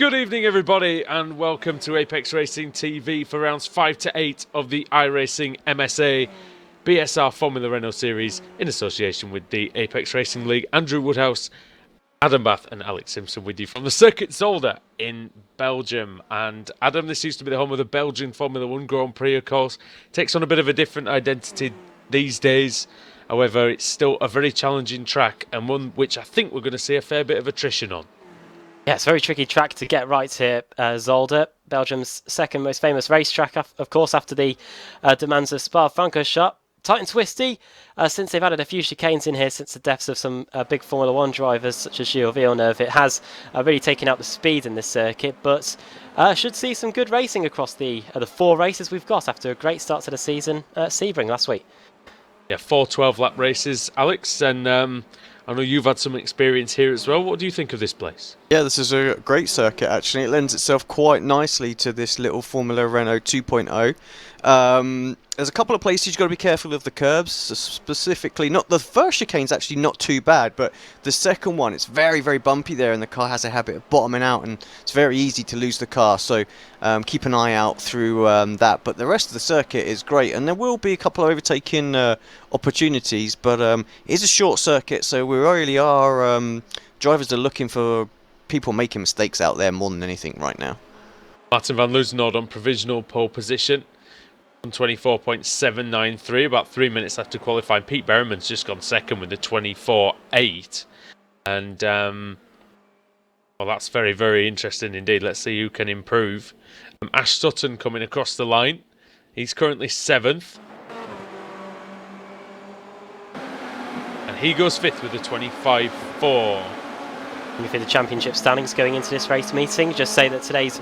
Good evening, everybody, and welcome to Apex Racing TV for rounds 5 to 8 of the iRacing MSA BSR Formula Renault Series in association with the Apex Racing League. Andrew Woodhouse, Adam Bath, and Alex Simpson with you from the circuit Zolder in Belgium. And Adam, this used to be the home of the Belgian Formula 1 Grand Prix, of course. Takes on a bit of a different identity these days. However, it's still a very challenging track and one which I think we're going to see a fair bit of attrition on. Yeah, it's a very tricky track to get right here, Zolder, Belgium's second most famous racetrack, of course, after the demands of Spa-Francorchamps. Tight and twisty, since they've added a few chicanes in here since the deaths of some big Formula 1 drivers, such as Gilles Villeneuve. It has really taken out the speed in this circuit, but should see some good racing across the 4 races we've got after a great start to the season at Sebring last week. Yeah, 4 12-lap races, Alex, and I know you've had some experience here as well. What do you think of this place? Yeah, this is a great circuit, actually. It lends itself quite nicely to this little Formula Renault 2.0. There's a couple of places you've got to be careful of the curbs, specifically. Not the first chicane's actually not too bad, but the second one, it's very, very bumpy there, and the car has a habit of bottoming out, and it's very easy to lose the car. So keep an eye out through that. But the rest of the circuit is great, and there will be a couple of overtaking opportunities, but it is a short circuit, so we really are drivers are looking for people making mistakes out there more than anything right now. Martin van Loozenord on provisional pole position. 24.793, about 3 minutes after qualifying. Pete Berriman's just gone second with the 24.8. And, well, that's very, very interesting indeed. Let's see who can improve. Ash Sutton coming across the line. He's currently 7th. And he goes 5th with the 25.4. For the championship standings going into this race meeting, just say that today's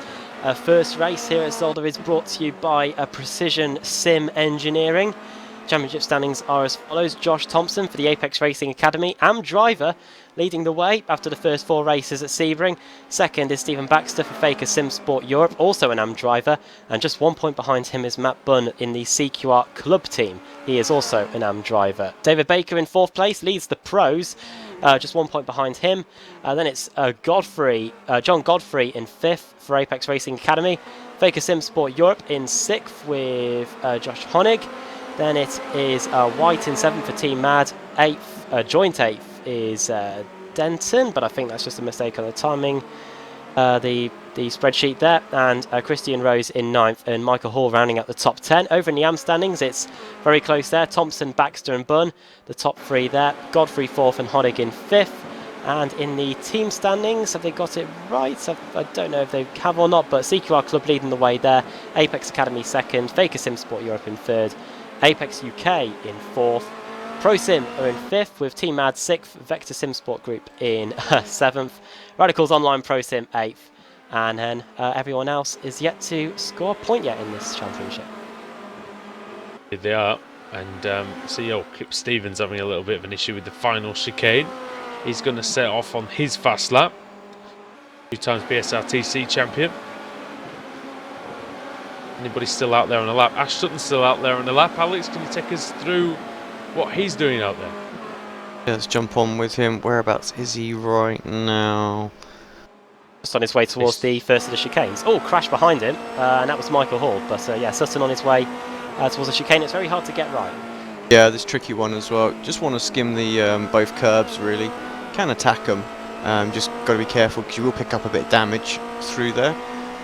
first race here at Zolder is brought to you by Precision Sim Engineering. Championship standings are as follows: Josh Thompson for the Apex Racing Academy, AM driver, leading the way after the first 4 races at Sebring. Second is Stephen Baxter for Faker Sim Sport Europe, also an AM driver, and just 1 point behind him is Matt Bunn in the CQR Club team. He is also an AM driver. David Baker in 4th place leads the pros. Just 1 point behind him. Then it's John Godfrey in 5th for Apex Racing Academy. Faker Sim Sport Europe in 6th with Josh Honig. Then it is White in 7th for Team Mad. 8th, joint 8th is Denton, but I think that's just a mistake on the timing. The spreadsheet there, and Christian Rose in 9th, and Michael Hall rounding out the top 10. Over in the AM standings, it's very close there. Thompson, Baxter and Bunn, the top 3 there. Godfrey 4th and Honig in 5th. And in the team standings, have they got it right? I don't know if they have or not, but CQR Club leading the way there. Apex Academy 2nd, Faker Sim Sport Europe in 3rd, Apex UK in 4th. ProSim are in 5th with Team Mad 6th, Vector Sim Sport Group in 7th, Radicals Online ProSim 8th, and then everyone else is yet to score a point yet in this championship. They are, and CEO Kip Stevens having a little bit of an issue with the final chicane. He's going to set off on his fast lap. 2 times BSRTC champion. Anybody still out there on the lap? Ash Sutton's still out there on the lap. Alex, can you take us through what he's doing out there? Yeah, let's jump on with him. Whereabouts is he right now? Just on his way towards the first of the chicanes. Oh, crash behind him, and that was Michael Hall. But yeah, Sutton on his way towards the chicane. It's very hard to get right. Yeah, this tricky one as well. Just want to skim the both curbs, really. Can attack them. Just got to be careful because you will pick up a bit of damage through there.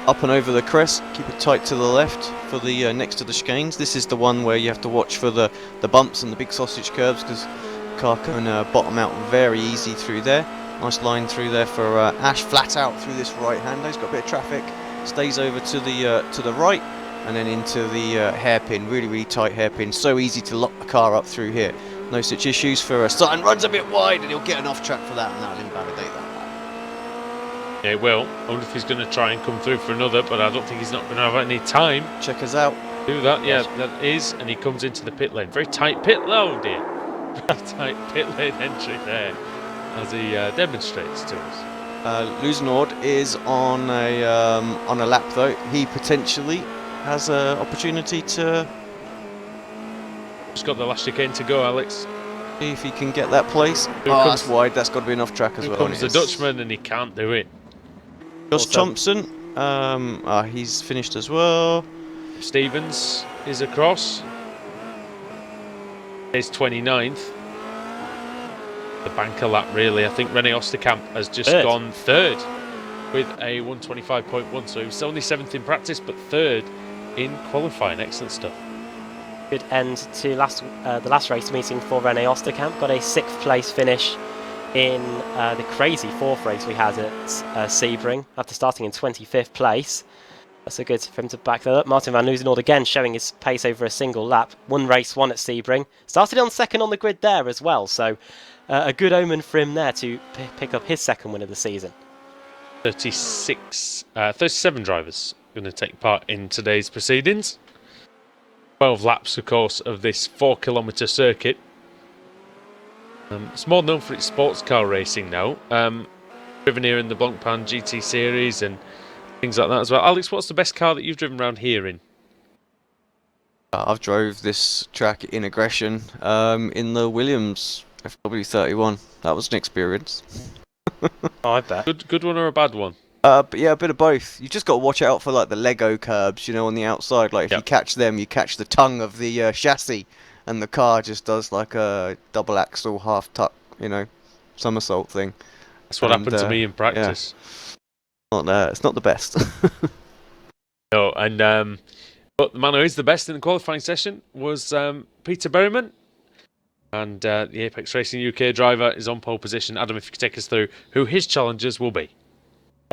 Up and over the crest, keep it tight to the left for the next to the chicanes. This is the one where you have to watch for the bumps and the big sausage curbs because the car can bottom out very easy through there. Nice line through there for Ash, flat out through this right-hander. He's got a bit of traffic, stays over to the right and then into the hairpin, really, really tight hairpin. So easy to lock the car up through here. No such issues for Sutton. Runs a bit wide and he'll get an off track for that, and that'll invalidate that. Yeah, he will. I wonder if he's going to try and come through for another, but I don't think he's not going to have any time. Check us out. Do that, yeah, that is, and he comes into the pit lane. Very tight pit lane, oh dear. Very tight pit lane entry there, as he demonstrates to us. Loozenord is on a lap though. He potentially has an opportunity to. Just got the last chicane to go, Alex. See if he can get that place. Here comes, that's wide. That's got to be enough track as well. Here comes the Dutchman, and he can't do it. Josh Thompson, he's finished as well. Stevens is across. He's 29th. The banker lap, really. I think René Osterkamp has just gone third with a 125.1. So he was only 7th in practice, but third in qualifying. Excellent stuff. Good end to the last race meeting for René Osterkamp. Got a 6th place finish in the crazy 4th race we had at Sebring after starting in 25th place. That's so good for him to back that up. Martin van Loozenhoorn again showing his pace over a single lap. Won race 1 at Sebring. Started on 2nd on the grid there as well. So a good omen for him there to pick up his 2nd win of the season. 37 drivers going to take part in today's proceedings. 12 laps, of course, of this 4-kilometre circuit. It's more known for its sports car racing now. Driven here in the Blancpain GT series and things like that as well. Alex, what's the best car that you've driven around here in? I've drove this track in aggression in the Williams FW31. That was an experience. Oh, I bet. Good one or a bad one? But yeah, a bit of both. You just got to watch out for like the Lego curbs, on the outside. Like if you catch them, you catch the tongue of the chassis, and the car just does like a double axle half tuck, somersault thing. That's what happened to me in practice. Yeah. It's not the best. No, and but the man who is the best in the qualifying session was Peter Berryman. And the Apex Racing UK driver is on pole position. Adam, if you could take us through who his challengers will be.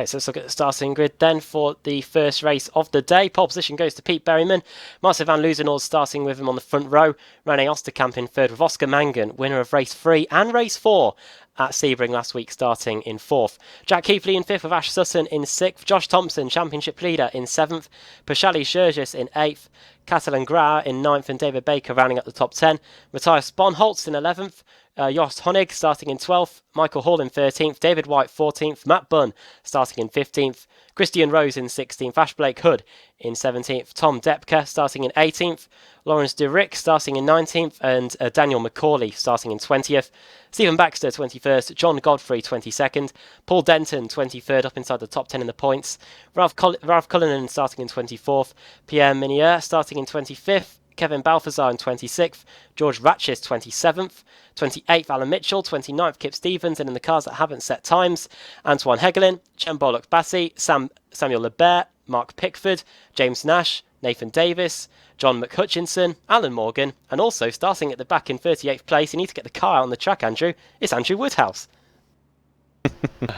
Okay, so let's look at the starting grid then for the first race of the day. Pole position goes to Pete Berryman. Martin van Loozenhoorn starting with him on the front row. René Osterkamp in third with Oscar Mangan, winner of race 3 and race 4 at Sebring last week, starting in 4th. Jack Keithley in 5th with Ash Sutton in 6th. Josh Thompson, championship leader, in 7th. Pashali Shergis in 8th. Catalan Grauer in 9th and David Baker rounding up the top 10. Matthias Bonholtz in 11th. Jost Honig starting in 12th, Michael Hall in 13th, David White 14th, Matt Bunn starting in 15th, Christian Rose in 16th, Ash Blake Hood in 17th, Tom Depker starting in 18th, Lawrence De Rick starting in 19th, and Daniel McCauley starting in 20th, Stephen Baxter 21st, John Godfrey 22nd, Paul Denton 23rd up inside the top 10 in the points, Ralph Cullinan starting in 24th, Pierre Minier starting in 25th, Kevin Balthazar in 26th, George Ratchis 27th, 28th Alan Mitchell, 29th Kip Stevens, and in the cars that haven't set times, Antoine Hegelin, Chen Bollock Bassi, Samuel Lebert, Mark Pickford, James Nash, Nathan Davis, John McHutchinson, Alan Morgan, and also starting at the back in 38th place, you need to get the car out on the track, Andrew, it's Andrew Woodhouse.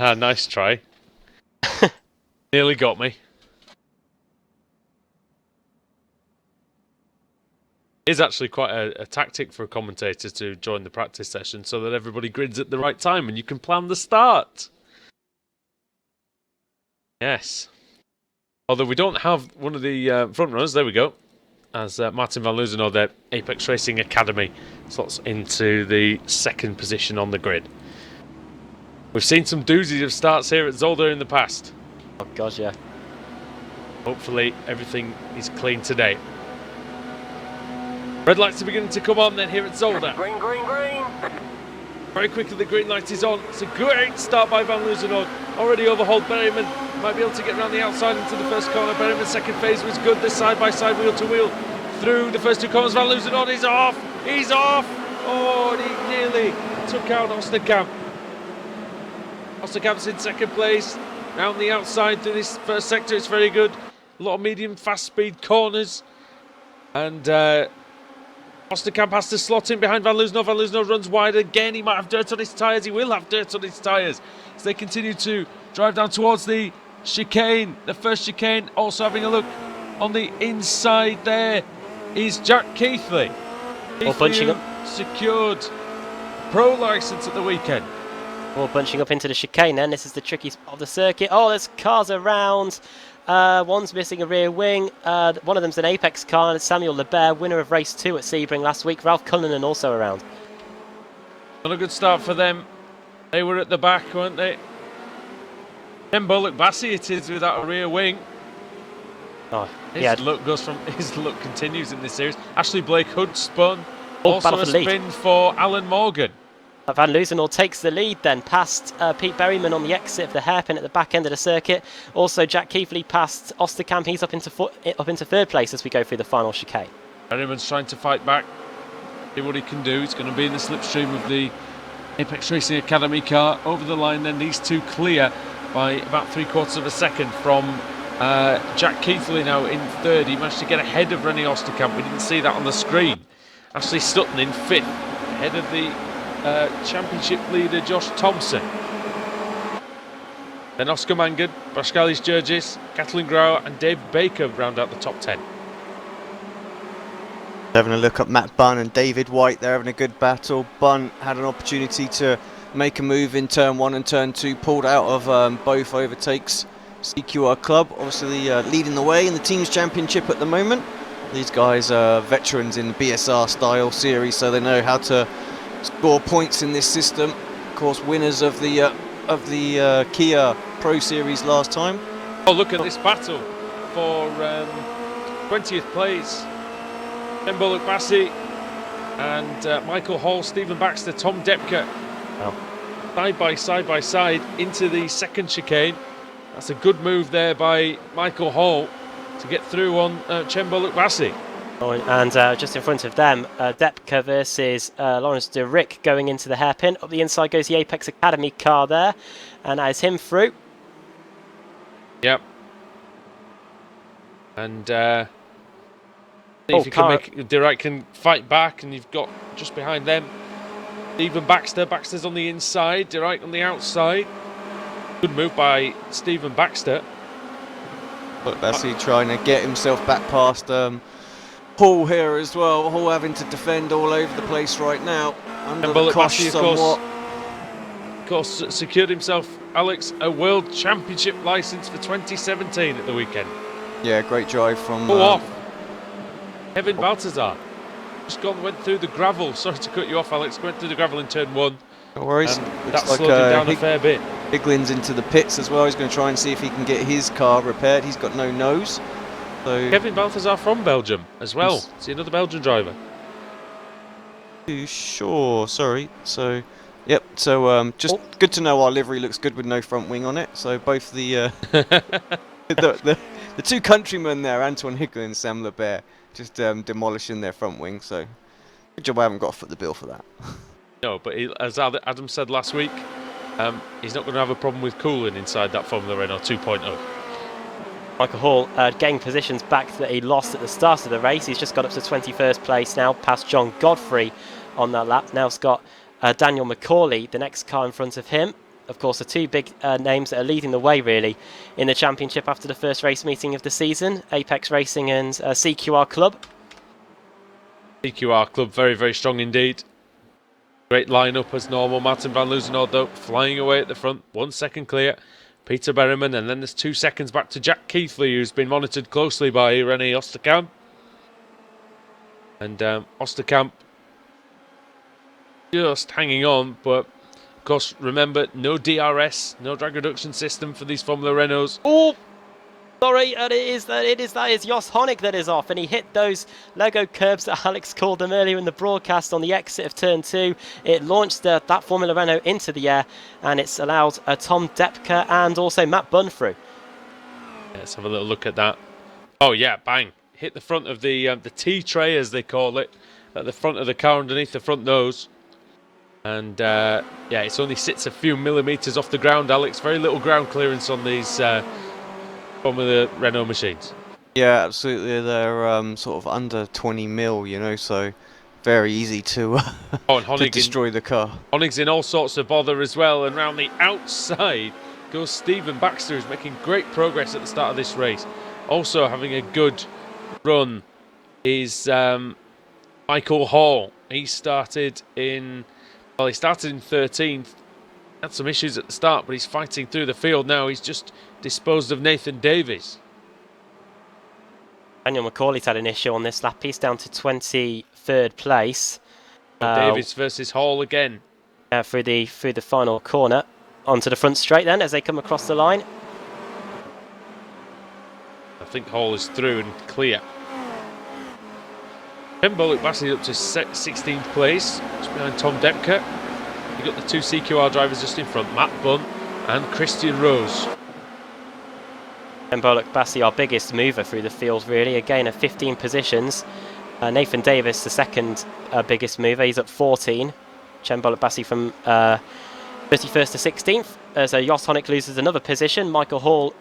Nice try. Nearly got me. It is actually quite a tactic for a commentator to join the practice session so that everybody grids at the right time and you can plan the start. Yes. Although we don't have one of the front runners, there we go, as Martin van Loozenhoorn, their Apex Racing Academy, slots into the 2nd position on the grid. We've seen some doozies of starts here at Zolder in the past. Oh God, yeah. Hopefully everything is clean today. Red lights are beginning to come on then here at Zolder. Green, green, green. Very quickly the green light is on. It's a great start by Van Loozenhoorn. Already overhauled Berryman. Might be able to get around the outside into the first corner. Berryman's second phase was good. The side-by-side, wheel-to-wheel through the first 2 corners. Van Loozenhoorn is off. He's off. Oh, and he nearly took out Osterkamp. Osterkamp's in 2nd place. Round the outside through this first sector. It's very good. A lot of medium, fast-speed corners. And Osterkamp has to slot in behind Van Loozenhoorn. Van Loozenhoorn runs wide again. He might have dirt on his tyres. He will have dirt on his tyres as they continue to drive down towards the chicane. The first chicane. Also having a look on the inside there is Jack Keithley. All bunching up. Secured pro licence at the weekend. All bunching up into the chicane then. This is the tricky spot of the circuit. Oh, there's cars around. One's missing a rear wing. One of them's an Apex car, and it's Samuel Lebert, winner of race 2 at Sebring last week. Ralph Cullinan also around. Not a good start for them. They were at the back, weren't they? Then Bollock Bassi it is without a rear wing. Oh, His luck continues in this series. Ashley Blake Hood spun. Also a spin for Alan Morgan. Van Loosenor takes the lead then, past Pete Berryman on the exit of the hairpin at the back end of the circuit. Also Jack Keithley past Osterkamp. He's up into third place as we go through the final chicane. Berryman's trying to fight back, see what he can do. He's going to be in the slipstream of the Apex Racing Academy car. Over the line then, these two clear by about 3/4 of a second from Jack Keithley now in third. He managed to get ahead of René Osterkamp. We didn't see that on the screen. Ashley Sutton in fifth, ahead of the championship leader Josh Thompson. Then Oscar Mangan, Brascalis Jurgis, Kathleen Grauer and Dave Baker round out the top 10. Having a look at Matt Bunn and David White, they're having a good battle. Bunn had an opportunity to make a move in turn 1 and turn 2, pulled out of both overtakes. CQR Club obviously leading the way in the Teams Championship at the moment. These guys are veterans in the BSR style series, so they know how to score points in this system. Of course, winners of the Kia Pro Series last time. Oh, look at this battle for 20th place. Ken Bullock-Bassey and Michael Hall, Stephen Baxter, Tom Depker. Wow. Side by side into the second chicane. That's a good move there by Michael Hall to get through on Chen Bullock-Bassey. Oh, and just in front of them, Depker versus Lawrence de Rick going into the hairpin. Up the inside goes the Apex Academy car there, and that is him through. Yep. And see if you can make Dirac can fight back, and you've got just behind them Stephen Baxter. Baxter's on the inside, Dirac on the outside. Good move by Stephen Baxter. But Bassey trying to get himself back past Hall here as well. Hall having to defend all over the place right now. Under the cosh somewhat. Of course, secured himself, Alex, a World Championship licence for 2017 at the weekend. Yeah, great drive from... off. Kevin Baltazar. Just went through the gravel. Sorry to cut you off, Alex. Went through the gravel in turn 1. No worries. That slowed him down a fair bit. Higlin's into the pits as well. He's going to try and see if he can get his car repaired. He's got no nose. So Kevin Balthazar from Belgium as well. See, another Belgian driver. Sure, sorry. So, yep. So, just good to know our livery looks good with no front wing on it. So both the the two countrymen there, Antoine Higlin and Sam Lebert, just demolishing their front wing. So, good job I haven't got to foot the bill for that. No, but as Adam said last week, he's not going to have a problem with cooling inside that Formula Renault 2.0. Michael Hall getting positions back that he lost at the start of the race. He's just got up to 21st place now, past John Godfrey on that lap. Now it's got Daniel McCauley, the next car in front of him. Of course, the two big names that are leading the way, really, in the championship after the first race meeting of the season, Apex Racing and CQR Club. CQR Club, very, very strong indeed. Great lineup as normal. Martin Van Loosenor, though, flying away at the front. 1 second clear. Peter Berryman, and then there's 2 seconds back to Jack Keithley, who's been monitored closely by René Osterkamp. And Osterkamp just hanging on, but of course, remember, no DRS, no drag reduction system for these Formula Renaults. Oh! Sorry, and it is Jos Honig that is off, and he hit those Lego curbs that Alex called them earlier in the broadcast on the exit of turn 2. It launched that Formula Renault into the air, and it's allowed Tom Depker and also Matt Bunn through. Yeah, let's have a little look at that. Oh yeah, bang! Hit the front of the T-tray, as they call it, at the front of the car underneath the front nose. And yeah, it only sits a few millimetres off the ground, Alex. Very little ground clearance on these Formula Renault machines. Yeah, absolutely. They're sort of under 20 mil, you know, so very easy to, to destroy the car. Honig's in all sorts of bother as well, and round the outside goes Stephen Baxter, who's making great progress at the start of this race. Also having a good run is Michael Hall. He started in 13th. Had some issues at the start, but he's fighting through the field now. He's just disposed of Nathan Davies. Daniel McCauley's had an issue on this lap. He's down to 23rd place. Davies versus Hall again. Through the final corner. Onto the front straight then as they come across the line. I think Hall is through and clear. Ken Bullock-Bassey up to 16th place, just behind Tom Depker. You've got the two CQR drivers just in front, Matt Bunn and Christian Rose. And Bollock Bassi, our biggest mover through the field, really. Again, at 15 positions. Nathan Davis, the second biggest mover. He's at 14. Chen Bollock Bassi from 31st to 16th. As Jos Honik loses another position. Michael Hall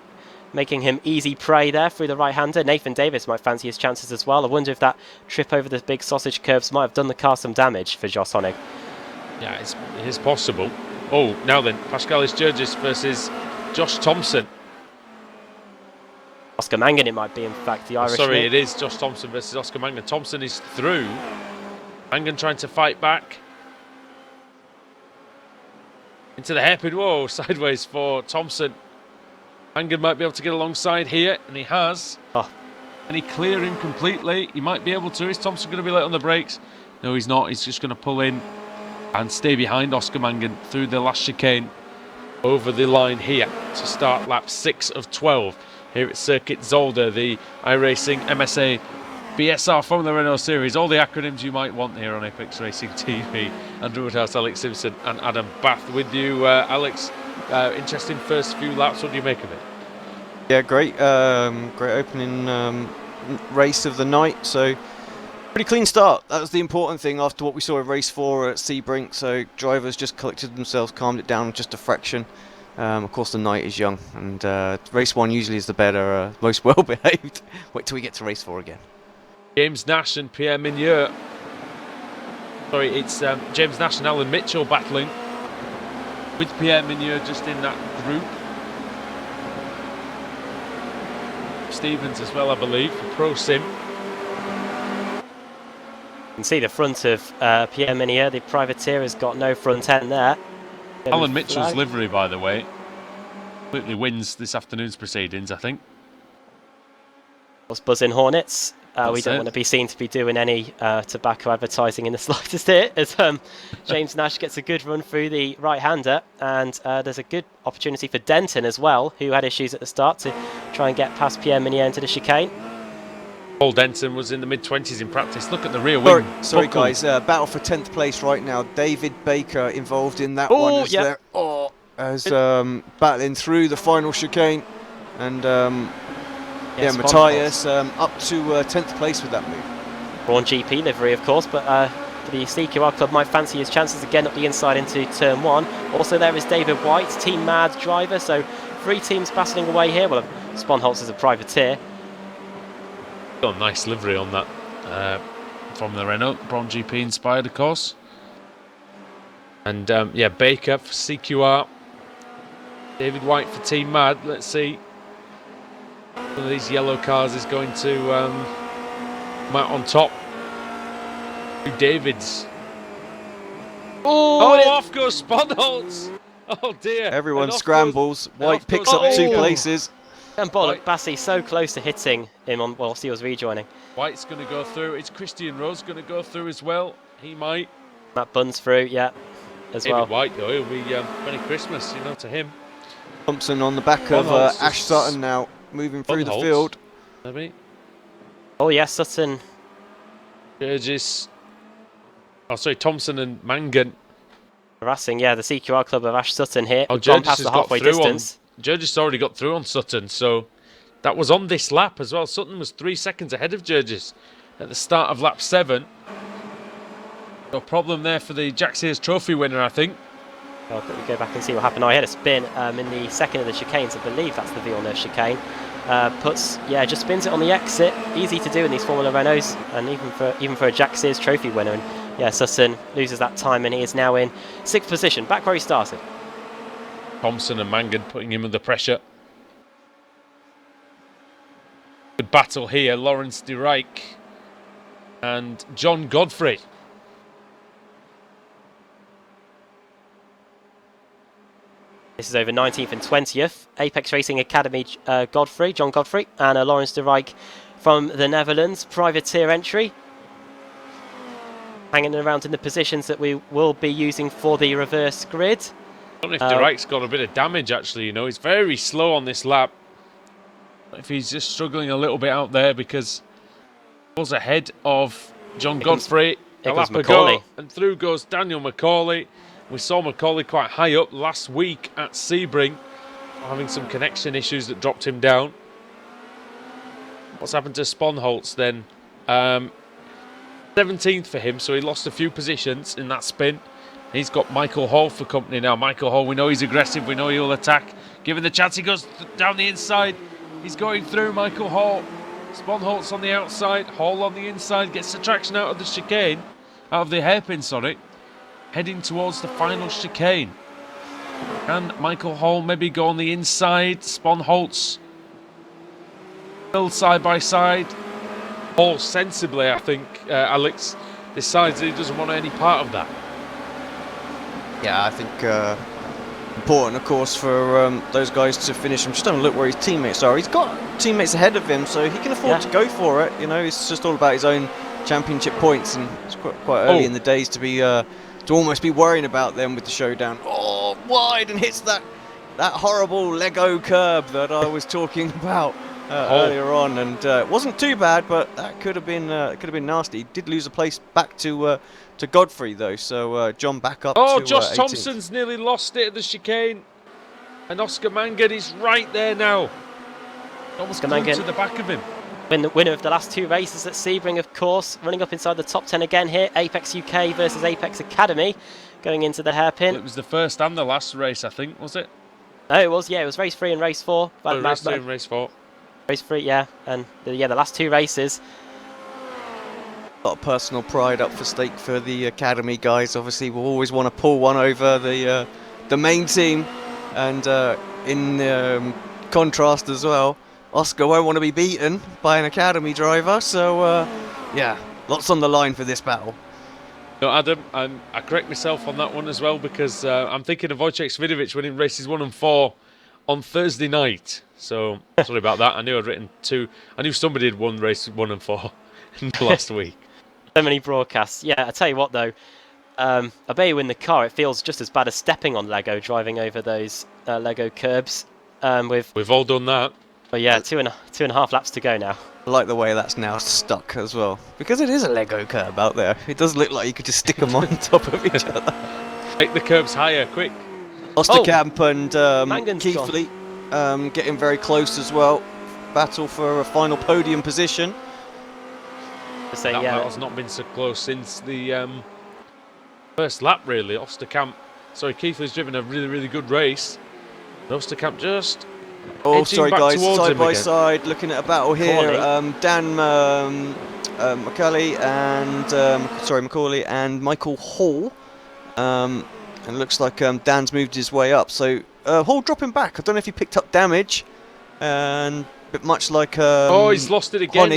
making him easy prey there through the right-hander. Nathan Davis might fancy his chances as well. I wonder if that trip over the big sausage curves might have done the car some damage for Jos Honik. Yeah, it is possible. Oh, now then, Pascalis Georgis versus Josh Thompson. Oscar Mangan, it might be, in fact, the Irish. Sorry, it is Josh Thompson versus Oscar Mangan. Thompson is through. Mangan trying to fight back. Into the hairpin. Whoa, sideways for Thompson. Mangan might be able to get alongside here, and he has. Oh. Can he clear him completely? He might be able to. Is Thompson going to be late on the brakes? No, he's not. He's just going to pull in and stay behind Oscar Mangan through the last chicane over the line here to start lap 6 of 12 here at Circuit Zolder, the iRacing MSA BSR Formula Renault Series. All the acronyms you might want here on Apex Racing TV. Andrew Woodhouse, Alex Simpson and Adam Bath with you. Alex, interesting first few laps. What do you make of it? Yeah, great opening race of the night. So pretty clean start. That was the important thing after what we saw in race 4 at Sebring. So drivers just collected themselves, calmed it down just a fraction. Of course, the night is young, and race 1 usually is the better, most well behaved. Wait till we get to race 4 again. James Nash and Pierre Migneur. Sorry, it's James Nash and Alan Mitchell battling with Pierre Migneur just in that group. Stevens as well, I believe, for Pro Sim. You can see the front of Pierre Migneur, the privateer, has got no front end there. Alan Mitchell's livery, by the way, completely wins this afternoon's proceedings, I think. Buzzing Hornets. We don't want to be seen to be doing any tobacco advertising in the slightest here, as James Nash gets a good run through the right-hander, and there's a good opportunity for Denton as well, who had issues at the start, to try and get past Pierre Migneur into the chicane. Paul Denton was in the mid-20s in practice. Look at the rear wing. Sorry guys, battle for 10th place right now. David Baker involved in that one as battling through the final chicane, and Matthias up to 10th place with that move. Braun GP livery, of course, but the CQR club might fancy his chances again up the inside into turn 1. Also there is David White, Team Mad driver, so 3 teams battling away here. Well, Sponholz is a privateer. Got a nice livery on that from the Renault, Braun GP inspired, of course. And yeah, Baker for CQR, David White for Team Mad. Let's see. One of these yellow cars is going to come out on top. David's. Oh, off goes Sponholz. Oh dear. Everyone scrambles. White picks up 2 places. And Bollock Bassi so close to hitting him on whilst he was rejoining. White's going to go through. It's Christian Rose going to go through as well. He might. Matt Bunn's through, yeah, as David well. White, though, he'll be Merry Christmas, you know, to him. Thompson on the back of Ash Sutton now, moving through the field. Maybe. Oh yes, Sutton. Burgess. Oh, sorry, Thompson and Mangan. Harassing, yeah, the CQR club of Ash Sutton here. Oh, gone past the halfway distance. Jurgis already got through on Sutton, so that was on this lap as well. Sutton was 3 seconds ahead of Jurgis at the start of lap 7. No problem there for the Jack Sears Trophy winner, I think. I'll quickly go back and see what happened. I had a spin in the second of the chicanes. I believe that's the Villeneuve chicane. Just spins it on the exit. Easy to do in these Formula Renaults, and even for a Jack Sears Trophy winner. And yeah, Sutton loses that time, and he is now in 6th position, back where he started. Thompson and Mangan putting him under pressure. Good battle here. Lawrence de Rijk and John Godfrey. This is over 19th and 20th. Apex Racing Academy John Godfrey, and Lawrence de Rijk from the Netherlands. Privateer entry. Hanging around in the positions that we will be using for the reverse grid. I don't know if de Rijk's got a bit of damage, actually. You know, he's very slow on this lap. If he's just struggling a little bit out there, because he was ahead of John Godfrey. A lap ago, and through goes Daniel McCauley. We saw Macaulay quite high up last week at Sebring, having some connection issues that dropped him down. What's happened to Sponholtz then? 17th for him, so he lost a few positions in that spin. He's got Michael Hall for company now. Michael Hall, we know he's aggressive, we know he'll attack. Given the chance, he goes down the inside. He's going through Michael Hall. Sponholtz on the outside, Hall on the inside, gets the traction out of the chicane, out of the hairpin, sorry. Heading towards the final chicane. And Michael Hall maybe go on the inside. Sponholtz still side by side. Hall sensibly, I think, Alex, decides that he doesn't want any part of that. Yeah, I think important, of course, for those guys to finish. I'm just having a look where his teammates are. He's got teammates ahead of him, so he can afford to go for it. You know, it's just all about his own championship points, and it's quite early in the days to be to almost be worrying about them with the showdown. Oh, wide, and hits that horrible Lego curb that I was talking about earlier on, and it wasn't too bad, but that could have been nasty. He did lose a place back to Godfrey though, so John back up. Oh, to, Josh 18th. Thompson's nearly lost it at the chicane, and Oscar Mangan is right there now. Almost glued to the back of him. The winner of the last two races at Sebring, of course, running up inside the top 10 again here. Apex UK versus Apex Academy, going into the hairpin. Well, it was the first and the last race, I think, was it? Oh, it was. Yeah, it was race 3 and race 4. Race 3 and race 4. Race 3, yeah, and the last two races. A lot of personal pride up for stake for the academy guys. Obviously, we'll always want to pull one over the main team, and in contrast as well, Oscar won't want to be beaten by an academy driver. So yeah, lots on the line for this battle. No, Adam, I correct myself on that one as well, because I'm thinking of Wojciech Svidovic winning races 1 and 4 on Thursday night. So sorry about that. I knew I'd written 2. I knew somebody had won races 1 and 4 in the last week. So many broadcasts. Yeah, I tell you what though, I bet you in the car it feels just as bad as stepping on Lego, driving over those Lego curbs. We've all done that. But yeah, two and a half laps to go now. I like the way that's now stuck as well, because it is a Lego curb out there. It does look like you could just stick them on top of each other. Make the curbs higher, quick. Osterkamp and Mangan's Keithley getting very close as well. Battle for a final podium position. Say, That yeah, battle's not been so close since the first lap, really. Keithley's driven a really, really good race. Osterkamp just sorry back guys, towards side him by again. side, looking at a battle here. Dan Macaulay and Michael Hall. And it looks like Dan's moved his way up. So Hall dropping back. I don't know if he picked up damage, and a bit much like he's lost it again.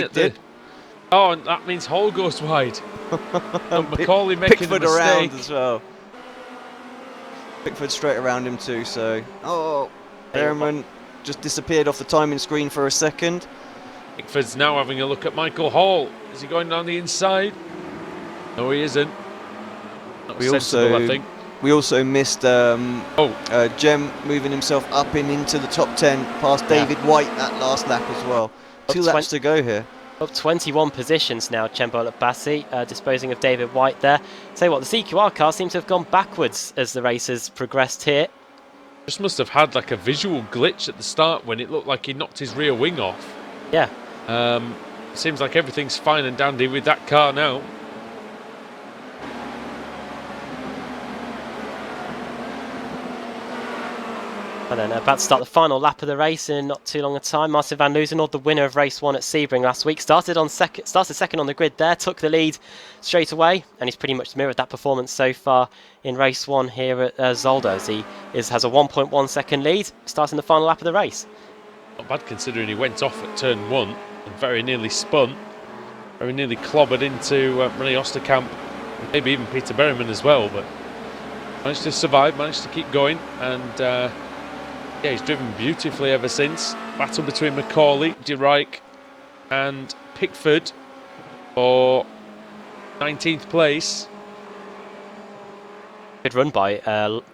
And that means Hall goes wide. And Macaulay making Pickford a mistake. around as well. Pickford straight around him too. So Behrman just disappeared off the timing screen for a second. Pickford's now having a look at Michael Hall. Is he going down the inside? No, he isn't. Not sensible, I think. We also missed Jem moving himself up into the top 10 past David White that last lap as well. 2 laps to go here. Up 21 positions now, Cembol Bassi, disposing of David White there. Tell you what, the CQR car seems to have gone backwards as the race has progressed here. Just must have had like a visual glitch at the start when it looked like he knocked his rear wing off. Yeah. Seems like everything's fine and dandy with that car now. And then about to start the final lap of the race in not too long a time. Martin van Loozenholt, the winner of race 1 at Sebring last week, started second on the grid there, took the lead straight away, and he's pretty much mirrored that performance so far in race 1 here at Zolder, as he has a 1.1 second lead, starting the final lap of the race. Not bad considering he went off at turn 1 and very nearly spun, very nearly clobbered into René Osterkamp, and maybe even Peter Berryman as well, but managed to survive, managed to keep going, and yeah, he's driven beautifully ever since. Battle between Macaulay, De Rijk and Pickford for 19th place. Good run by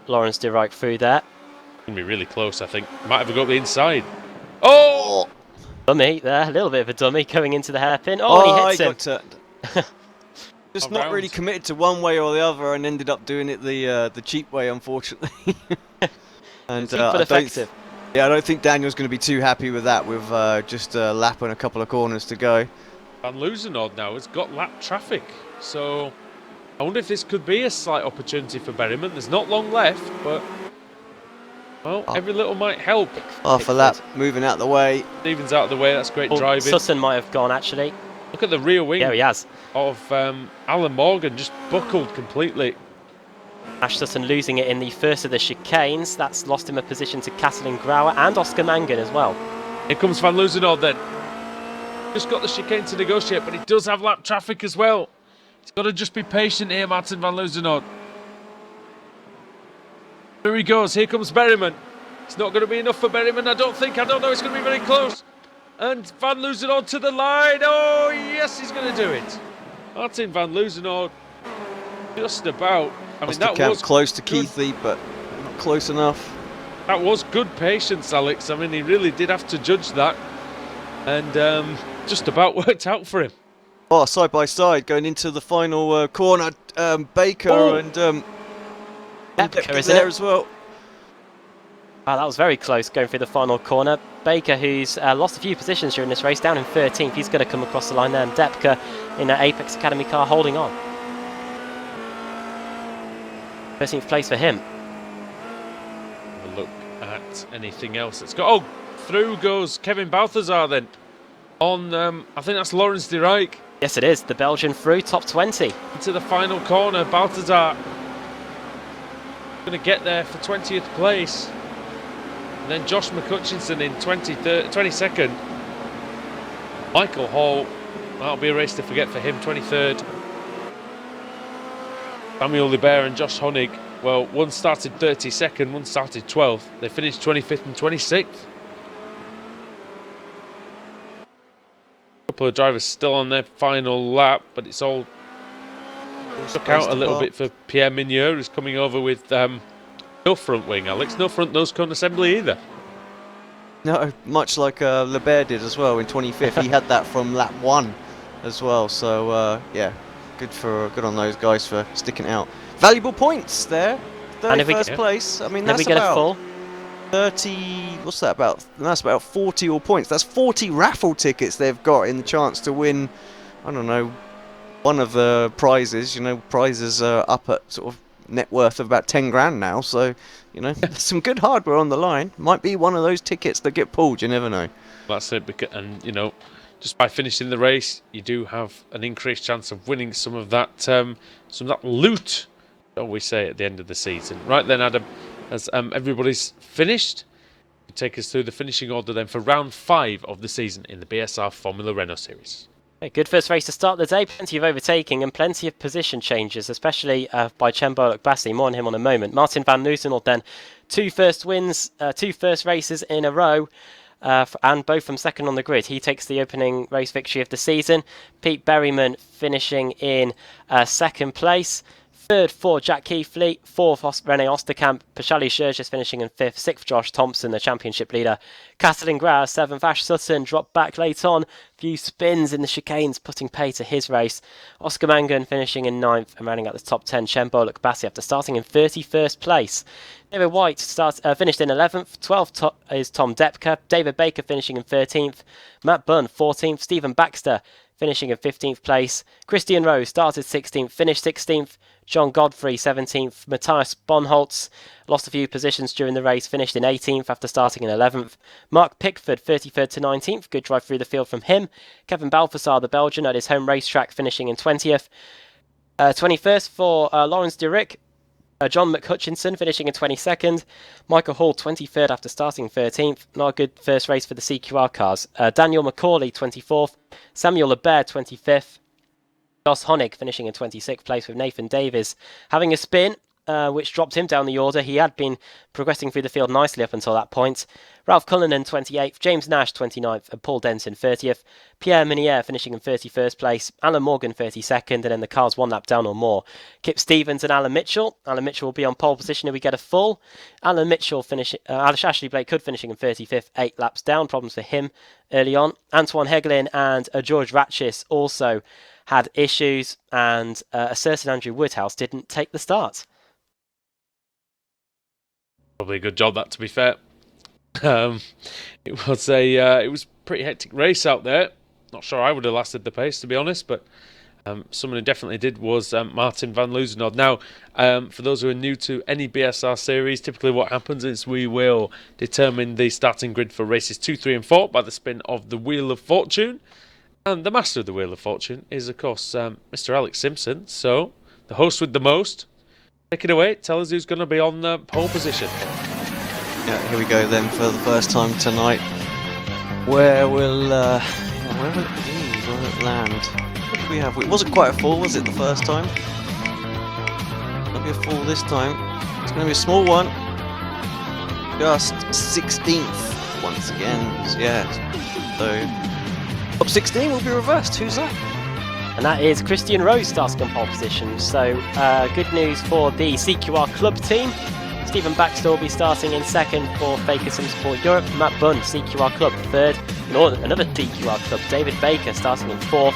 Lawrence De Rijk through there. Going to be really close, I think. Might have got the inside. Oh! Dummy there, a little bit of a dummy going into the hairpin. Oh, and he hits him. Got turned. Just not really committed to one way or the other, and ended up doing it the cheap way, unfortunately. And cheap but effective. I don't think Daniel's going to be too happy with that. With just a lap and a couple of corners to go. Van Loozenhout now has got lap traffic, so I wonder if this could be a slight opportunity for Berryman. There's not long left, but well, every little might help. Half a lap, moving out of the way. Stevens out of the way. That's great driving. Sutton might have gone actually. Look at the rear wing. Yeah, he has. Of Alan Morgan, just buckled completely. Ash Sutton losing it in the first of the chicanes. That's lost him a position to Katalin Grauer and Oscar Mangan as well. Here comes Van Loozenhout then. Just got the chicane to negotiate, but he does have lap traffic as well. He's got to just be patient here, Martin Van Loozenhout. Here he goes. Here comes Berryman. It's not going to be enough for Berryman, I don't think. I don't know. It's going to be very close. And Van Loozenhout to the line. Oh, yes, he's going to do it. Martin Van Loozenhout just about. I mean, that was close to Keithley, but not close enough. That was good patience, Alex. I mean, he really did have to judge that. And just about worked out for him. Oh, side by side, going into the final corner. Baker and Depker is there as well. Wow, that was very close going through the final corner. Baker, who's lost a few positions during this race, down in 13th. He's going to come across the line there. And Depker in an Apex Academy car holding on. 13th place for him. Have a look at anything else that's got. Oh, through goes Kevin Balthazar then. On, I think that's Lawrence de Rijk. Yes, it is. The Belgian through top 20. Into the final corner. Balthazar going to get there for 20th place. And then Josh McCutchinson in 22nd. Michael Hall, that'll be a race to forget for him, 23rd. Samuel Libert and Josh Honig, well, one started 32nd, one started 12th. They finished 25th and 26th. A couple of drivers still on their final lap, but it's all stuck out a little bit for Pierre Migneur, who's coming over with no front wing, Alex. No front nose cone assembly either. No, much like Lebert did as well in 25th. He had that from lap 1 as well. So yeah, good on those guys for sticking out. Valuable points there. 31st place. I mean, that's about a full 30. What's that about? That's about 40 all points. That's 40 raffle tickets they've got in the chance to win. I don't know, one of the prizes. You know, prizes are up at sort of net worth of about 10 grand now, so you know there's some good hardware on the line. Might be one of those tickets that get pulled, you never know. That's it, and you know, just by finishing the race you do have an increased chance of winning some of that loot, shall we say, at the end of the season. Right then, Adam, as everybody's finished, you take us through the finishing order then for round 5 of the season in the BSR Formula Renault Series. A good first race to start the day, plenty of overtaking and plenty of position changes, especially by Chembo Bassi. More on him on a moment. Martin Van Loozenhout then, 2 first wins, 2 first races in a row, and both from second on the grid. He takes the opening race victory of the season. Pete Berryman finishing in second place. Third for Jack Keithley, 4th Rene Osterkamp, Pashali Shergis finishing in 5th, 6th Josh Thompson, the championship leader. Katalin Grauer, 7th, Ash Sutton dropped back late on, few spins in the chicanes putting pay to his race. Oscar Mangan finishing in 9th and rounding out the top 10, Chembo Bassi after starting in 31st place. David White finished in 11th, 12th is Tom Depker, David Baker finishing in 13th, Matt Bunn 14th, Stephen Baxter finishing in 15th place, Christian Rowe started 16th, finished 16th, John Godfrey 17th, Matthias Bonholtz lost a few positions during the race, finished in 18th after starting in 11th. Mark Pickford 33rd to 19th, good drive through the field from him. Kevin Balthazar, the Belgian, at his home racetrack, finishing in 20th. 21st for Lawrence de Rijk. John McHutchinson finishing in 22nd. Michael Hall 23rd after starting 13th. Not a good first race for the CQR cars. Daniel McCauley 24th. Samuel Lebert 25th. Josh Honig finishing in 26th place with Nathan Davies having a spin, which dropped him down the order. He had been progressing through the field nicely up until that point. Ralph Cullinan 28th, James Nash 29th and Paul Denton 30th. Pierre Minier finishing in 31st place, Alan Morgan 32nd, and then the cars 1 lap down or more. Kip Stevens and Alan Mitchell. Alan Mitchell will be on pole position if we get a full. Alan Mitchell Ashley Blake Hood finishing in 35th, 8 laps down, problems for him early on. Antoine Heglin and George Ratchis also had issues, and a certain Andrew Woodhouse didn't take the start. Probably a good job, that, to be fair. It was it was a pretty hectic race out there. Not sure I would have lasted the pace, to be honest, but someone who definitely did was Martin van Loozenhout. Now, for those who are new to any BSR series, typically what happens is we will determine the starting grid for races 2, 3 and 4 by the spin of the Wheel of Fortune. And the master of the Wheel of Fortune is, of course, Mr. Alex Simpson. So, the host with the most, take it away. Tell us who's going to be on the pole position. Yeah, here we go then for the first time tonight. Where will where will it be? Where will it land? What did we have? It wasn't quite a fall, was it, the first time? It'll be a fall this time. It's going to be a small one. Just 16th once again. So, yeah. So top 16 will be reversed. Who's that? And that is Christian Rose starting on pole position. So good news for the CQR Club team. Stephen Baxter will be starting in second for Faker Sim Sport Europe. Matt Bunn, CQR Club, third. Another DQR Club, David Baker, starting in fourth.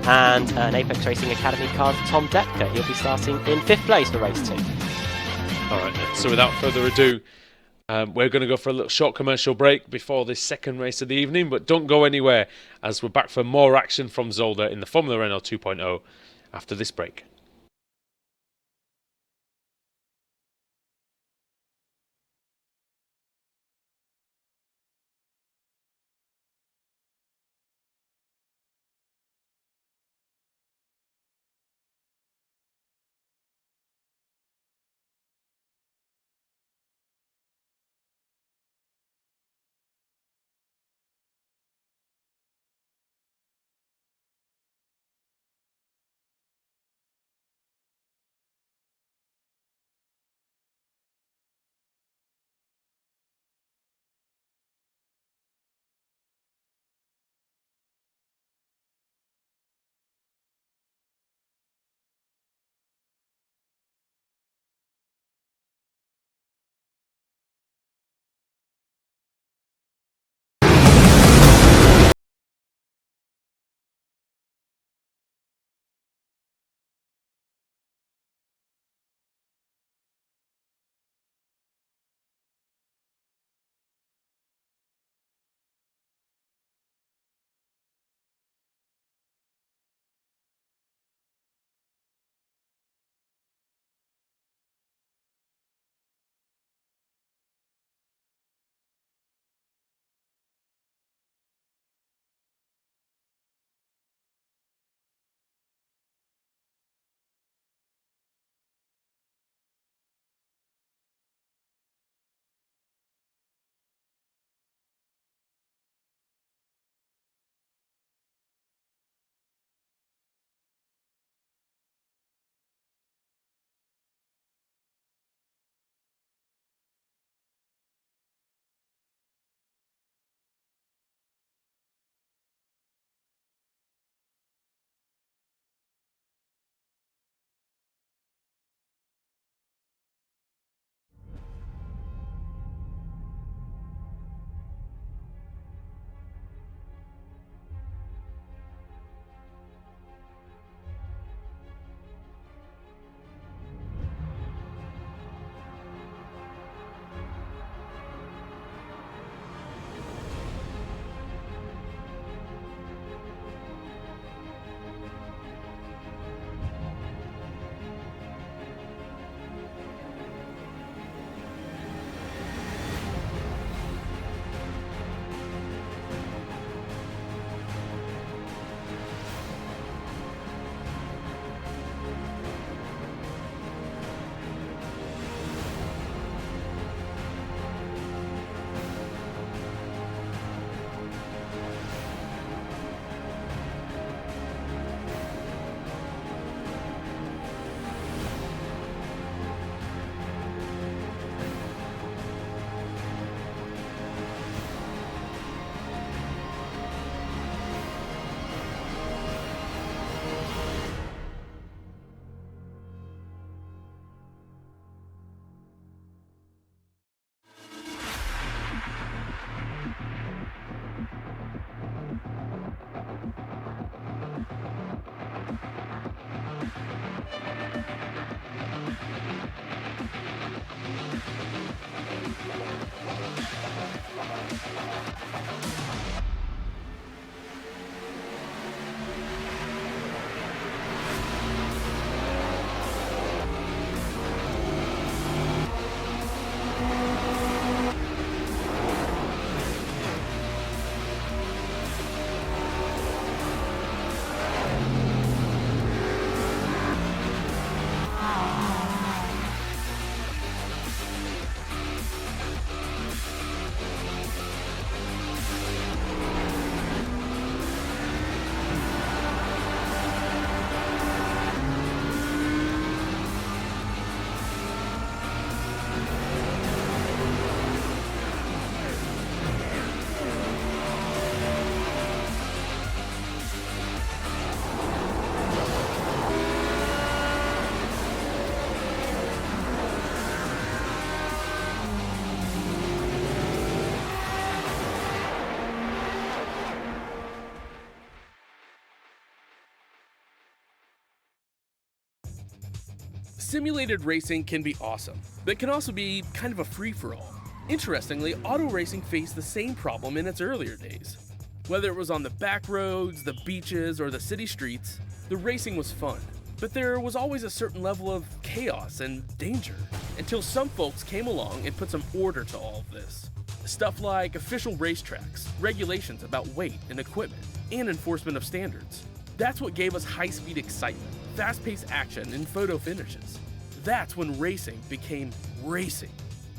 And an Apex Racing Academy card, Tom Depker. He'll be starting in fifth place for race 2. Alright, so without further ado, we're going to go for a little short commercial break before this second race of the evening, but don't go anywhere as we're back for more action from Zolder in the Formula Renault 2.0 after this break. Simulated racing can be awesome, but it can also be kind of a free-for-all. Interestingly, auto racing faced the same problem in its earlier days. Whether it was on the back roads, the beaches, or the city streets, the racing was fun. But there was always a certain level of chaos and danger, until some folks came along and put some order to all of this. Stuff like official racetracks, regulations about weight and equipment, and enforcement of standards. That's what gave us high-speed excitement, fast-paced action, and photo finishes. That's when racing became racing.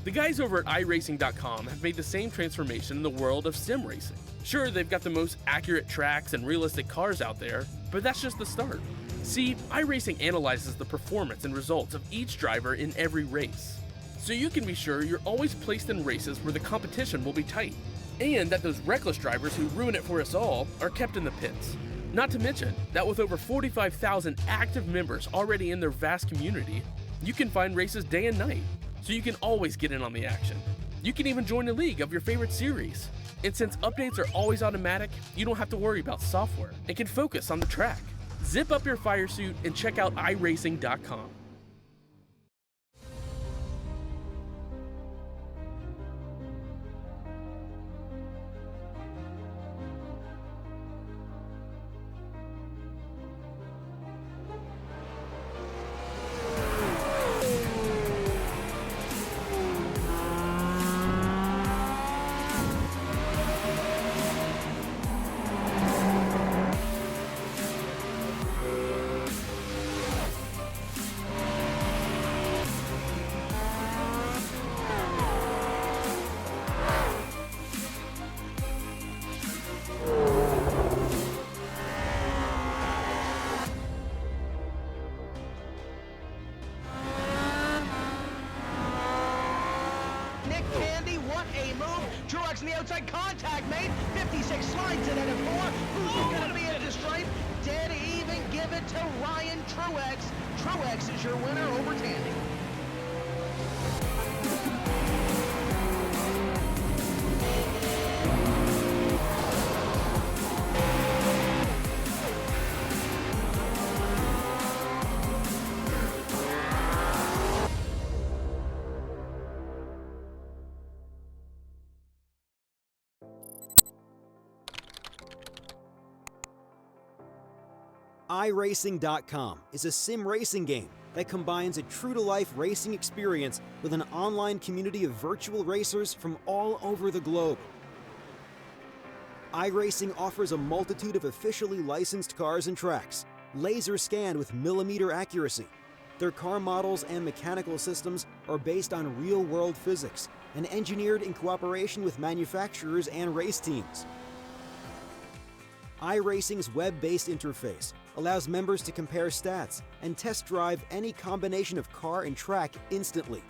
The guys over at iRacing.com have made the same transformation in the world of sim racing. Sure, they've got the most accurate tracks and realistic cars out there, but that's just the start. See, iRacing analyzes the performance and results of each driver in every race, so you can be sure you're always placed in races where the competition will be tight, and that those reckless drivers who ruin it for us all are kept in the pits. Not to mention that with over 45,000 active members already in their vast community, you can find races day and night, so you can always get in on the action. You can even join a league of your favorite series. And since updates are always automatic, you don't have to worry about software and can focus on the track. Zip up your fire suit and check out iRacing.com. Truex in the outside contact, mate. 56 slides it into 4. Who's going to be into stripe? Dead even, give it to Ryan Truex. Truex is your winner over Tandy. iRacing.com is a sim racing game that combines a true-to-life racing experience with an online community of virtual racers from all over the globe. iRacing offers a multitude of officially licensed cars and tracks, laser scanned with millimeter accuracy. Their car models and mechanical systems are based on real-world physics and engineered in cooperation with manufacturers and race teams. iRacing's web-based interface allows members to compare stats and test drive any combination of car and track instantly.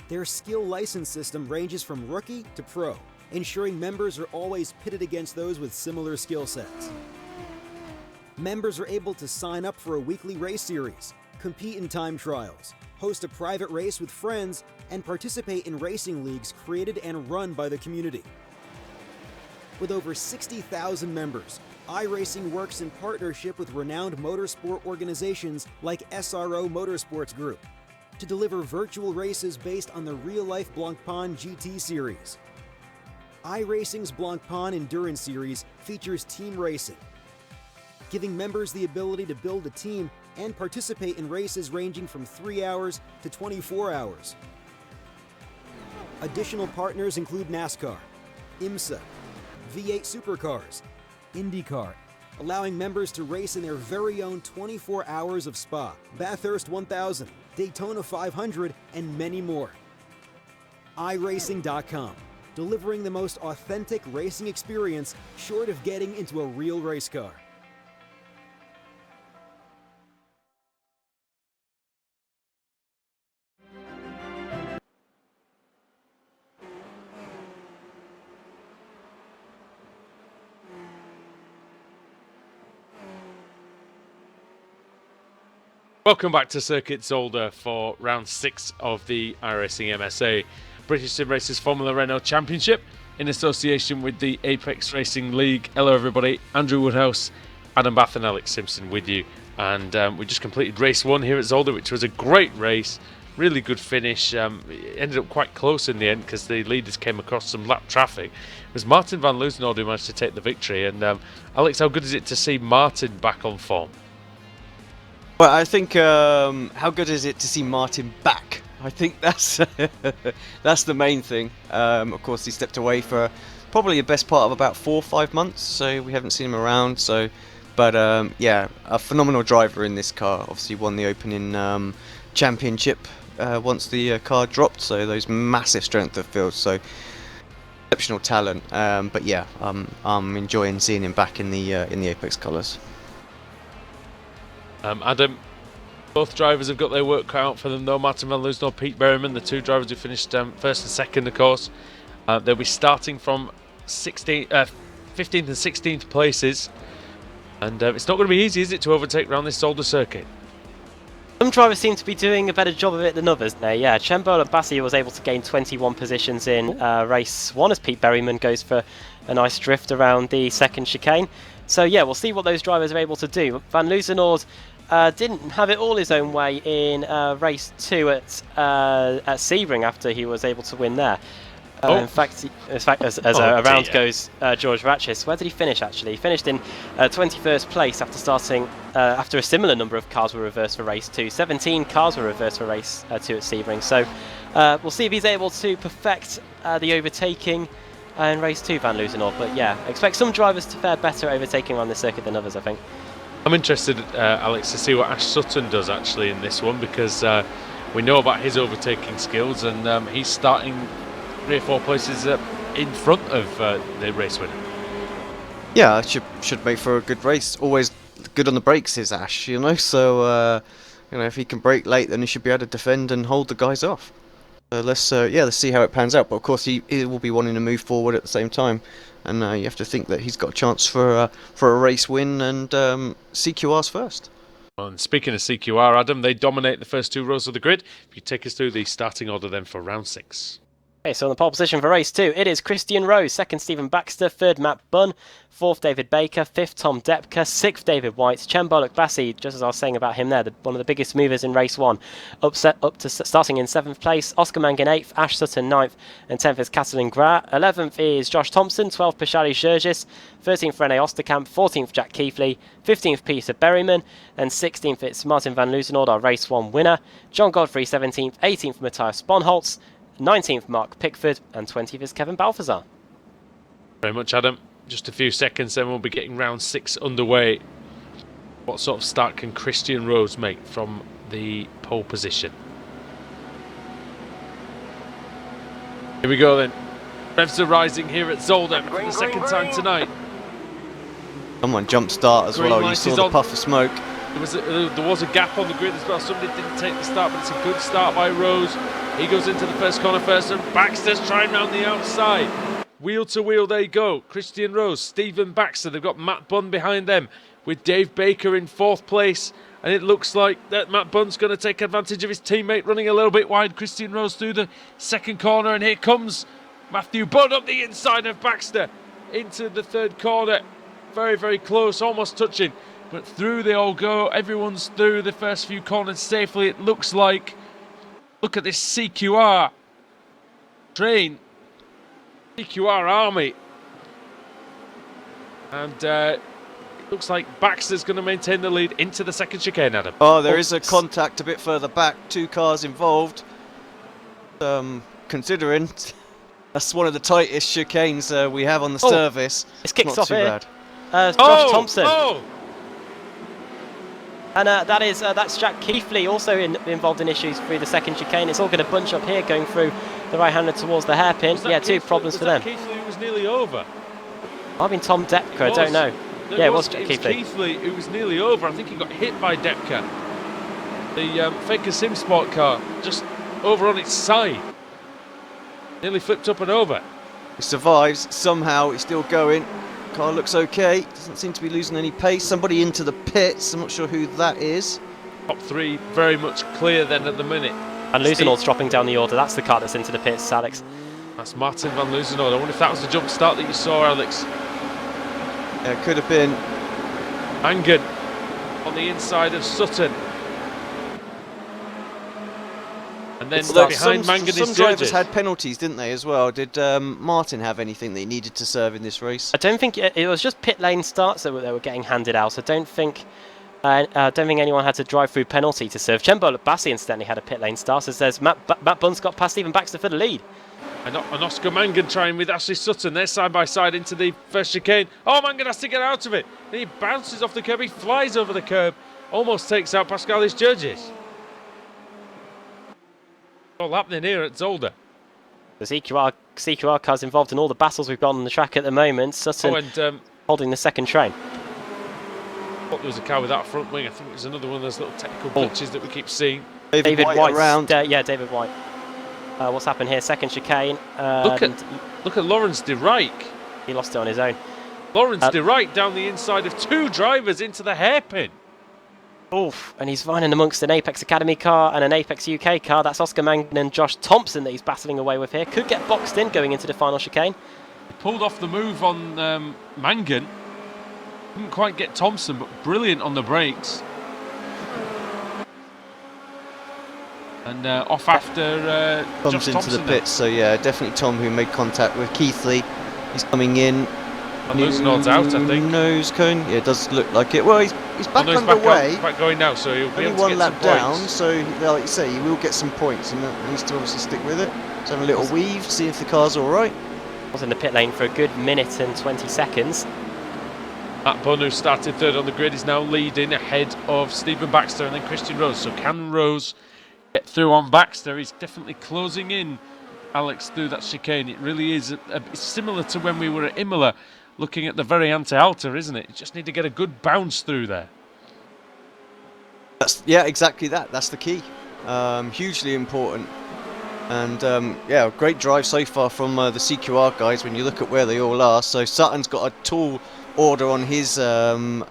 Their skill license system ranges from rookie to pro, ensuring members are always pitted against those with similar skill sets. Members are able to sign up for a weekly race series, compete in time trials, host a private race with friends, and participate in racing leagues created and run by the community. With over 60,000 members, iRacing works in partnership with renowned motorsport organizations like SRO Motorsports Group to deliver virtual races based on the real-life Blancpain GT series. iRacing's Blancpain Endurance Series features team racing, giving members the ability to build a team and participate in races ranging from 3 hours to 24 hours. Additional partners include NASCAR, IMSA, V8 Supercars, IndyCar, allowing members to race in their very own 24 hours of Spa, Bathurst 1000, Daytona 500, and many more. iRacing.com, delivering the most authentic racing experience short of getting into a real race car. Welcome back to Circuit Zolder for round 6 of the iRacing MSA British Sim Racers Formula Renault Championship in association with the Apex Racing League. Hello everybody, Andrew Woodhouse, Adam Bath and Alex Simpson with you And we just completed race 1 here at Zolder, which was a great race. Really good finish. It ended up quite close in the end because the leaders came across some lap traffic. It was Martin van Loozenhoorn who managed to take the victory. And Alex, how good is it to see Martin back on form? Well, I think how good is it to see Martin back? I think that's that's the main thing. Of course, he stepped away for probably the best part of about 4 or 5 months, so we haven't seen him around. But yeah, a phenomenal driver in this car. Obviously, won the opening championship once the car dropped. So those massive strength of field. So exceptional talent. But yeah, I'm enjoying seeing him back in the Apex colours. Adam, both drivers have got their work cut out for them though. Martin van Loozenhoorn, Pete Berryman, the 2 drivers who finished first and second, of course. They'll be starting from 15th and 16th places. And it's not going to be easy, is it, to overtake around this Zolder circuit? Some drivers seem to be doing a better job of it than others now. Yeah, Chembol and Bassi was able to gain 21 positions in race 1 as Pete Berryman goes for a nice drift around the second chicane. So yeah, we'll see what those drivers are able to do. Van Loozenhoorn didn't have it all his own way in race 2 at Sebring after he was able to win there. In fact, as a round goes, George Ratchis, where did he finish actually? He finished in 21st place after starting, after a similar number of cars were reversed for race 2. 17 cars were reversed for race 2 at Sebring. So we'll see if he's able to perfect the overtaking in race 2, Van Loozenhoorn. But yeah, expect some drivers to fare better overtaking on this circuit than others, I think. I'm interested, Alex, to see what Ash Sutton does actually in this one, because we know about his overtaking skills, and he's starting 3 or 4 places in front of the race winner. Yeah, should make for a good race. Always good on the brakes is Ash, you know. So if he can brake late, then he should be able to defend and hold the guys off. Let's see how it pans out. But of course, he will be wanting to move forward at the same time, and you have to think that he's got a chance for a race win, and CQR's first. Well, and speaking of CQR, Adam, they dominate the first 2 rows of the grid. If you take us through the starting order then for round 6. Okay, so on the pole position for race 2, it is Christian Rose, 2nd Stephen Baxter, 3rd Matt Bunn, 4th David Baker, 5th Tom Depka, 6th David White, Chembol Bassi, just as I was saying about him there, one of the biggest movers in race 1, starting in 7th place, Oscar Mangan 8th, Ash Sutton 9th, and 10th is Catalin Gra, 11th is Josh Thompson, 12th Pashali Shergis, 13th Rene Osterkamp, 14th Jack Keithley, 15th Peter Berryman, and 16th it's Martin van Loozenhoorn, our race 1 winner, John Godfrey 17th, 18th Matthias Sponholtz, 19th Mark Pickford, and 20th is Kevin Balthazar. Very much, Adam. Just a few seconds, then we'll be getting round 6 underway. What sort of start can Christian Rose make from the pole position? Here we go then. Revs are rising here at Zolder for the second time tonight. Someone jump start as Green well. You light saw is the on. puff of smoke. There was a gap on the grid as well. Somebody didn't take the start, but it's a good start by Rose. He goes into the first corner first, and Baxter's trying round the outside. Wheel to wheel, they go. Christian Rose, Stephen Baxter. They've got Matt Bunn behind them with Dave Baker in 4th place. And it looks like that Matt Bunn's going to take advantage of his teammate running a little bit wide. Christian Rose through the second corner, and here comes Matthew Bunn up the inside of Baxter into the 3rd corner. Very, very close, almost touching. But through they all go. Everyone's through the first few corners safely, it looks like. Look at this CQR train. CQR army. And it looks like Baxter's going to maintain the lead into the second chicane, Adam. Oh, there is a contact a bit further back. 2 cars involved. Considering that's one of the tightest chicanes we have on the service. It's kicked not off too here. bad. Josh Thompson. Oh! And that's Jack Keithley also involved in issues through the second chicane. It's all going to bunch up here going through the right-hander towards the hairpin. Yeah, 2 problems for them. Keithley was nearly over. I've been Tom Depka, I don't know. Yeah, it was Jack Keithley. Keithley who was nearly over. I think he got hit by Depka. The Faker Sim Sport car just over on its side. Nearly flipped up and over. He survives somehow. He's still going. Car looks okay. Doesn't seem to be losing any pace. Somebody into the pits. I'm not sure who that is. Top 3 very much clear then at the minute. And Loozenhoorn's dropping down the order. That's the car that's into the pits, Alex. That's Martin van Loozenhoorn. I wonder if that was the jump start that you saw, Alex. It could have been. Mangan on the inside of Sutton. And then Although behind some Mangan is drivers Judges. had penalties, didn't they, as well? Did Martin have anything that he needed to serve in this race? I don't think it was just pit lane starts that they were getting handed out. I don't think anyone had to drive through penalty to serve. Chembo Bassi incidentally had a pit lane start, as there's Matt Bunce got past Stephen Baxter for the lead. And Oscar Mangan trying with Ashley Sutton. They're side by side into the first chicane. Oh, Mangan has to get out of it. Then he bounces off the curb. He flies over the curb. Almost takes out Pascalis Jurgis. All happening here at Zolder. The CQR car's involved in all the battles we've got on the track at the moment. Sutton holding the second train. I thought there was a car with that front wing. I think it was another one of those little technical glitches that we keep seeing. David White around. Yeah, David White. What's happened here? Second chicane. Look at Lawrence de Rijk. He lost it on his own. Lawrence de Rijk down the inside of two drivers into the hairpin. Oof, and he's running amongst an Apex Academy car and an Apex UK car. That's Oscar Mangan and Josh Thompson that he's battling away with here. Could get boxed in going into the final chicane. He pulled off the move on Mangan. Couldn't quite get Thompson, but brilliant on the brakes. And off after Comes Josh into Thompson the pits, so yeah, definitely Tom who made contact with Keithley. He's coming in. And those nods out, I think. Nose cone. Yeah, it does look like it. Well, he's back underway. Back going now, so he'll be only able to one get lap some down, points. so like you say, he will get some points, and he needs to obviously stick with it. Just have a little weave, see if the car's all right. Was in the pit lane for a good minute and 20 seconds. Matt Bunn, who started third on the grid, is now leading ahead of Stephen Baxter and then Christian Rose. So can Rose get through on Baxter? He's definitely closing in, Alex, through that chicane. It really is it's similar to when we were at Imola, looking at the Variante Alta, isn't it? You just need to get a good bounce through there. Yeah, exactly that. That's the key. Hugely important. And yeah, great drive so far from the CQR guys when you look at where they all are. So Sutton's got a tall order on his hands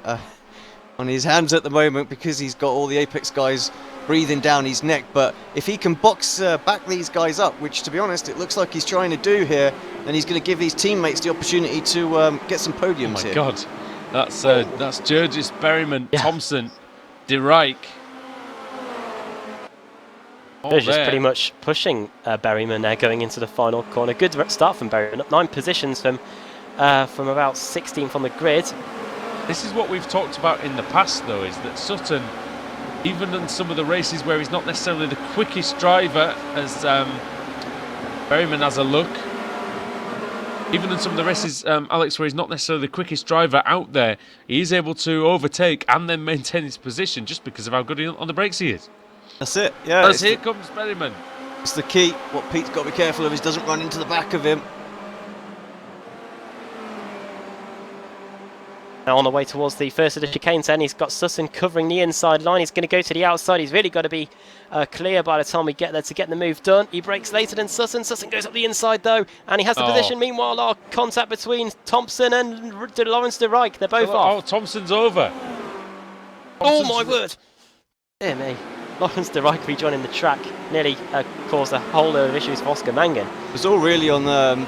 at the moment because he's got all the Apex guys breathing down his neck. But if he can box back these guys up, which to be honest it looks like he's trying to do here, then he's going to give his teammates the opportunity to get some podiums here. Oh my God, that's Jurgis, Berryman, Thompson, de Rijk. They're just pretty much pushing Berryman there going into the final corner. Good start from Berryman, up 9 positions from about 16th on the grid. This is what we've talked about in the past, though, is that Sutton, even in some of the races where he's not necessarily the quickest driver, as Berryman has a look, even in some of the races, Alex, where he's not necessarily the quickest driver out there, he is able to overtake and then maintain his position just because of how good on the brakes he is. That's it, yeah. Here comes Berryman. It's the key. What Pete's got to be careful of is doesn't run into the back of him. Now on the way towards the first of the chicanes, then he's got Sutton covering the inside line. He's going to go to the outside. He's really got to be clear by the time we get there to get the move done. He brakes later than Sutton. Sutton goes up the inside though, and he has the position. Meanwhile, our contact between Thompson and Lawrence de Rijk. They're both off. Oh, Thompson's over. Oh my word! Dear me. Lawrence de Rijk rejoining the track nearly caused a whole load of issues for Oscar Mangan. It was all really on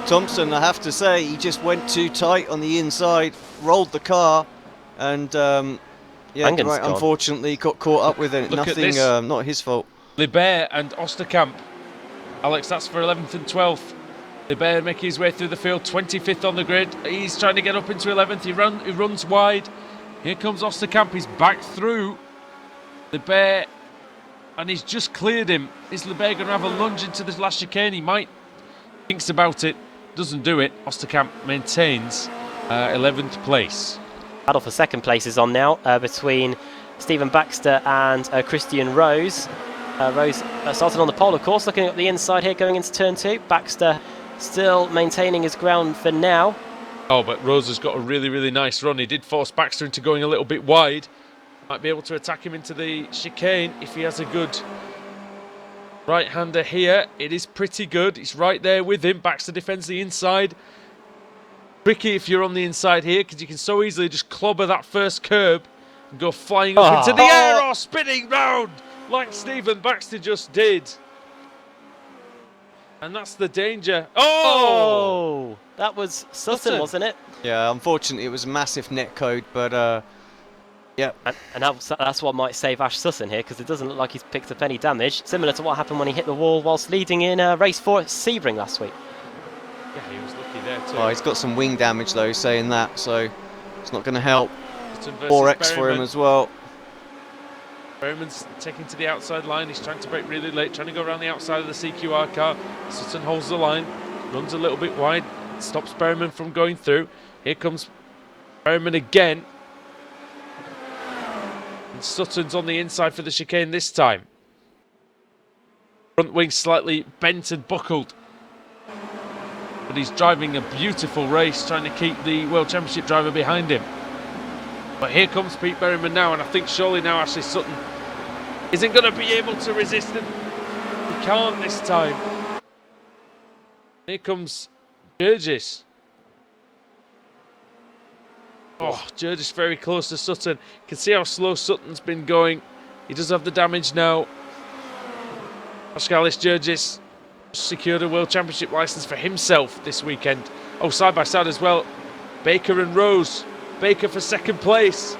Thompson, I have to say. He just went too tight on the inside, rolled the car, and yeah, right, unfortunately got caught up with it. Nothing, not his fault. Libert and Osterkamp. Alex, that's for 11th and 12th. Libert making his way through the field, 25th on the grid. He's trying to get up into 11th. He runs wide. Here comes Osterkamp. He's back through. Libert. And he's just cleared him. Is Libert going to have a lunge into this last chicane? He might. Thinks about it. Doesn't do it. Osterkamp maintains 11th place. Battle for second place is on now between Stephen Baxter and Christian Rose. Rose started on the pole, of course, looking at the inside here going into turn 2. Baxter still maintaining his ground for now. Oh, but Rose has got a really, really nice run. He did force Baxter into going a little bit wide. Might be able to attack him into the chicane if he has a good right-hander here. It is pretty good. It's right there with him. Baxter defends the inside. Tricky if you're on the inside here because you can so easily just clobber that first curb and go flying up into the air or spinning round like Stephen Baxter just did. And that's the danger. Oh! That was Sutton, wasn't it? Yeah, unfortunately it was a massive net code, but Yep. And that's what might save Ash Sutton here, because it doesn't look like he's picked up any damage, similar to what happened when he hit the wall whilst leading in race 4 at Sebring last week. Yeah, he was lucky there too. Oh, he's got some wing damage though, saying that, so it's not going to help. Sutton versus 4x for him Berryman. as well. Berryman's taking to the outside line. He's trying to brake really late, trying to go around the outside of the CQR car. Sutton holds the line, runs a little bit wide, stops Berryman from going through. Here comes Berryman again. And Sutton's on the inside for the chicane this time. Front wing slightly bent and buckled. But he's driving a beautiful race, trying to keep the World Championship driver behind him. But here comes Pete Berryman now, and I think surely now Ashley Sutton isn't going to be able to resist him. He can't this time. Here comes Burgess. Oh, Burgess very close to Sutton. You can see how slow Sutton's been going. He does have the damage now. Pascalis Burgess secured a World Championship licence for himself this weekend. Oh, side by side as well. Baker and Rose. Baker for second place.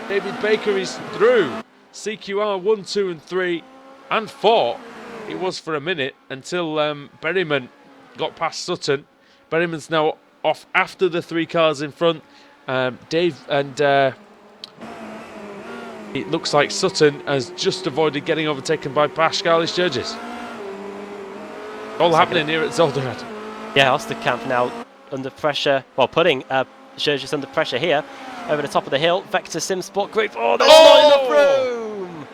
David Baker is through. CQR 1, 2 and 3 and 4. It was for a minute until Berryman got past Sutton. Berryman's now off after the 3 cars in front. Dave and it looks like Sutton has just avoided getting overtaken by Pascalis Burgess. All happening here at Zolder. Yeah, Osterkamp now under pressure, well, putting Burgess under pressure here over the top of the hill. Vector Sim Sport Group. Oh, that's not enough room!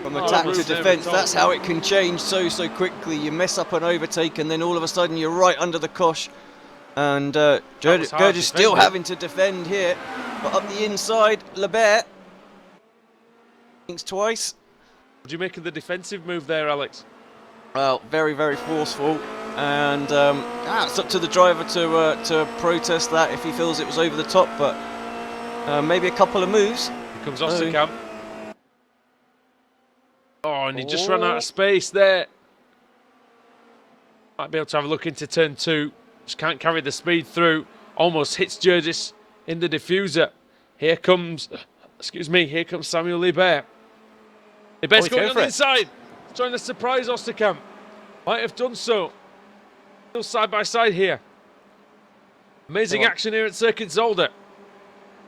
From attack to defence, that's how it can change so quickly. You mess up an overtake and then all of a sudden you're right under the cosh. And Burgess still having to defend here. But up the inside, Lebert thinks twice. What do you make of the defensive move there, Alex? Well, very, very forceful. And it's up to the driver to protest that if he feels it was over the top. But maybe a couple of moves. Here comes Osterkamp. Oh, and he just ran out of space there. Might be able to have a look into turn 2. Just can't carry the speed through. Almost hits Burgess in the diffuser. Here comes Samuel Libert. Libert's going on the inside. He's trying to surprise Osterkamp. Might have done so. Still side by side here. Amazing action here at Circuit Zolder.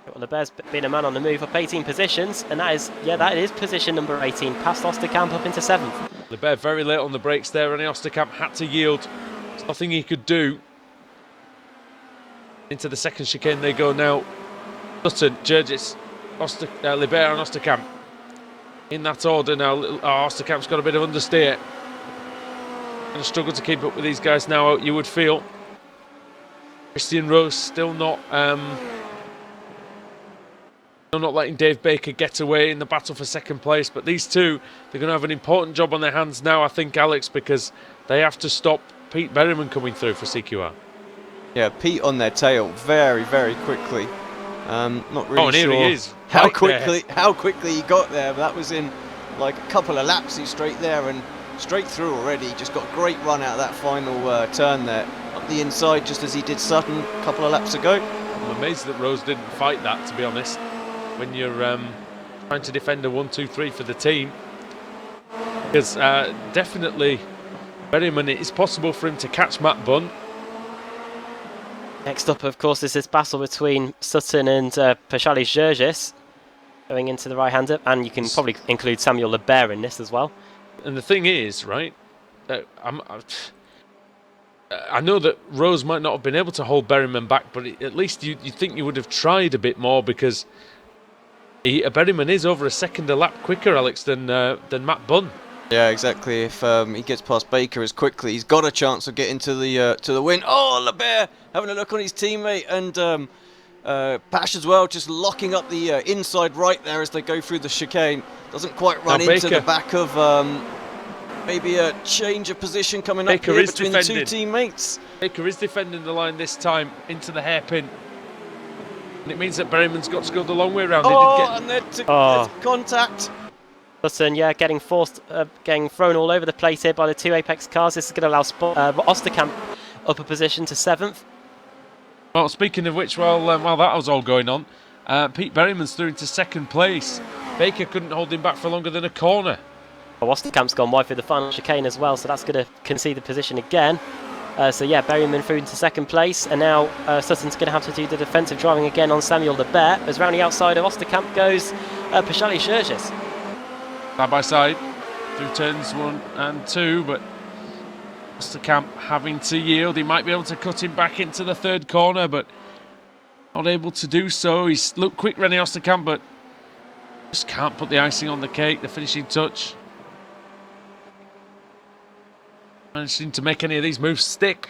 Well, Libert's been a man on the move up 18 positions, and that is position number 18, past Osterkamp up into 7th. Libert very late on the brakes there, and Osterkamp had to yield. There's nothing he could do. Into the second chicane they go now. Sutton, Burgess, Libert and Osterkamp. In that order now. Osterkamp's got a bit of understeer. Going to struggle to keep up with these guys now, you would feel. Christian Rose still not letting Dave Baker get away in the battle for second place. But these two, they're going to have an important job on their hands now, I think, Alex, because they have to stop Pete Berryman coming through for CQR. Yeah, Pete on their tail very, very quickly. Not really and here sure he is, how right quickly he got there. But that was in like a couple of laps. He's straight there and straight through already. Just got a great run out of that final turn there. Up the inside, just as he did Sutton a couple of laps ago. I'm amazed that Rose didn't fight that, to be honest. When you're trying to defend a 1-2-3 for the team. Because definitely Berryman, it is possible for him to catch Matt Bunn. Next up, of course, is this battle between Sutton and Pascalis Burgess going into the right-hander, and you can probably include Samuel Lebert in this as well. And the thing is, right, I know that Rose might not have been able to hold Berryman back, but at least you think you would have tried a bit more, because Berryman is over a second a lap quicker, Alex, than Matt Bunn. Yeah, exactly. If he gets past Baker as quickly, he's got a chance of getting to the win. Oh, Lebert having a look on his teammate, and Pash as well, just locking up the inside right there as they go through the chicane. Doesn't quite run into the back of maybe a change of position coming up here between the two teammates. Baker is defending the line this time into the hairpin. And it means that Berryman's got to go the long way around. And there's contact. Sutton, yeah, getting thrown all over the place here by the two Apex cars. This is going to allow Osterkamp up a position to 7th. Well, speaking of which, while that was all going on, Pete Berryman's through into second place. Baker couldn't hold him back for longer than a corner. Well, Osterkamp's gone wide through the final chicane as well, so that's going to concede the position again. So yeah, Berryman through into second place, and now Sutton's going to have to do the defensive driving again on Samuel Lebert. As round the outside of Osterkamp goes Paschaly Schergis. Side by side through turns 1 and 2, but Osterkamp having to yield. He might be able to cut him back into the third corner, but not able to do so. He's looked quick, René Osterkamp, but just can't put the icing on the cake, the finishing touch. Managing to make any of these moves stick.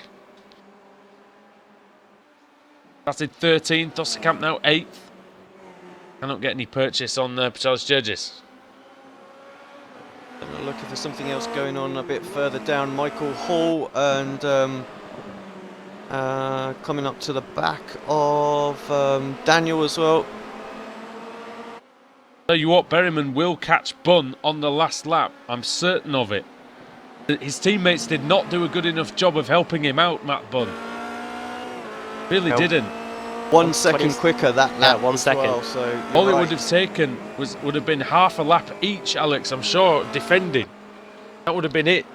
Started 13th, Osterkamp now 8th. Cannot get any purchase on Paschaly Schergis. Having a look if there's something else going on a bit further down. Michael Hall and coming up to the back of Daniel as well. Tell you what, Berryman will catch Bunn on the last lap. I'm certain of it. His teammates did not do a good enough job of helping him out, Matt Bunn. Really didn't. 1 second quicker that lap. Yeah, 1 second. Well, so All it would have taken would have been half a lap each, Alex, I'm sure, defending. That would have been it.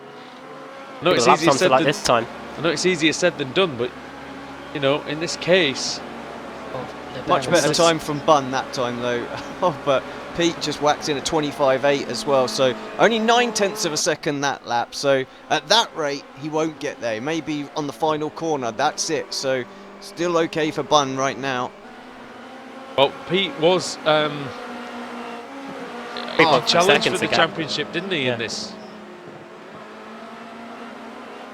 I know it's easier said like this time. I know it's easier said than done, but you know, in this case, much better time from Bunn that time though. But Pete just whacked in a 25.8 as well, so only 9/10 of a second that lap. So at that rate, he won't get there. Maybe on the final corner, that's it. So still okay for Bunn right now. Well, Pete was challenged for the championship, didn't he? In this,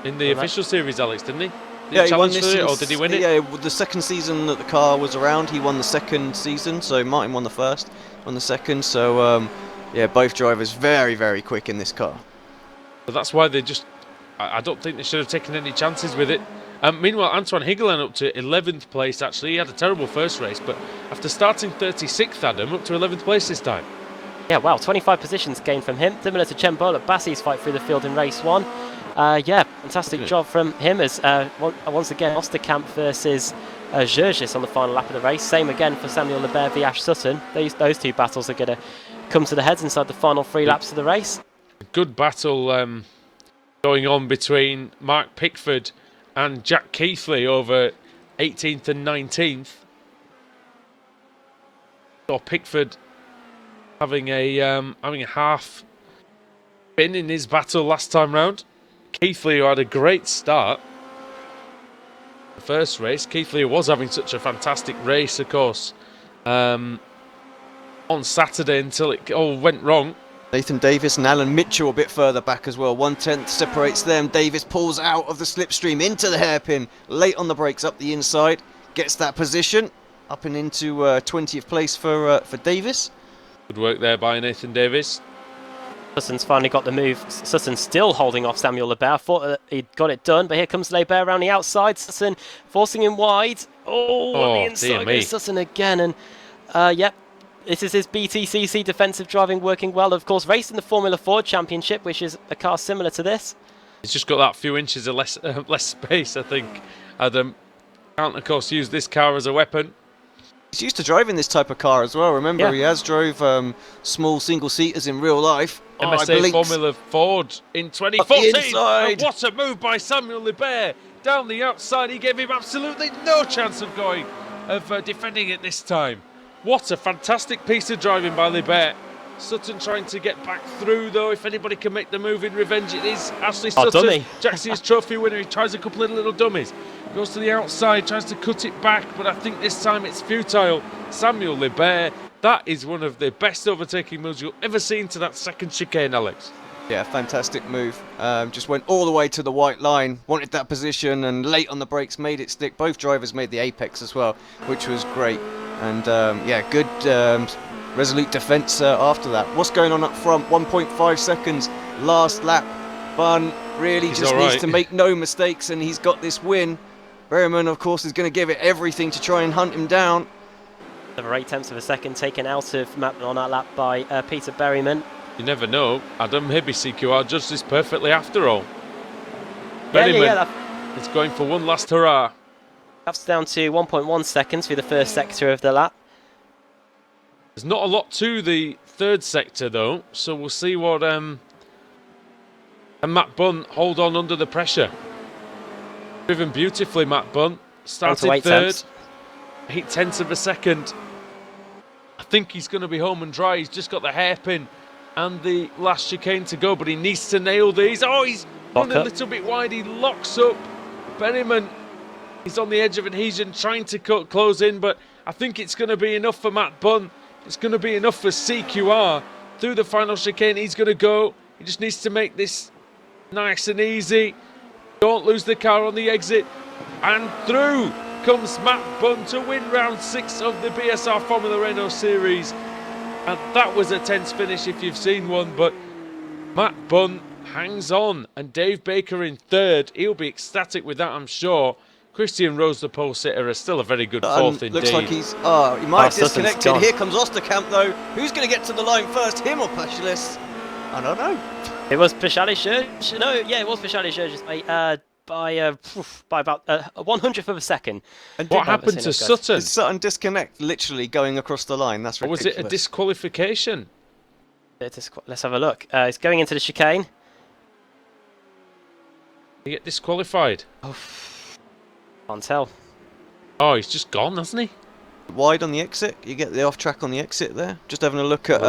in the official series, Alex, didn't he? Did he won this for it, or did he win it? Yeah, the second season that the car was around, he won the second season. So Martin won the first, won the second. So yeah, both drivers very, very quick in this car. But that's why they just. I don't think they should have taken any chances with it. Meanwhile, Antoine Higuelin up to 11th place. Actually, he had a terrible first race, but after starting 36th, Adam, up to 11th place this time. Yeah, wow, 25 positions gained from him, similar to Chen Bol at Bassi's fight through the field in race 1. Yeah, fantastic job from him as once again Osterkamp versus Schergis on the final lap of the race. Same again for Samuel Lebert v Ash Sutton. Those two battles are going to come to the heads inside the final 3 laps of the race. Good battle going on between Mark Pickford and Jack Keithley over 18th and 19th. So Pickford having a half spin in his battle last time round. Keithley, who had a great start the first race. Keithley was having such a fantastic race, of course, on Saturday until it all went wrong. Nathan Davis and Alan Mitchell a bit further back as well. 1/10 separates them. Davis pulls out of the slipstream into the hairpin, late on the brakes up the inside, gets that position up and into 20th place for Davis. Good work there by Nathan Davis. Sutton's finally got the move. Sutton still holding off Samuel Lebert. Thought that he'd got it done, but here comes Lebert around the outside. Sutton forcing him wide. On the inside goes Sutton again. And yep, this is his BTCC defensive driving working well. Of course, racing the Formula Ford Championship, which is a car similar to this. He's just got that few inches of less space, I think. Adam can't, of course, use this car as a weapon. He's used to driving this type of car as well. Remember, he has drove small single-seaters in real life. MSA Formula Ford in 2014. And what a move by Samuel Lebert. Down the outside, he gave him absolutely no chance of defending it this time. What a fantastic piece of driving by Lebert. Sutton trying to get back through, though. If anybody can make the move in revenge, it is Ashley Sutton. Jackson's trophy winner. He tries a couple of little dummies. Goes to the outside, tries to cut it back, but I think this time it's futile. Samuel Lebert, that is one of the best overtaking moves you'll ever see into that second chicane, Alex. Yeah, fantastic move. Just went all the way to the white line, wanted that position, and late on the brakes made it stick. Both drivers made the apex as well, which was great. And yeah, good resolute defence after that. What's going on up front? 1.5 seconds, last lap. Bunn really just needs to make no mistakes, and he's got this win. Berryman, of course, is going to give it everything to try and hunt him down. Over 8/10 of a second taken out of Matt on that lap by Peter Berryman. You never know. Adam, maybe CQR judged this perfectly after all. Berryman is going for one last hurrah. That's down to 1.1 seconds through the first sector of the lap. There's not a lot to the third sector though, so we'll see what and Matt Bunn hold on under the pressure. Driven beautifully, Matt Bunn. Started third, 8/10 of a second. I think he's going to be home and dry. He's just got the hairpin and the last chicane to go, but he needs to nail these. Oh, he's run a little bit wide. He locks up. Berryman, he's on the edge of adhesion, trying to close in, but I think it's going to be enough for Matt Bunn. It's going to be enough for CQR. Through the final chicane, he's going to go. He just needs to make this nice and easy. Don't lose the car on the exit. And through comes Matt Bunn to win round 6 of the BSR Formula Renault Series. And that was a tense finish if you've seen one, but Matt Bunn hangs on. And Dave Baker in third. He'll be ecstatic with that, I'm sure. Christian Rose, the pole sitter, is still a very good fourth indeed. Looks like he might have disconnected. Here comes Osterkamp though. Who's going to get to the line first, him or Paschalis? I don't know. It was Paschalis. No, yeah, it was Paschalis by about 100th of a second. And what happened to Sutton? Did Sutton disconnect literally going across the line? That's ridiculous. Or was it a disqualification? Let's have a look. He's going into the chicane. He get disqualified? Oh, can't tell. Oh, he's just gone, hasn't he? Wide on the exit. You get the off track on the exit there. Just having a look at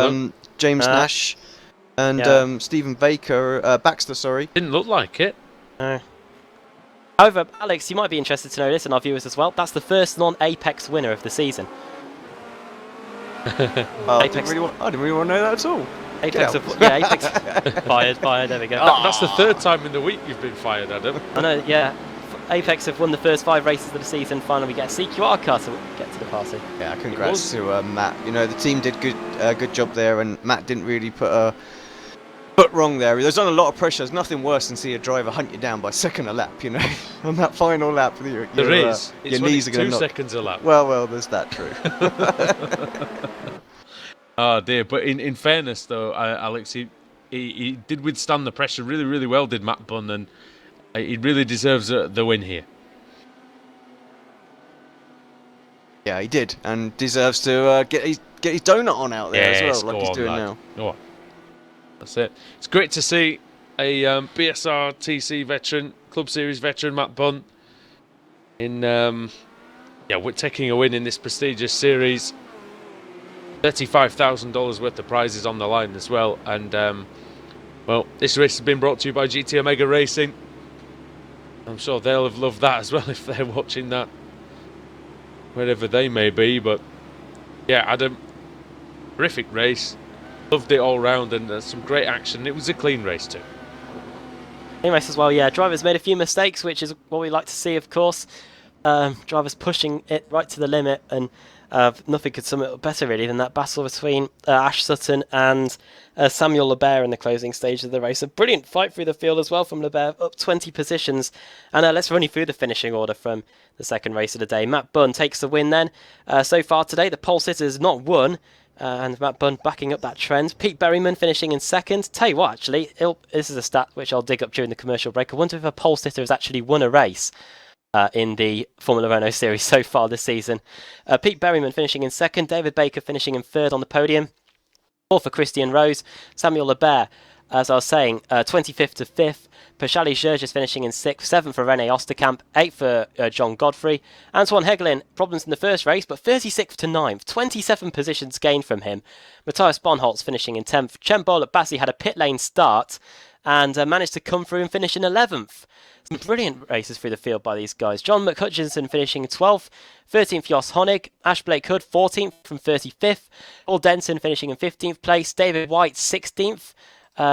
James Nash and Stephen Baker, Baxter, sorry. Didn't look like it. No. However, Alex, you might be interested to know this, and our viewers as well. That's the first non-Apex winner of the season. I didn't really want to know that at all. Apex fired. There we go. That's the third time in the week you've been fired, Adam. I know. Yeah. Apex have won the first 5 races of the season. Finally, we get a CQR car to get to the party. Yeah, congrats to Matt. You know, the team did good job there, and Matt didn't really put a foot wrong there. There's on a lot of pressure. There's nothing worse than see a driver hunt you down by second a lap. You know, on that final lap, your knees are going to 2 seconds a lap. Well, there's that true. Oh dear, but in fairness though, Alex, he did withstand the pressure really, really well, did Matt Bunn, and he really deserves the win here. Yeah, he did, and deserves to get his donut on out there as well, like he's doing now. Go on. That's it. It's great to see a BSR TC veteran, Club Series veteran, Matt Bunn, we're taking a win in this prestigious series. $35,000 worth of prizes on the line as well, and this race has been brought to you by GT Omega Racing. I'm sure they'll have loved that as well if they're watching that wherever they may be. But yeah, Adam, terrific race, loved it all round, and some great action. It was a clean race too. Clean race as well, yeah. Drivers made a few mistakes, which is what we like to see, of course. Drivers pushing it right to the limit, and nothing could sum it up better really than that battle between Ash Sutton and Samuel Lebert in the closing stage of the race. A brilliant fight through the field as well from Lebert, up 20 positions. And let's run you through the finishing order from the second race of the day. Matt Bunn takes the win then. So far today, the pole sitter has not won, and Matt Bunn backing up that trend. Pete Berryman finishing in second. Tell you what, actually, this is a stat which I'll dig up during the commercial break. I wonder if a pole sitter has actually won a race in the Formula Renault Series so far this season. Pete Berryman finishing in second, David Baker finishing in third on the podium. Fourth for Christian Rose, Samuel Lebert, as I was saying, 25th to 5th. Paschalis Gerges finishing in 6th, 7th for René Osterkamp, 8th for John Godfrey. Antoine Hegelin, problems in the first race, but 36th to 9th, 27 positions gained from him. Matthias Bonholtz finishing in 10th. Chen Bolat Bassi had a pit lane start and managed to come through and finish in 11th. Some brilliant races through the field by these guys. John McHutchinson finishing 12th, 13th Jos Honig, Ash Blake Hood 14th from 35th, Paul Denton finishing in 15th place, David White 16th.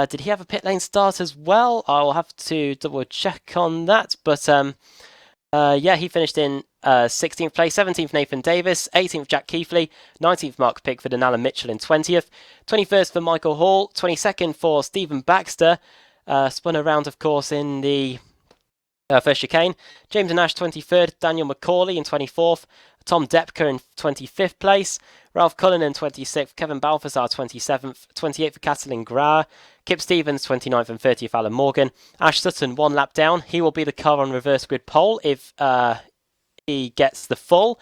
Did he have a pit lane start as well? I'll have to double check on that, but he finished in 16th place, 17th Nathan Davis, 18th Jack Keithley, 19th Mark Pickford and Alan Mitchell in 20th, 21st for Michael Hall, 22nd for Stephen Baxter, spun around of course in the first chicane. James Nash 23rd, Daniel McCauley in 24th, Tom Depker in 25th place, Ralph Cullen in 26th, Kevin Balthazar 27th, 28th for Catalin Grau, Kip Stevens 29th and 30th Alan Morgan, Ash Sutton 1 lap down. He will be the car on reverse grid pole if he gets the full.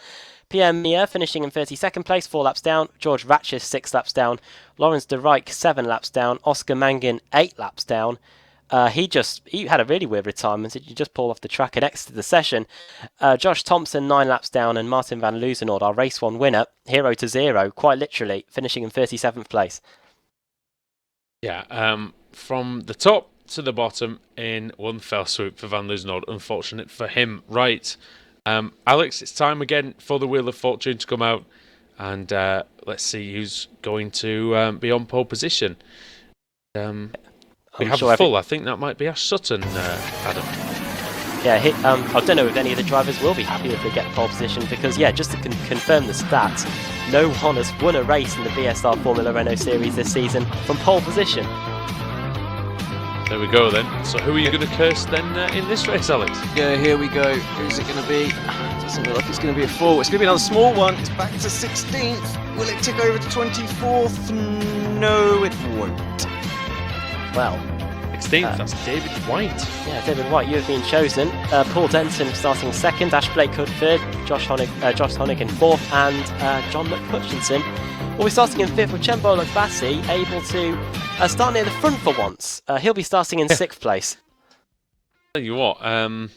Pierre Mia finishing in 32nd place, 4 laps down. George Ratchis, 6 laps down. Lawrence de Rijk, 7 laps down. Oscar Mangan, 8 laps down. He had a really weird retirement. He just pulled off the track and exited the session. Josh Thompson, 9 laps down, and Martin van Loozenord, our race 1 winner, 0 to 0, quite literally, finishing in 37th place. Yeah, from the top to the bottom in one fell swoop for Van Loozenord. Unfortunate for him. Right, Alex, it's time again for the Wheel of Fortune to come out, and let's see who's going to be on pole position. We have a full. I think that might be Ash Sutton, Adam. Yeah, I don't know if any of the drivers will be happy if they get pole position because, yeah, just to confirm the stats, no one has won a race in the BSR Formula Renault Series this season from pole position. There we go then. So who are you going to curse then in this race, Alex? Yeah, here we go. Who's it going to be? Doesn't look like it's going to be a 4. It's going to be another small one. It's back to 16th. Will it tick over to 24th? No, it won't. Well, 16th, that's David White. Yeah, David White, you have been chosen. Paul Denton starting 2nd, Ash Blake Hood 3rd, Josh Honig in 4th, and John McHutchinson will be starting in 5th with Chembolok Bassi, able to start near the front for once. He'll be starting in 6th place. Tell you what, quite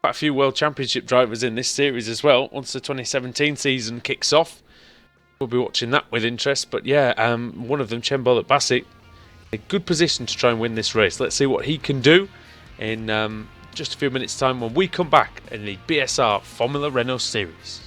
a few World Championship drivers in this series as well. Once the 2017 season kicks off, we'll be watching that with interest. But yeah, one of them, Chembolok Bassi, a good position to try and win this race. Let's see what he can do in just a few minutes' time when we come back in the BSR Formula Renault Series.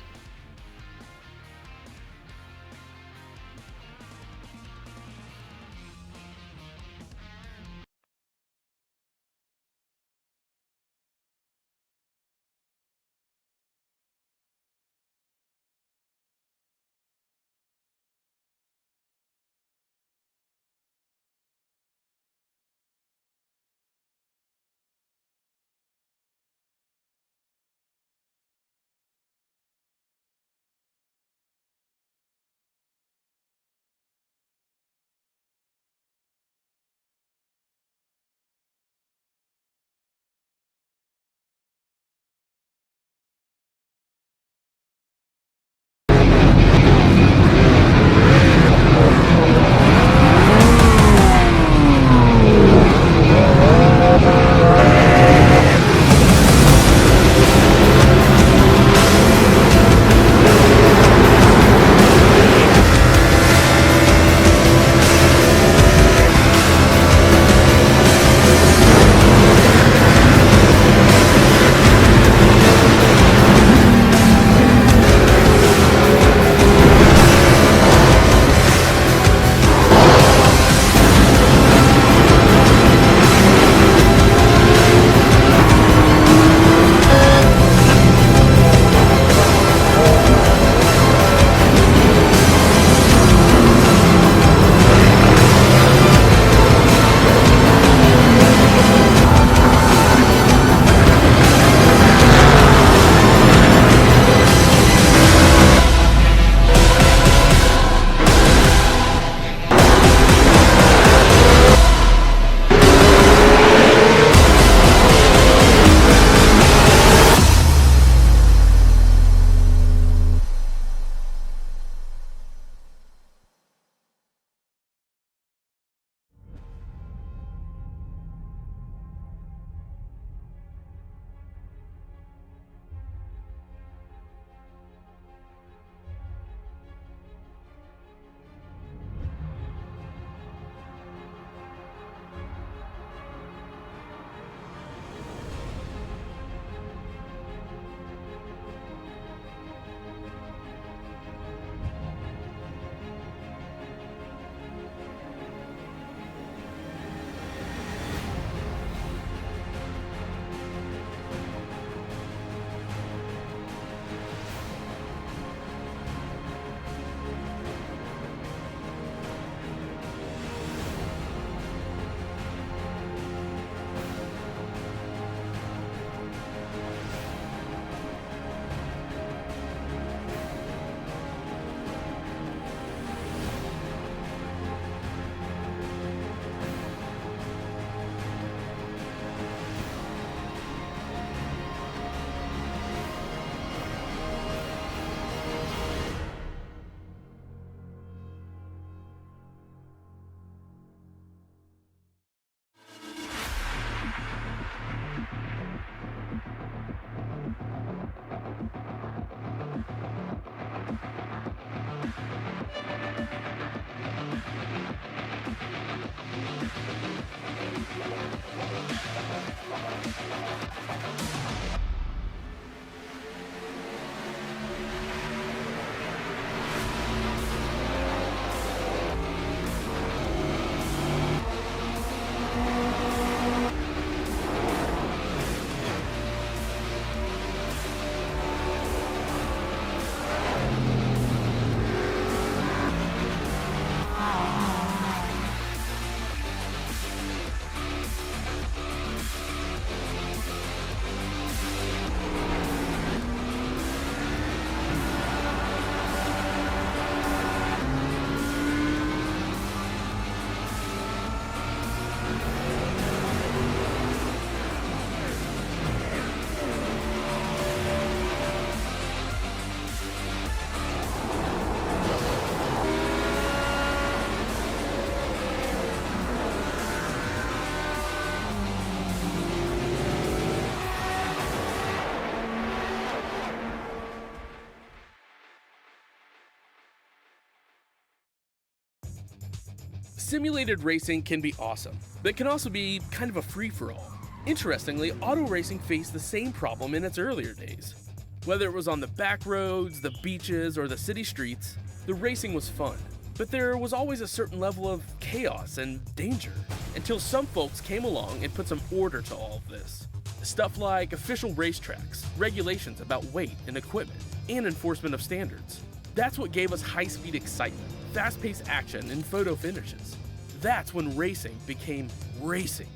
Simulated racing can be awesome, but it can also be kind of a free-for-all. Interestingly, auto racing faced the same problem in its earlier days. Whether it was on the back roads, the beaches, or the city streets, the racing was fun. But there was always a certain level of chaos and danger, until some folks came along and put some order to all of this. Stuff like official racetracks, regulations about weight and equipment, and enforcement of standards. That's what gave us high-speed excitement, fast-paced action, and photo finishes. That's when racing became racing.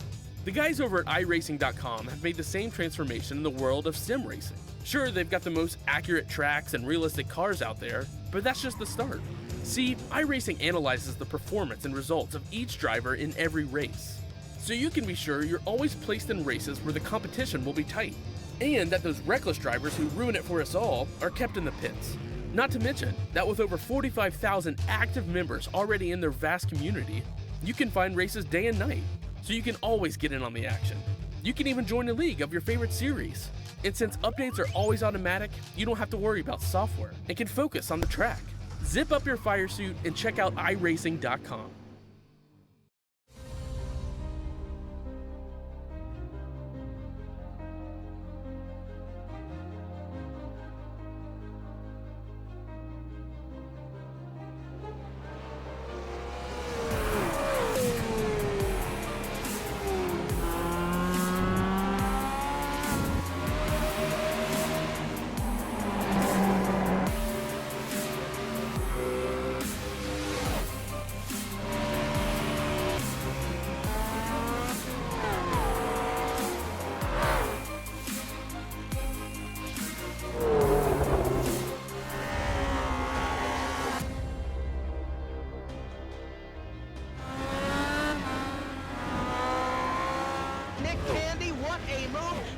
The guys over at iRacing.com have made the same transformation in the world of sim racing. Sure, they've got the most accurate tracks and realistic cars out there, but that's just the start. See, iRacing analyzes the performance and results of each driver in every race, so you can be sure you're always placed in races where the competition will be tight, and that those reckless drivers who ruin it for us all are kept in the pits. Not to mention that with over 45,000 active members already in their vast community, you can find races day and night, so you can always get in on the action. You can even join a league of your favorite series. And since updates are always automatic, you don't have to worry about software and can focus on the track. Zip up your fire suit and check out iRacing.com.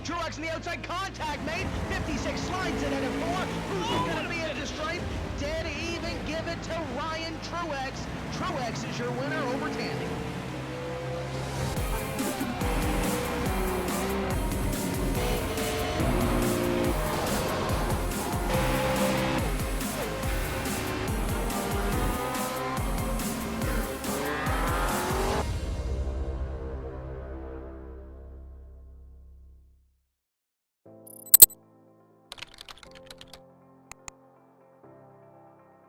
Truex in the outside, contact made. 56 slides it into 4. Who's going to be into the stripe? Dead even, give it to Ryan Truex. Truex is your winner over Tandy.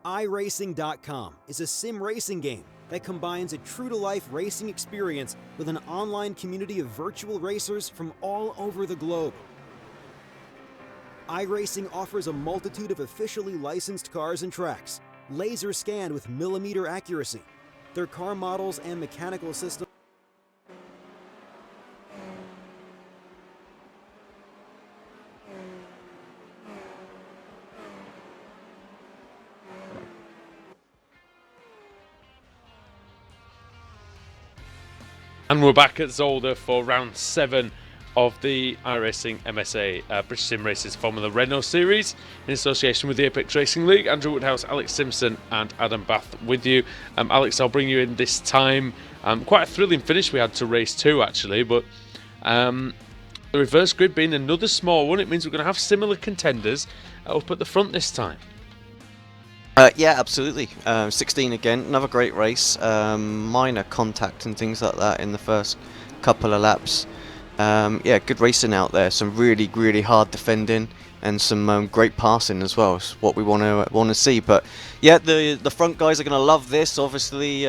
iRacing.com is a sim racing game that combines a true-to-life racing experience with an online community of virtual racers from all over the globe. iRacing offers a multitude of officially licensed cars and tracks, laser scanned with millimeter accuracy. Their car models and mechanical systems And we're back at Zolder for round 7 of the iRacing MSA British Sim Racers Formula Renault Series in association with the Apex Racing League. Andrew Woodhouse, Alex Simpson and Adam Bath with you. Alex, I'll bring you in this time. Quite a thrilling finish we had to race 2 actually, but the reverse grid being another small one, it means we're going to have similar contenders up at the front this time. Yeah, absolutely. 16 again, another great race. Minor contact and things like that in the first couple of laps. Yeah, good racing out there. Some really, really hard defending and some great passing as well. It's what we want to see. But yeah, the front guys are going to love this. Obviously,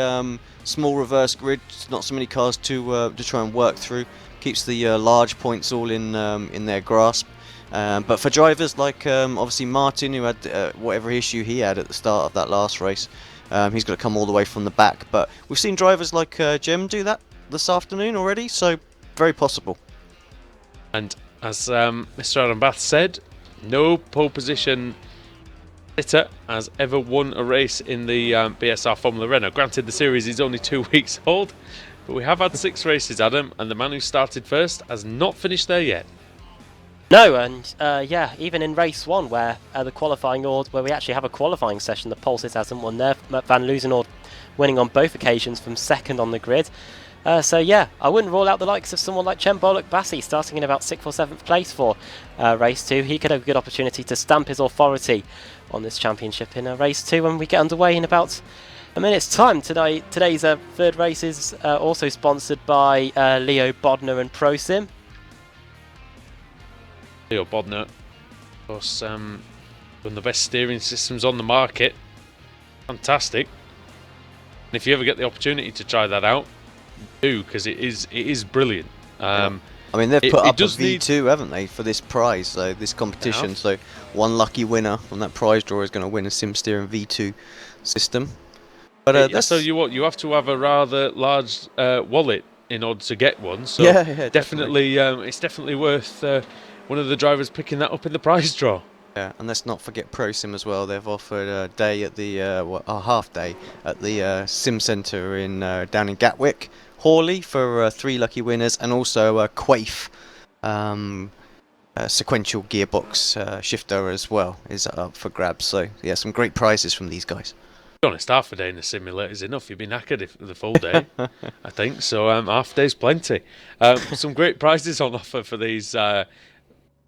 small reverse grid, not so many cars to try and work through. Keeps the large points all in their grasp. But for drivers like obviously Martin, who had whatever issue he had at the start of that last race, he's got to come all the way from the back. But we've seen drivers like Jem do that this afternoon already, so very possible. And as Mr. Adam Bath said, no pole position sitter has ever won a race in the BSR Formula Renault. Granted, the series is only 2 weeks old, but we have had 6 races, Adam, and the man who started first has not finished there yet. No, and yeah, even in race 1, where the qualifying order, where we actually have a qualifying session, the pole sitter hasn't won there. Van Loozenord winning on both occasions from second on the grid. So yeah, I wouldn't rule out the likes of someone like Chemboluk Bassi starting in about 6th or 7th place for race 2. He could have a good opportunity to stamp his authority on this championship in race 2 when we get underway in about a minute's time. Today's third race is also sponsored by Leo Bodner and ProSim. Leo Bodner, of course, one of the best steering systems on the market. Fantastic. And if you ever get the opportunity to try that out, do, because it is brilliant. I mean, they've put up a V2, haven't they, for this prize, so this competition. So one lucky winner on that prize draw is going to win a SimSteering V2 system. But yeah, so you have to have a rather large wallet in order to get one. So yeah, definitely, it's definitely worth one of the drivers picking that up in the prize draw. Yeah, and let's not forget ProSim as well. They've offered a day at the a half day at the Sim Centre in down in Gatwick, Hawley, for 3 lucky winners, and also a Quaife sequential gearbox shifter as well is up for grabs. So yeah, some great prizes from these guys. To be honest, half a day in the simulator is enough. You'd be knackered if the full day, I think. So half day's plenty. Some great prizes on offer for these.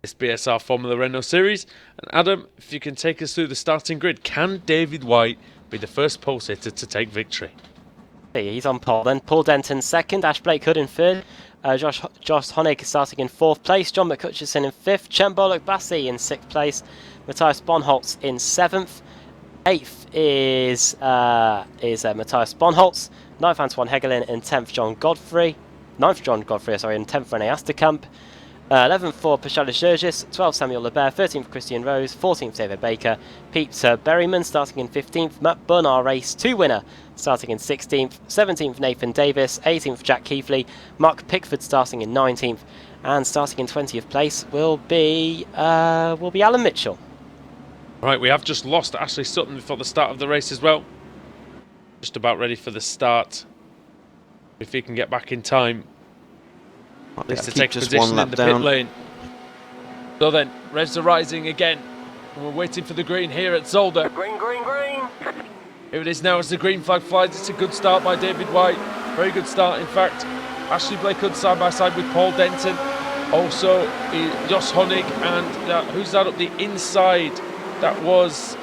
This BSR Formula Renault series. And Adam, if you can take us through the starting grid, can David White be the first pole sitter to take victory? He's on pole then. Paul Denton second, Ash Blake Hood in third, Josh Honig starting in 4th place, John McHutchison in 5th, Chemboluk Bassi in 6th place, Matthias Bonholtz in 7th, 8th is Matthias Bonholtz, 9th Antoine Hegelin, and 10th John Godfrey, and 10th Rene Asterkamp. 11th for Paschalis Jurgis, 12th Samuel Lebert, 13th Christian Rose, 14th David Baker, Peter Berryman starting in 15th, Matt Bunn, our race 2 winner, starting in 16th, 17th Nathan Davis, 18th Jack Keithley, Mark Pickford starting in 19th, and starting in 20th place will be Alan Mitchell. Right, we have just lost Ashley Sutton before the start of the race as well. Just about ready for the start. If he can get back in time. At least to take position in the pit lane. So then, revs are rising again. And we're waiting for the green here at Zolder. Green, green, green! Here it is now as the green flag flies. It's a good start by David White. Very good start, in fact. Ashley Blake Hood side by side with Paul Denton. Also, Josh Honig and who's that up the inside? That was...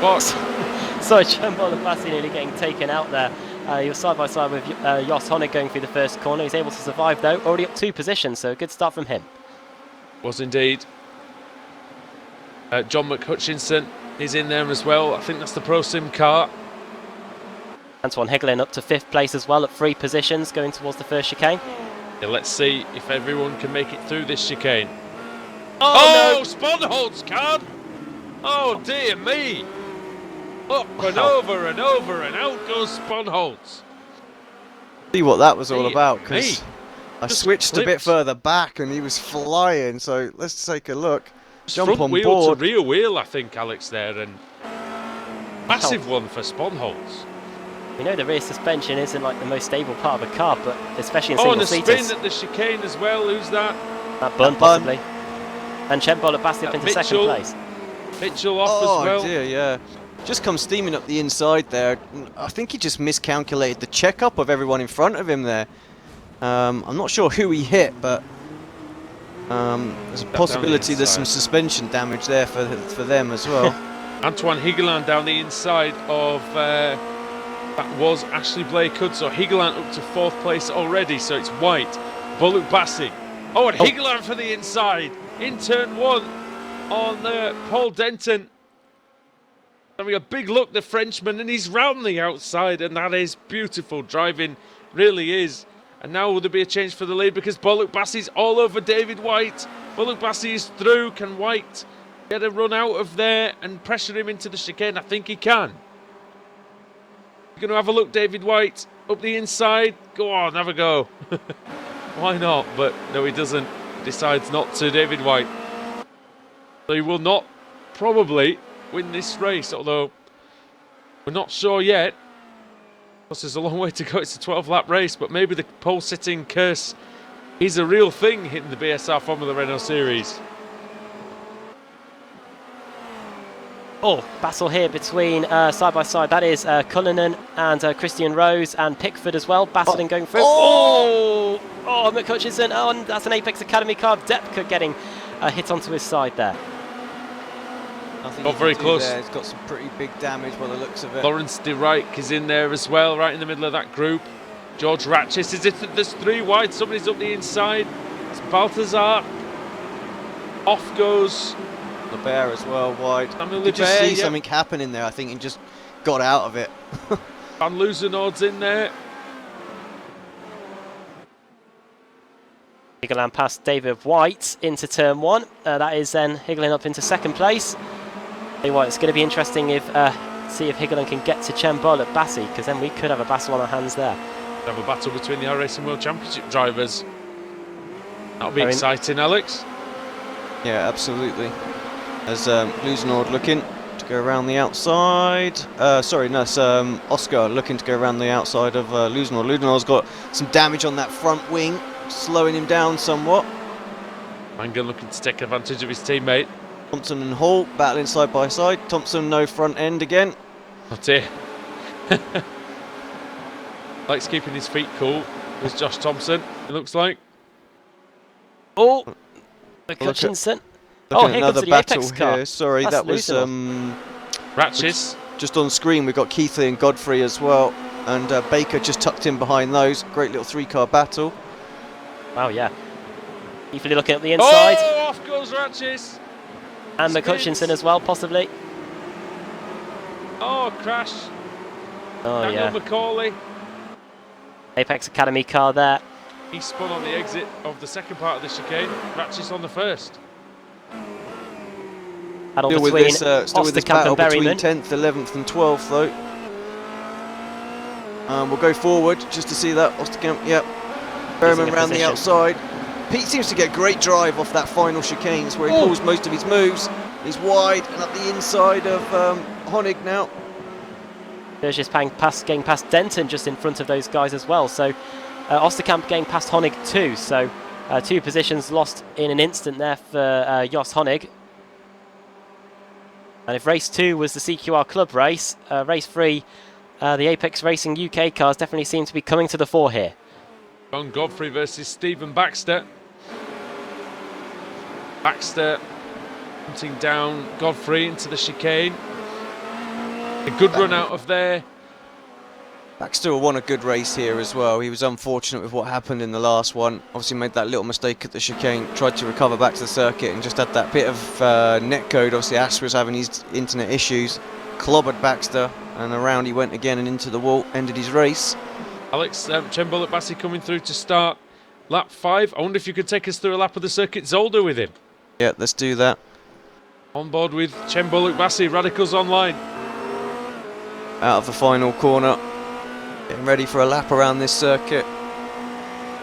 what? Sorry, Chemboluk Bassi nearly getting taken out there. He was side by side with Jos Honig going through the first corner. He's able to survive though, already up 2 positions, so a good start from him. Was indeed. John McHutchinson is in there as well. I think that's the ProSim car. Antoine Hegelin up to 5th place as well at 3 positions, going towards the first chicane. Yeah, let's see if everyone can make it through this chicane. Oh no! Sponholtz card! Oh dear me! Up and over and over, and out goes Sponholtz. See what that was all about, because I just switched clipped. a bit further back and he was flying, so let's take a look. Jump Front on wheel board. to rear wheel, I think, Alex, there, and massive one for Sponholtz. We know the rear suspension isn't like the most stable part of a car, but especially in Oh, and a single-seaters. spin at the chicane as well. Who's that? Matt Bunn, possibly. And Chemboluk Bassi up into Mitchell. 2nd place. Mitchell off Oh as well. dear, yeah. Just come steaming up the inside there. I think he just miscalculated the checkup of everyone in front of him there. I'm not sure who he hit, but there's a possibility there's some suspension damage there for them as well. Antoine Higeland down the inside of That was Ashley Blake Hood, so Higgeland up to 4th place already, so it's White, Bullock Bassey. Oh, and Higgeland for the inside in turn 1 on Paul Denton. Having a big look, the Frenchman, and he's round the outside, and that is beautiful driving, really is. And now will there be a change for the lead because Bullock Bassey's all over David White. Bullock Bassey is through. Can White get a run out of there and pressure him into the chicane? I think he can. You're going to have a look, David White, up the inside. Go on, have a go. Why not? But no, he doesn't. Decides not to, David White. So he will not probably win this race, although we're not sure yet. Because there's a long way to go. It's a 12-lap race, but maybe the pole-sitting curse is a real thing in the BSR Formula Renault Series. Oh, battle here between side by side. That is Cullinan and Christian Rose and Pickford as well, battling going through. Oh, McCutcheon. Oh, and that's an Apex Academy car. Depka getting hit onto his side there. Got very close. There. It's got some pretty big damage by the looks of it. Lawrence De Rijk is in there as well, right in the middle of that group. George Ratchis is it. There's 3 wide. Somebody's up the inside. It's Balthazar. Off goes LeBear as well, wide. Samuel Did you LeBear, see yep. something happen in there, I think, and just got out of it. Van Luzenoord's in there. Higgeland past David White into turn 1. That is then Higgeland up into 2nd place. It's going to be interesting if see if Higgeland can get to Chembol at Bassey, because then we could have a battle on our hands there. Have a battle between the iRacing World Championship drivers. That'll be exciting, Alex. Yeah, absolutely. As Luzenoord looking to go around the outside. Sorry, no, it's Oscar looking to go around the outside of Luzenoord. Luzenoord's got some damage on that front wing, slowing him down somewhat. Mangan looking to take advantage of his teammate. Thompson and Hall battling side by side. Thompson no front end again. Oh dear. Likes keeping his feet cool. There's Josh Thompson, it looks like. Oh, McCutcheon. Oh, here another comes the battle Apex car. here. Sorry, That's that was Ratchis. just on screen. We've got Keithley and Godfrey as well, and Baker just tucked in behind those. Great little 3-car battle. Wow, yeah. Keithley looking at the inside. Oh, off goes Ratchis. And McCutcheon as well, possibly. Oh, crash. Oh, Daniel yeah. Macaulay. Apex Academy car there. He spun on the exit of the 2nd part of the chicane. Ratchis on the 1st. Battle Still with between this battle Osterkamp and between Berryman. 10th, 11th and 12th though. We'll go forward just to see that. Osterkamp, yep. Berryman round the outside. Pete seems to get great drive off that final chicanes where he pulls most of his moves. He's wide and up the inside of Honig now. There's just getting past Denton just in front of those guys as well. So Osterkamp getting past Honig too. So 2 positions lost in an instant there for Jos Honig. And if race 2 was the CQR Club race, race 3, the Apex Racing UK cars definitely seem to be coming to the fore here. John Godfrey versus Stephen Baxter. Baxter hunting down Godfrey into the chicane. A good run out of there. Baxter won a good race here as well. He was unfortunate with what happened in the last one. Obviously made that little mistake at the chicane, tried to recover back to the circuit and just had that bit of netcode. Obviously Ash was having his internet issues, clobbered Baxter and around he went again and into the wall, ended his race. Alex, Chembol at Bassey coming through to start lap 5. I wonder if you could take us through a lap of the circuit Zolder with him. Yeah, let's do that. On board with Chembol at Bassey, Radicals Online. Out of the final corner. Getting ready for a lap around this circuit.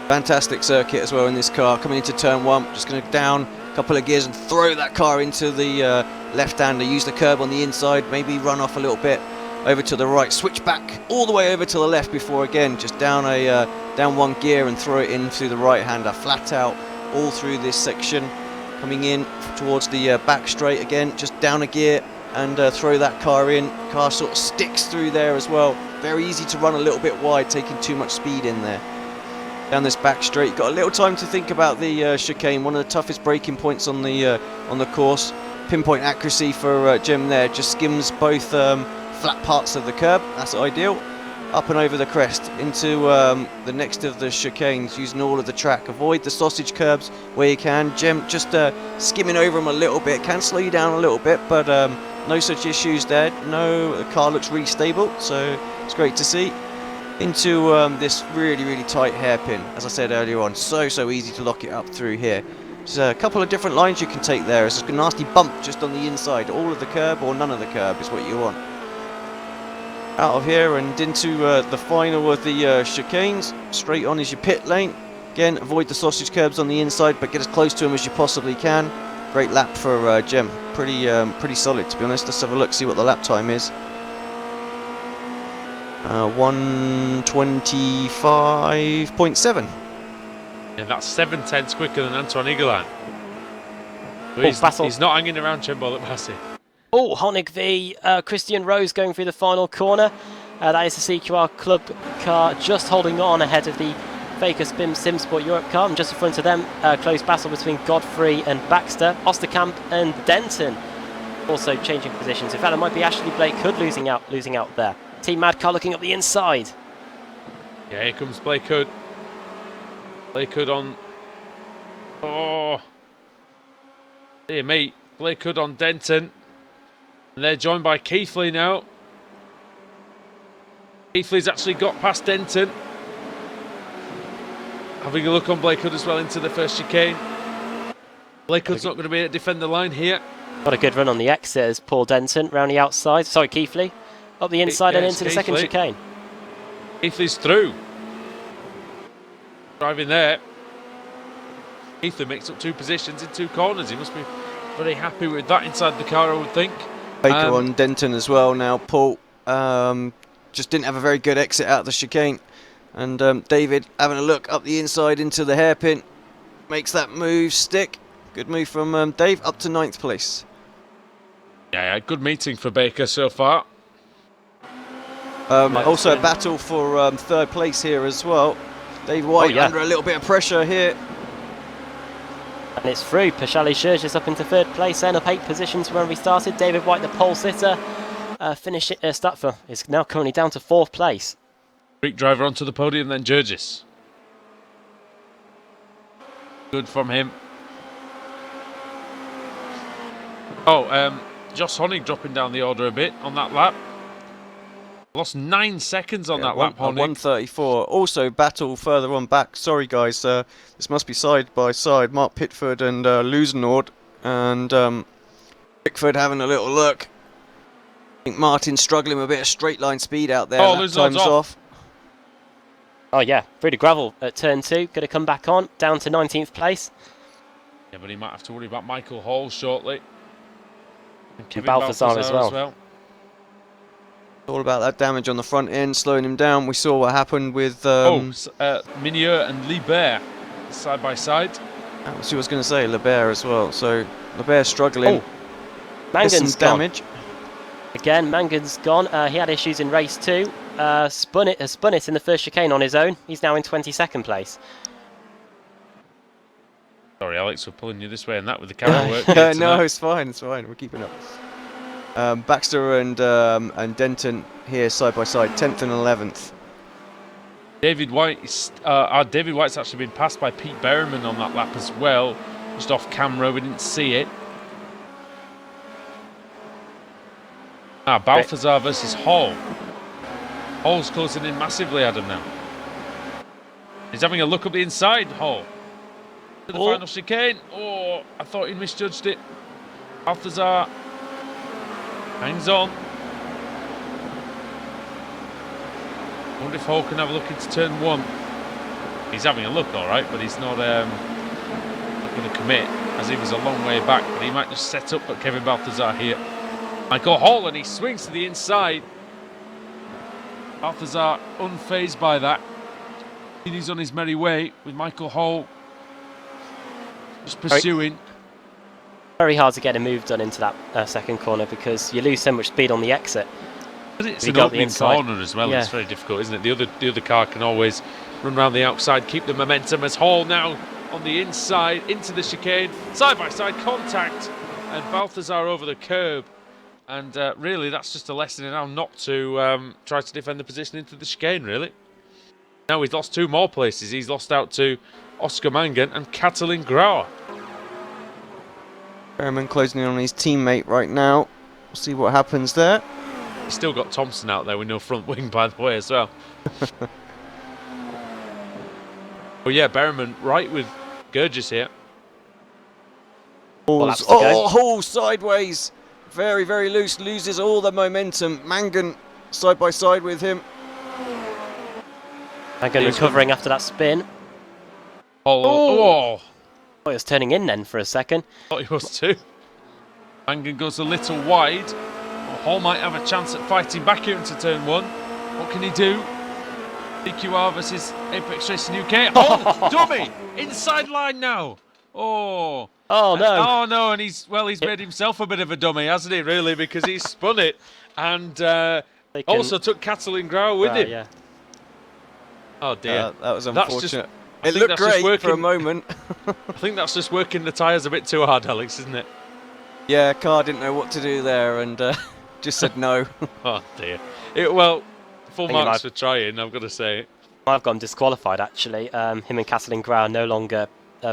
Fantastic circuit as well in this car. Coming into turn 1, just going to down a couple of gears and throw that car into the left-hander. Use the curb on the inside, maybe run off a little bit over to the right. Switch back all the way over to the left before again just down 1 gear and throw it in through the right-hander. Flat out all through this section. Coming in towards the back straight again, just down a gear and throw that car in. Car sort of sticks through there as well. Very easy to run a little bit wide, taking too much speed in there. Down this back straight, got a little time to think about the chicane. One of the toughest braking points on the course. Pinpoint accuracy for Jim there. Just skims both flat parts of the curb. That's ideal. up and over the crest into the next of the chicanes, using all of the track. Avoid the sausage curbs where you can. Jem just skimming over them a little bit, can slow you down a little bit, but no such issues there. No, the car looks really stable, so it's great to see. Into this really tight hairpin, as I said earlier on, so easy to lock it up through here. There's a couple of different lines you can take there. It's a nasty bump just on the inside. All of the curb or none of the curb is what you want. Out of here and into the final of the chicanes. Straight on is your pit lane. Again, avoid the sausage curbs on the inside, but get as close to them as you possibly can. Great lap for Jem. Pretty solid, to be honest. Let's have a look, see what the lap time is. 1:25.7. Yeah, that's 7/10 quicker than Antoine Egerlein. He's not hanging around Chimbo at Massey. Oh, Honig v Christian Rose going through the final corner. That is the CQR Club car just holding on ahead of the Faker Sim Sport Europe car. And just in front of them, close battle between Godfrey and Baxter. Osterkamp and Denton also changing positions. In fact, it might be Ashley Blake Hood losing out there. Team Mad car looking up the inside. Yeah, here comes Blake Hood. Blake Hood on... Oh! Dear mate. Blake Hood on Denton. And they're joined by Keithley now. Keithley's actually got past Denton. Having a look on Blake Hood as well into the first chicane. Blake Hood's not going to be able to defend the line here. Got a good run on the exit as Paul Denton round the outside. Sorry, Keithley. Up the inside and into the second chicane. Keithley's through. Driving there. Keithley makes up 2 positions in 2 corners. He must be very happy with that inside the car, I would think. Baker on Denton as well now. Paul just didn't have a very good exit out of the chicane. And David having a look up the inside into the hairpin. Makes that move stick. Good move from Dave, up to 9th place. Yeah, good meeting for Baker so far. Also a battle for 3rd place here as well. Dave White under a little bit of pressure here. And it's through. Pashali Shurj is up into 3rd place, then up 8 positions from where we started. David White, the pole sitter, is now currently down to 4th place. Greek driver onto the podium, then Jurgis. Good from him. Oh, Josh Honig dropping down the order a bit on that lap. Lost 9 seconds on that lap, Honig. 1:34. Also battle further on back. Sorry guys, this must be side by side. Mark Pitford and Lusenord. And Pickford having a little look. I think Martin's struggling with a bit of straight line speed out there. Oh, Lusenord's off. Oh yeah, through the gravel at turn 2. Going to come back on, down to 19th place. Yeah, but he might have to worry about Michael Hall shortly. And Kevin Balthazar as well. All about that damage on the front end, slowing him down. We saw what happened with... Minier and Libert side by side. That's who I was going to say, Libert as well. So, Libert struggling. Oh, Mangan's gone. Damage. Again, Mangan's gone. He had issues in race 2. Spun it in the first chicane on his own. He's now in 22nd place. Sorry, Alex, we're pulling you this way and that with the camera work. No, it's fine. We're keeping up. Baxter and Denton here side by side, 10th and 11th. David White's actually been passed by Pete Berriman on that lap as well. Just off camera, we didn't see it. Balthazar versus Hall. Hall's closing in massively, Adam, now. He's having a look up the inside, Hall. To the final chicane. Oh, I thought he misjudged it. Balthazar hangs on. I wonder if Hall can have a look into turn 1. He's having a look, all right, but he's not going to commit, as he was a long way back. But he might just set up for Kevin Balthazar here. Michael Hall, and he swings to the inside. Balthazar unfazed by that. He's on his merry way with Michael Hall just pursuing. Very hard to get a move done into that second corner because you lose so much speed on the exit. But it's an opening corner as well. Yeah. It's very difficult, isn't it? The other car can always run around the outside, keep the momentum. As Hall now on the inside into the chicane, side by side contact, and Balthazar over the curb. And really, that's just a lesson in how not to try to defend the position into the chicane, really. Now he's lost 2 more places. He's lost out to Oscar Mangan and Katalin Grauer. Berryman closing in on his teammate right now. We'll see what happens there. He's still got Thompson out there with no front wing, by the way, as well. Well, yeah, Berryman right with Gurgis here. Oh, sideways. Very, very loose. Loses all the momentum. Mangan side by side with him. Mangan recovering after that spin. Oh! Oh, he was turning in then for a second. Thought he was too. Mangan goes a little wide. Hall might have a chance at fighting back here into turn 1. What can he do? DQR versus Apex Racing UK. Oh, dummy! Inside line now. Oh. Oh no. Oh no, and he's made himself a bit of a dummy, hasn't he, really? Because he's spun it and also took Katalin Grauer with him. Yeah. Oh dear. That was unfortunate. I It think looked that's just great for a working- moment. I think that's just working the tyres a bit too hard, Alex, isn't it? Yeah, car didn't know what to do there and just said no. Oh dear. Full marks for trying, I've got to say. I've got him disqualified actually. Him and Katalin Grauer no longer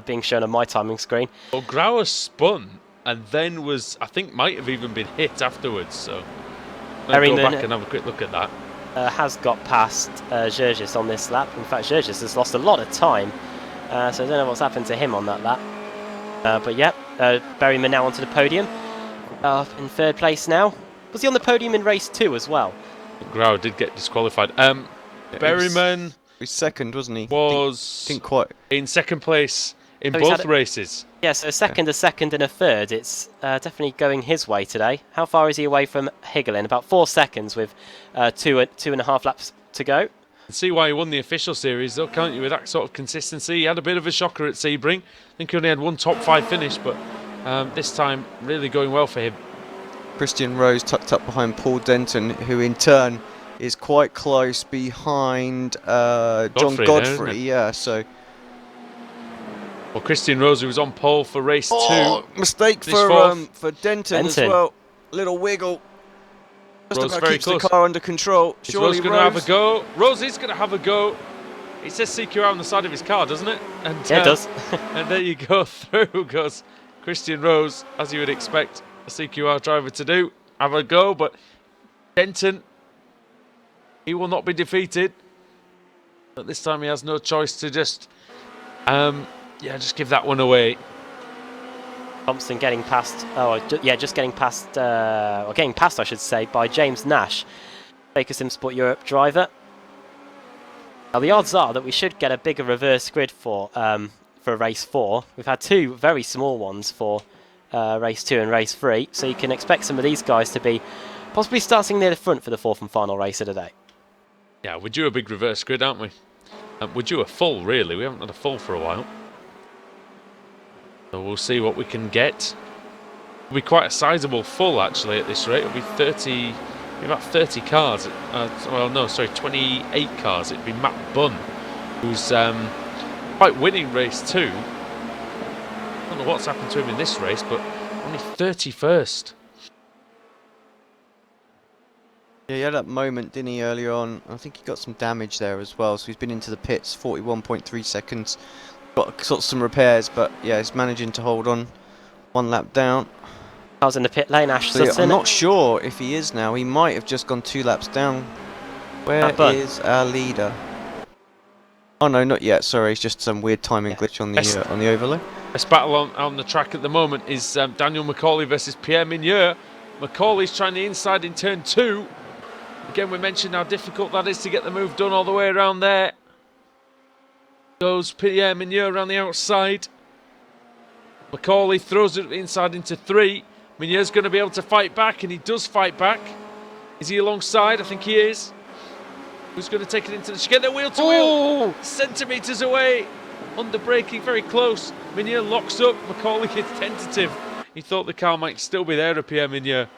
being shown on my timing screen. Well, Grauer spun and then I think might have even been hit afterwards, so I'll go back and have a quick look at that. Has got past Gurgis on this lap. In fact, Gurgis has lost a lot of time, so I don't know what's happened to him on that lap. But yeah, Berryman now onto the podium. In 3rd place now. Was he on the podium in race 2 as well? Grauer did get disqualified. Berryman He's 2nd, wasn't he? was Didn't quite. in 2nd place in So he's both had races. Yeah, so a second, a 2nd and a 3rd. It's definitely going his way today. How far is he away from Higelin? About 4 seconds with 2.5 laps to go. See why he won the official series, though, can't you? With that sort of consistency, he had a bit of a shocker at Sebring. I think he only had 1 top 5 finish, but this time really going well for him. Christian Rose tucked up behind Paul Denton, who in turn is quite close behind John Godfrey. Yeah, so. Well, Christian Rose, who was on pole for race 2. Mistake for Denton as well. Little wiggle. Just Rose about very keeps close. the car under control. Is Surely Rose going to have a go? Rose is going to have a go. It says CQR on the side of his car, doesn't it? And, Yeah, it does. And there you go. Through goes Christian Rose, as you would expect a CQR driver to do. Have a go, but Denton, he will not be defeated. But this time he has no choice to just give that one away. Thompson getting past, just getting past, or getting past, I should say, by James Nash, Baker Sim Sport Europe driver. Now the odds are that we should get a bigger reverse grid for race 4. We've had 2 very small ones for race 2 and race 3, so you can expect some of these guys to be possibly starting near the front for the 4th and final race of the day. Yeah, we're due a big reverse grid, aren't we? We're due a full, really. We haven't had a full for a while. So we'll see what we can get. It'll be quite a sizable full, actually, at this rate. It'll be about 30 cars. 28 cars. It'd be Matt Bunn, who's quite winning race 2. I don't know what's happened to him in this race, but only 31st. Yeah, he had that moment, didn't he, earlier on? I think he got some damage there as well, so he's been into the pits, 41.3 seconds. Got sort of some repairs, but yeah, he's managing to hold on. 1 lap down. I was in the pit lane, Ash So, Sutton. I'm not sure if he is now. He might have just gone 2 laps down. Where is our leader? Oh no, not yet. Sorry, it's just some weird timing glitch on the overlay. Best battle on the track at the moment is Daniel Macaulay versus Pierre Migneur. Macaulay's trying the inside in turn 2. Again, we mentioned how difficult that is to get the move done all the way around there. Goes Pierre Migneur around the outside. Macaulay throws it inside into 3. Migneur's going to be able to fight back, and he does fight back. Is he alongside? I think he is. Who's going to take it into the chicane? They're wheel to wheel. Centimetres away. Under braking, very close. Migneur locks up. Macaulay gets tentative. He thought the car might still be there at Pierre Migneur.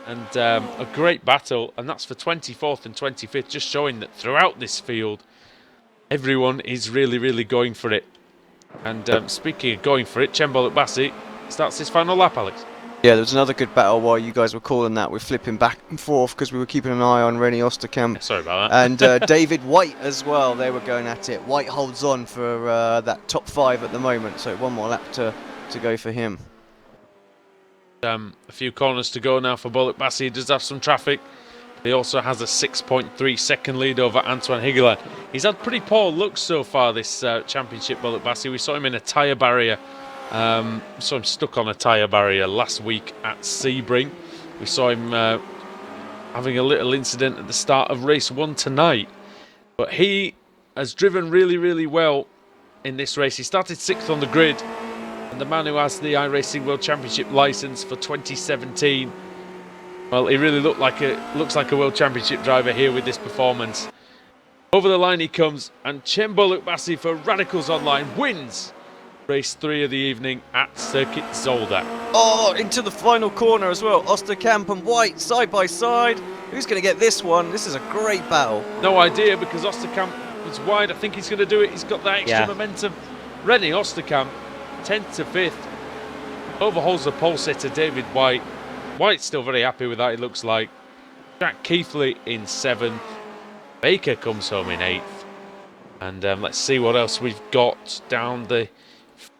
And a great battle, and that's for 24th and 25th, just showing that throughout this field, everyone is really, really going for it. And speaking of going for it, Chembol Bassi starts his final lap, Alex. Yeah, there was another good battle while you guys were calling that. We're flipping back and forth because we were keeping an eye on Renault Osterkamp. Sorry about that. And David White as well. They were going at it. White holds on for that top 5 at the moment. So one more lap to go for him. A few corners to go now for Bullock Bassi. He does have some traffic. He also has a 6.3 second lead over Antoine Higuelin. He's had pretty poor looks so far this championship, Bullock Bassi. We saw him in a tyre barrier. Saw him stuck on a tyre barrier last week at Sebring. We saw him having a little incident at the start of race 1 tonight. But he has driven really, really well in this race. He started 6th on the grid. And the man who has the iRacing World Championship licence for 2017, well, he really looks like a World Championship driver here with this performance. Over the line he comes, and Chen Bullock Bassi for Radicals Online wins race 3 of the evening at Circuit Zolder. Oh, into the final corner as well. Osterkamp and White side by side. Who's going to get this one? This is a great battle. No idea, because Osterkamp was wide. I think he's going to do it. He's got that extra momentum. René Osterkamp, 10th to 5th, overhauls the pole sitter David White. White's still very happy with that, it looks like. Jack Keithley in 7th. Baker comes home in 8th. And let's see what else we've got down the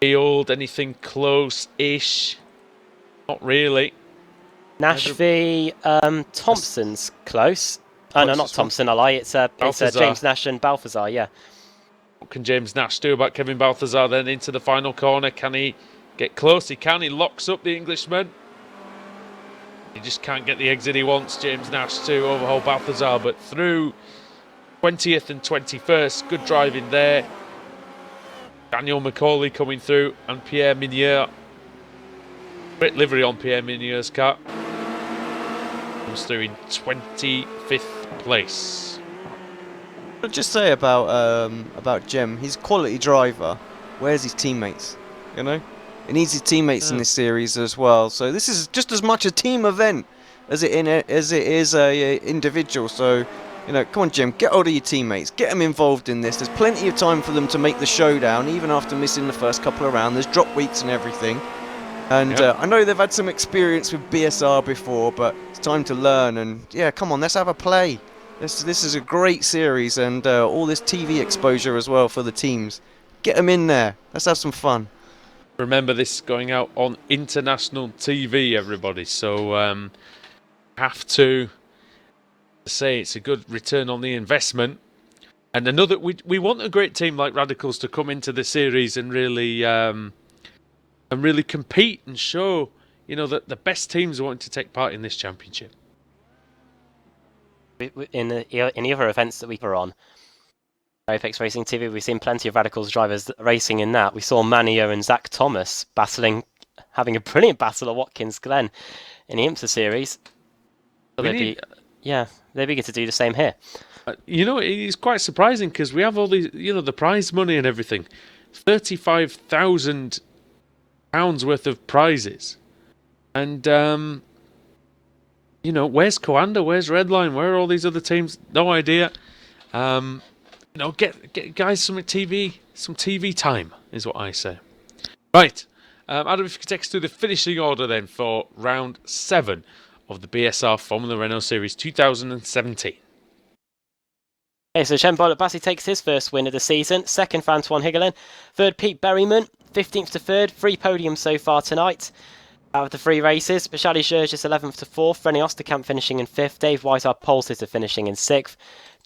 field. Anything close-ish? Not really. Nash v Thompson's close. Oh, no, not Thompson, I lie. It's James Nash and Balthazar, yeah. What can James Nash do about Kevin Balthazar then into the final corner? Can he get close? He can. He locks up the Englishman. He just can't get the exit he wants, James Nash, to overhaul Balthazar. But through 20th and 21st, good driving there. Daniel Macaulay coming through, and Pierre Minier. Great livery on Pierre Minier's car. Comes through in 25th place. I'll just say about Jem, he's a quality driver. Where's his teammates? You know, he needs his teammates in this series as well. So this is just as much a team event as it is a individual. So, you know, come on, Jem, get hold of your teammates, get them involved in this. There's plenty of time for them to make the showdown, even after missing the first couple of rounds. There's drop weeks and everything. And I know they've had some experience with BSR before, but it's time to learn. And yeah, come on, let's have a play. This is a great series, and all this TV exposure as well for the teams. Get them in there. Let's have some fun. Remember, this is going out on international TV, everybody. So have to say it's a good return on the investment. And another, we want a great team like Radicals to come into the series and really compete and show, you know, that the best teams are wanting to take part in this championship. In the other events that we were on, Apex Racing TV, we've seen plenty of Radicals drivers racing in that. We saw Manio and Zach Thomas having a brilliant battle at Watkins Glen in the IMSA series. So they're eager to do the same here. You know, it's quite surprising because we have all these, you know, the prize money and everything. £35,000 worth of prizes. And, you know, where's Coanda? Where's Redline? Where are all these other teams? No idea. You know, get guys some TV time is what I say. Right, Adam, if you could take us through the finishing order then for round 7 of the BSR Formula Renault Series 2017. Okay, so Chen Bullock Bassi takes his first win of the season. Second for Antoine Higuelin. Third, Pete Berryman. 15th to 3rd. 3 podiums so far tonight. Out of the 3 races, Bashali Gergis 11th to 4th, René Osterkamp finishing in 5th, Dave White, our pole sitter, finishing in 6th,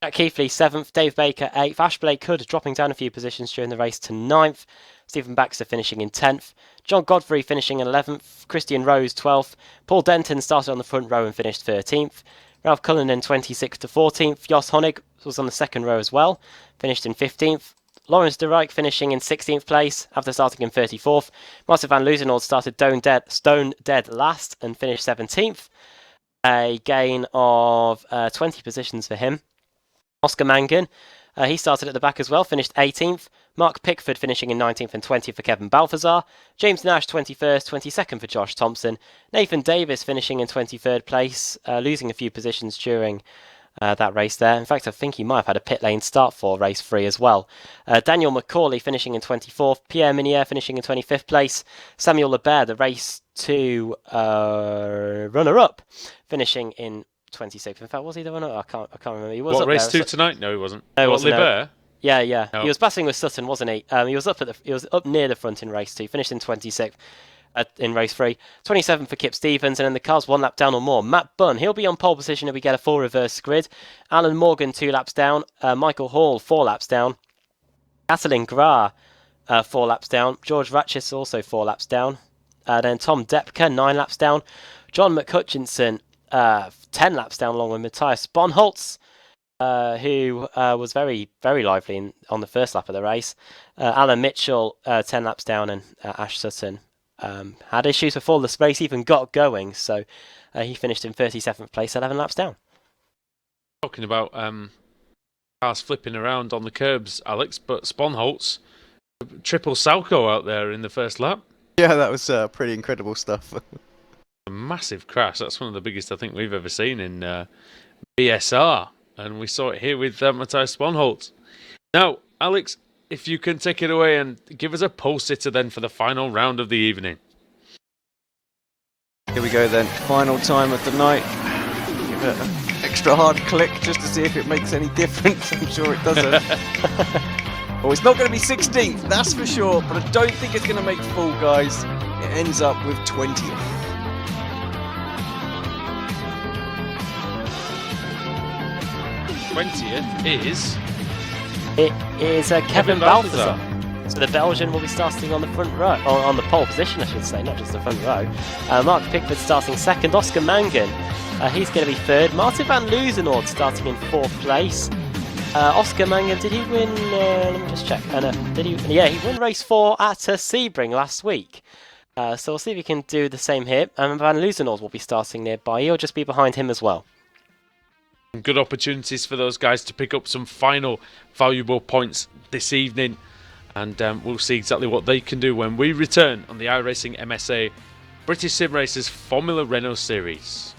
Jack Keithley 7th, Dave Baker 8th, Ash Blake Hood dropping down a few positions during the race to 9th, Stephen Baxter finishing in 10th, John Godfrey finishing in 11th, Christian Rose 12th, Paul Denton started on the front row and finished 13th, Ralph Cullinan 26th to 14th, Jos Honig was on the second row as well, finished in 15th, Lawrence de Rijk finishing in 16th place after starting in 34th. Martin van Luzenold started stone dead last and finished 17th. A gain of 20 positions for him. Oscar Mangan, he started at the back as well, finished 18th. Mark Pickford finishing in 19th and 20th for Kevin Balthazar. James Nash 21st, 22nd for Josh Thompson. Nathan Davis finishing in 23rd place, losing a few positions during that race there. In fact, I think he might have had a pit lane start for race 3 as well. Daniel McCauley finishing in 24th, Pierre Minier finishing in 25th place, Samuel Lebert, the race 2 runner-up, finishing in 26th. In fact, was he the runner? I can't remember. He was What, up race there. 2 tonight? No, he wasn't. No, he What, wasn't. Lebert? Yeah. No. He was battling with Sutton, wasn't he? He was up near the front in race 2, finished in 26th. In race 3, 27 for Kip Stevens, and then the car's 1 lap down or more. Matt Bunn, he'll be on pole position if we get a full reverse grid. Alan Morgan 2 laps down. Michael Hall 4 laps down. Katalin Gra 4 laps down. George Ratchis also 4 laps down. Then Tom Depker 9 laps down. John McHutchinson 10 laps down along with Matthias Bonholtz, who was very, very lively on the first lap of the race. Alan Mitchell 10 laps down, and Ash Sutton had issues before the race even got going, so he finished in 37th place, 11 laps down. Talking about cars flipping around on the curbs, Alex, but Sponholtz, triple Salco out there in the first lap. Yeah, that was pretty incredible stuff. A massive crash. That's one of the biggest I think we've ever seen in BSR, and we saw it here with Matthias Sponholtz. Now, Alex, if you can take it away and give us a pole sitter then for the final round of the evening. Here we go then, final time of the night. Give it an extra hard click just to see if it makes any difference. I'm sure it doesn't. Oh, it's not going to be 16th, that's for sure, but I don't think it's going to make full, guys. It ends up with 20th. It is Kevin Balthazar. So the Belgian will be starting on the front row, or on the pole position, I should say, not just the front row. Mark Pickford starting second. Oscar Mangan, he's going to be third. Martin van Loozenord starting in 4th place. Oscar Mangan, did he win? Let me just check. Did he? Yeah, he won race 4 at Sebring last week. So we'll see if he can do the same here. And van Loozenord will be starting nearby. He'll just be behind him as well. Good opportunities for those guys to pick up some final valuable points this evening. And we'll see exactly what they can do when we return on the iRacing MSA British Sim Racers Formula Renault Series.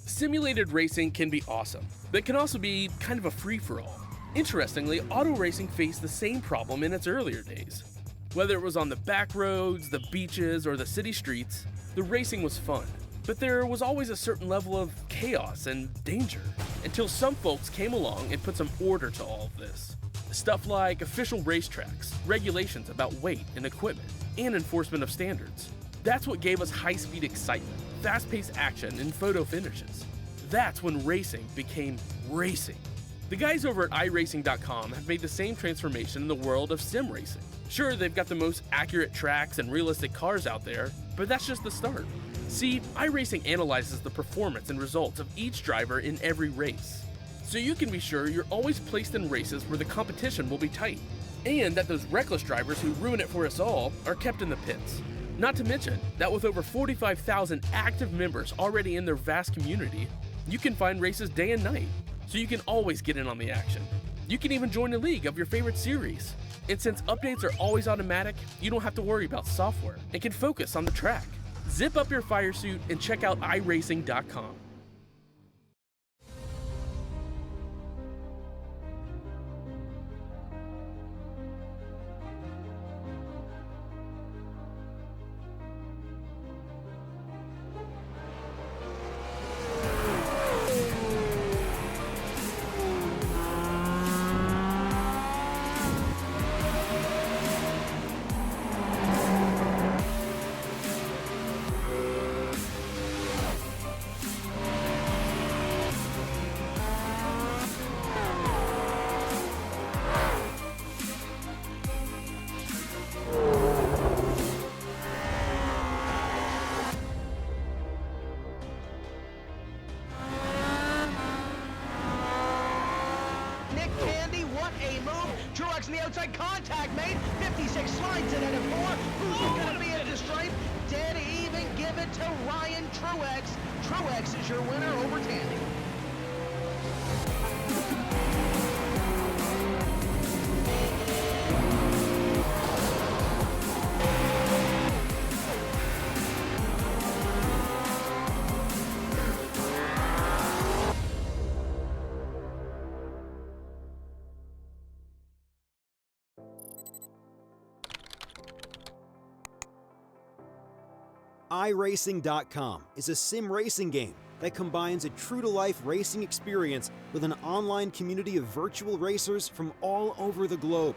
Simulated racing can be awesome, but it can also be kind of a free-for-all. Interestingly, auto racing faced the same problem in its earlier days. Whether it was on the back roads, the beaches, or the city streets, the racing was fun. But there was always a certain level of chaos and danger, until some folks came along and put some order to all of this. Stuff like official racetracks, regulations about weight and equipment, and enforcement of standards. That's what gave us high-speed excitement, fast-paced action, and photo finishes. That's when racing became racing. The guys over at iRacing.com have made the same transformation in the world of sim racing. Sure, they've got the most accurate tracks and realistic cars out there, but that's just the start. See, iRacing analyzes the performance and results of each driver in every race, so you can be sure you're always placed in races where the competition will be tight, and that those reckless drivers who ruin it for us all are kept in the pits. Not to mention that with over 45,000 active members already in their vast community, you can find races day and night, so you can always get in on the action. You can even join a league of your favorite series. And since updates are always automatic, you don't have to worry about software and can focus on the track. Zip up your fire suit and check out iRacing.com. Truex in the outside contact, mate. 56 slides it into 4. Who's going to be at the stripe? Dead even. Give it to Ryan Truex. Truex is your winner over Tandy. iRacing.com is a sim racing game that combines a true-to-life racing experience with an online community of virtual racers from all over the globe.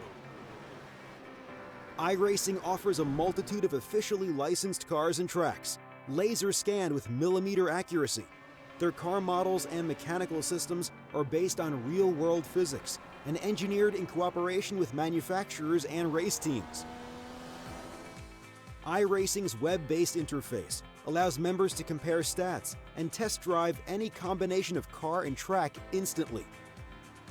iRacing offers a multitude of officially licensed cars and tracks, laser scanned with millimeter accuracy. Their car models and mechanical systems are based on real-world physics and engineered in cooperation with manufacturers and race teams. iRacing's web-based interface allows members to compare stats and test drive any combination of car and track instantly.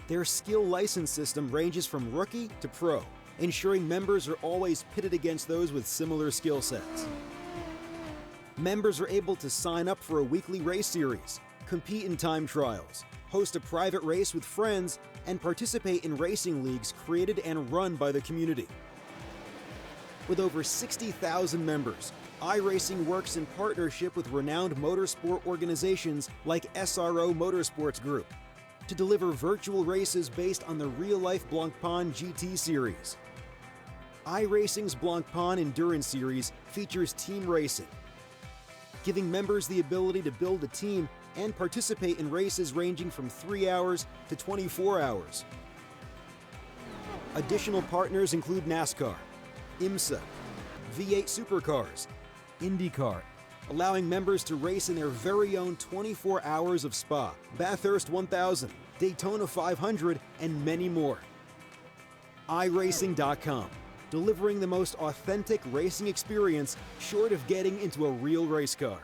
Their skill license system ranges from rookie to pro, ensuring members are always pitted against those with similar skill sets. Members are able to sign up for a weekly race series, compete in time trials, host a private race with friends, and participate in racing leagues created and run by the community. With over 60,000 members, iRacing works in partnership with renowned motorsport organizations like SRO Motorsports Group to deliver virtual races based on the real-life Blancpain GT series. iRacing's Blancpain Endurance Series features team racing, giving members the ability to build a team and participate in races ranging from 3 hours to 24 hours. Additional partners include NASCAR, IMSA, V8 Supercars, IndyCar, allowing members to race in their very own 24 hours of Spa, Bathurst 1000, Daytona 500, and many more. iRacing.com, delivering the most authentic racing experience short of getting into a real race car.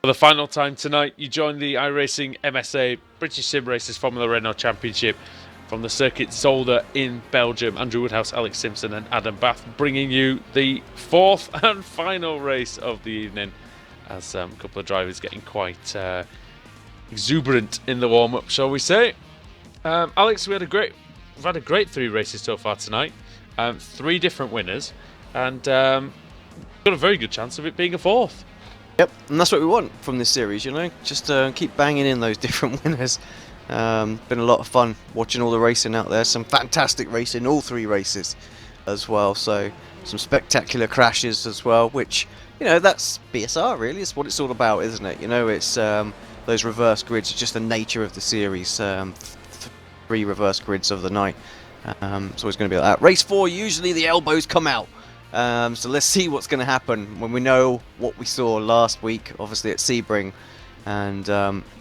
For the final time tonight, you join the iRacing MSA British Sim Racers Formula Renault Championship from the circuit Zolder in Belgium. Andrew Woodhouse, Alex Simpson and Adam Bath bringing you the fourth and final race of the evening. as a couple of drivers getting quite exuberant in the warm-up, shall we say. Alex, we've had a great 3 races so far tonight. 3 different winners, and got a very good chance of it being a 4th. Yep, and that's what we want from this series, you know. Just keep banging in those different winners. Been a lot of fun watching all the racing out there. Some fantastic racing, all 3 races as well. So some spectacular crashes as well, which, you know, that's BSR really. It's what it's all about, isn't it? You know, it's those reverse grids, just the nature of the series. 3 reverse grids of the night. It's always going to be like that. Race 4, usually the elbows come out. So let's see what's going to happen when we know what we saw last week, obviously at Sebring. And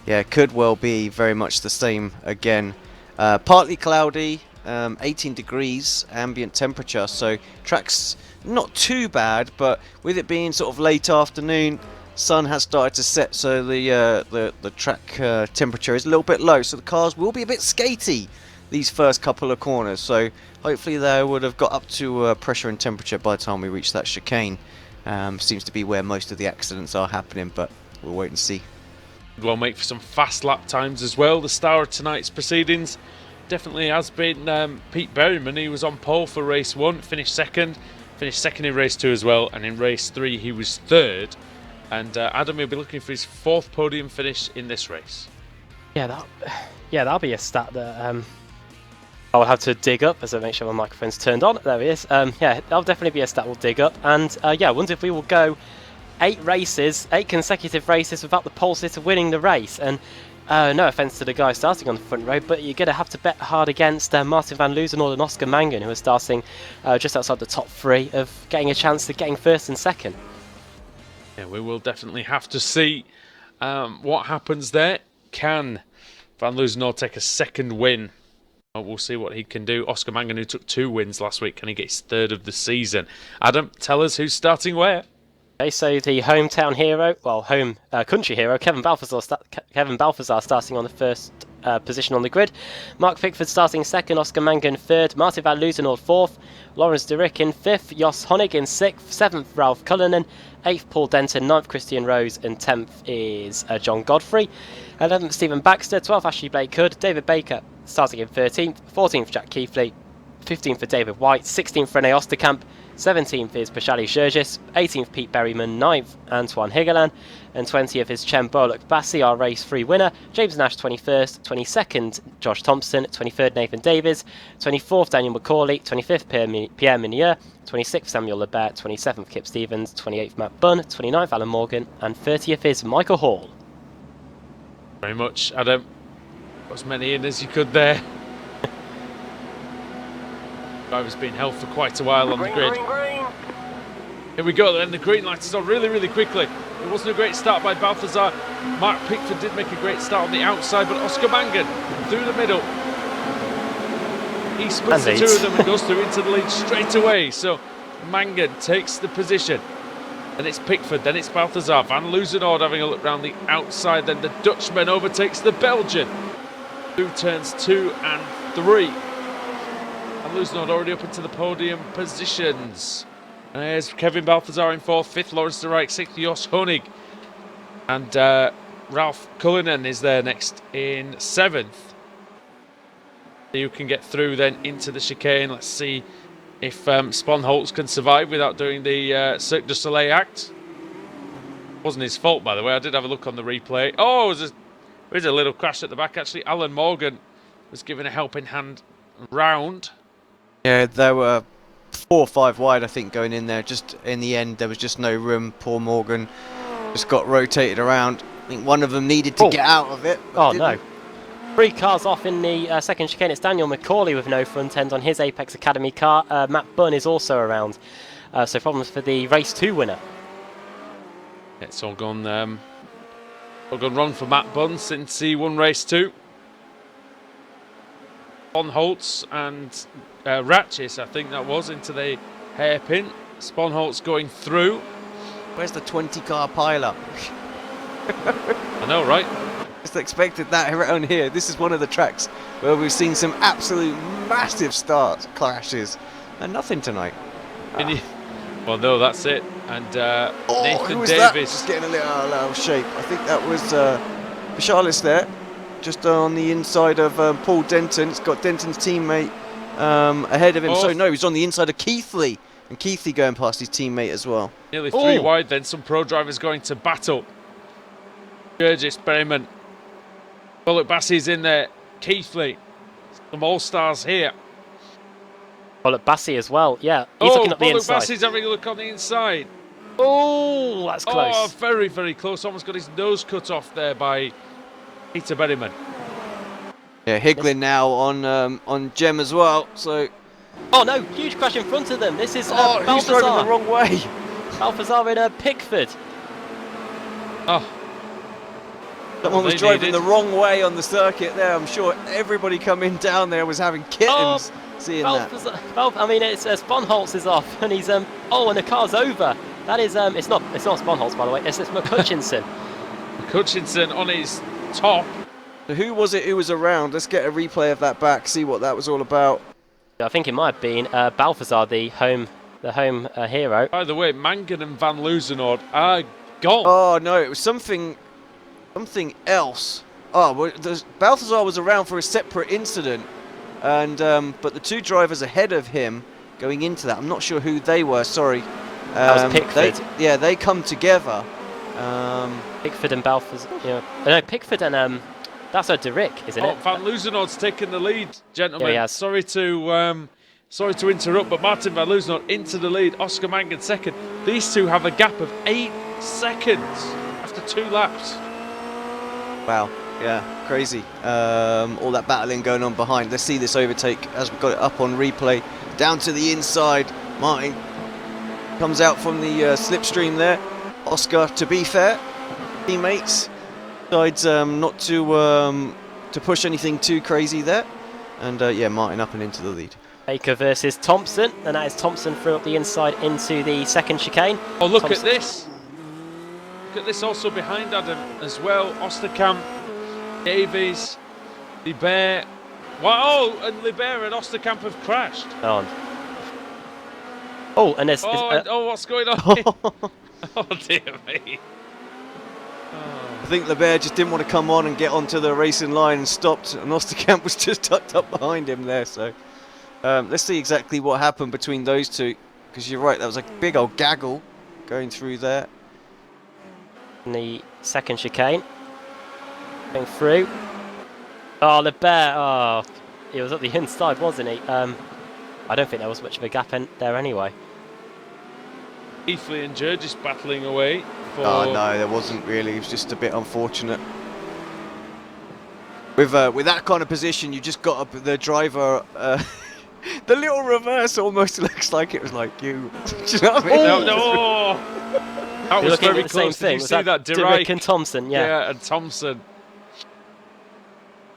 yeah, it could well be very much the same again. Partly cloudy, 18 degrees ambient temperature, so track's not too bad, but with it being sort of late afternoon, sun has started to set, so the track temperature is a little bit low, so the cars will be a bit skatey these first couple of corners. So hopefully they would have got up to pressure and temperature by the time we reach that chicane. Seems to be where most of the accidents are happening, but we'll wait and see. Well, make for some fast lap times as well. The star of tonight's proceedings definitely has been Pete Berryman. He was on pole for race 1, finished second in race 2 as well, and in race 3 he was 3rd. And Adam will be looking for his 4th podium finish in this race. Yeah, that'll be a stat that I'll have to dig up as I make sure my microphone's turned on. There he is. Yeah, that'll definitely be a stat we'll dig up. And yeah, I wonder if we will go 8 consecutive races without the pole sitter winning the race. And no offence to the guy starting on the front row, but you're going to have to bet hard against Martin van Loozenhoorn and Oscar Mangan, who are starting just outside the top 3 of getting a chance of getting 1st and 2nd. Yeah, we will definitely have to see what happens there. Can van Loozenhoorn take a 2nd win? We'll see what he can do. Oscar Mangan, who took 2 wins last week, can he get his 3rd of the season? Adam, tell us who's starting where. Okay, so the hometown hero, well, home country hero, Kevin Balthazar starting on the 1st position on the grid. Mark Pickford starting 2nd, Oscar Mangan 3rd, Martin van Loozenhoorn 4th, Lawrence de Rick in 5th, Jos Honig in 6th, 7th Ralph Cullinan, 8th Paul Denton, 9th Christian Rose, and 10th is John Godfrey. 11th Stephen Baxter, 12th Ashley Blake Hood, David Baker starting in 13th, 14th Jack Keithley, 15th for David White, 16th Rene Osterkamp, 17th is Pashali Shergis, 18th Pete Berryman, 9th Antoine Higelan, and 20th is Chen Bolak Bassi, our race 3 winner. James Nash 21st, 22nd Josh Thompson, 23rd Nathan Davies, 24th Daniel McCauley, 25th Pierre Minier, 26th Samuel Lebert, 27th Kip Stevens, 28th Matt Bunn, 29th Alan Morgan, and 30th is Michael Hall. Very much, Adam. Got as many in as you could there. Driver's been held for quite a while on the grid. Green. Here we go then, the green light is on really quickly. It wasn't a great start by Balthazar. Mark Pickford did make a great start on the outside, but Oscar Mangan through the middle. He splits the 2 of them and goes through into the lead straight away. So Mangan takes the position. Then it's Pickford, then it's Balthazar. Van Loozenhoorn having a look round the outside, then the Dutchman overtakes the Belgian through turns 2 and 3. Van Loozenhoorn already up into the podium positions. There's Kevin Balthazar in 4th, 5th Lawrence de Rijk, 6th Jos Honig. And Ralph Cullinan is there next in 7th. You can get through then into the chicane. Let's see if Sponholtz can survive without doing the Cirque du Soleil act. Wasn't his fault, by the way. I did have a look on the replay. Oh, there's a little crash at the back, actually. Alan Morgan was given a helping hand round. Yeah, there were 4 or 5 wide, I think, going in there. Just in the end, there was just no room. Poor Morgan just got rotated around. I think one of them needed to get out of it. Oh, no. 3 cars off in the 2nd chicane. It's Daniel McCauley with no front end on his Apex Academy car. Matt Bunn is also around. So problems for the race 2 winner. It's all gone wrong for Matt Bunn since he won race 2. Sponholtz and Ratchis, I think that was, into the hairpin. Sponholtz going through. Where's the 20-car pile-up? I know, right? Just expected that around here. This is one of the tracks where we've seen some absolute massive start clashes, and nothing tonight. Well, no, that's it. And Oh, Nathan who was that? Davis. Just getting a little out of shape. I think that was Charles there, just on the inside of Paul Denton. It's got Denton's teammate ahead of him. So no, he's on the inside of Keithley, and Keithley going past his teammate as well. Nearly 3 wide then. Some pro drivers going to battle. Burgess, Berryman. Bullock Bassey's in there. Keithley. Some all-stars here. Bullock Bassey as well. Yeah, he's looking at the Bullock inside. Bassey's having a look on the inside. Oh, that's close. Oh, very, very close. Almost got his nose cut off there by Peter Berryman. Yeah, Higlin now on Gem as well. So Oh no, huge crash in front of them. This is he's driving the Balthazar. wrong way. Balthazar in Pickford. Oh, Someone was they driving needed. the wrong way on the circuit there. I'm sure everybody coming down there was having kittens seeing that. Balthazar, I mean, it's Sponholz is off, and he's and the car's over. That is it's not Sponholz, by the way. It's McCutchinson. Hutchinson on his top. So who was it who was around? Let's get a replay of that back, see what that was all about. I think it might have been Balthazar, the home hero. By the way, Mangan and Van Loozenord are gone. Oh no, it was something else. Oh, well, Balthazar was around for a separate incident, and but the two drivers ahead of him going into that, I'm not sure who they were. Sorry. That was Pickford. They come together. Pickford and Balthazar. Yeah. No, Pickford and that's a Derrick, isn't it? Van Loozenord's taken the lead, gentlemen. Yeah, he has. Sorry to interrupt, but Martin Van Loozenord into the lead. Oscar Mangan second. These two have a gap of 8 seconds after 2 laps. Wow, yeah, crazy. All that battling going on behind. Let's see this overtake as we've got it up on replay. Down to the inside. Martin comes out from the slipstream there. Oscar, to be fair, teammates decides not to push anything too crazy there. And yeah, Martin up and into the lead. Baker versus Thompson, and that is Thompson through up the inside into the second chicane. Oh, look Thompson. at this. Look at this also behind Adam as well. Osterkamp, Davies, Libert. Wow, and Libert and Osterkamp have crashed. Oh, and there's... What's going on here? Oh, dear me. I think Lebert just didn't want to come on and get onto the racing line and stopped, and Osterkamp was just tucked up behind him there. So let's see exactly what happened between those two, because you're right, that was a big old gaggle going through there. In the second chicane. Going through. Oh, Lebert. Oh, he was at the inside, wasn't he? I don't think there was much of a gap in there anyway. Keithley and Jurgis battling away. Oh no, there wasn't really. It was just a bit unfortunate. With that kind of position, you just got up the driver. The little reverse almost looks like it was like you. Do you know what I mean? No. That was very at the close. same thing. Did you see that? Derrick and Thompson, yeah. Yeah, and Thompson.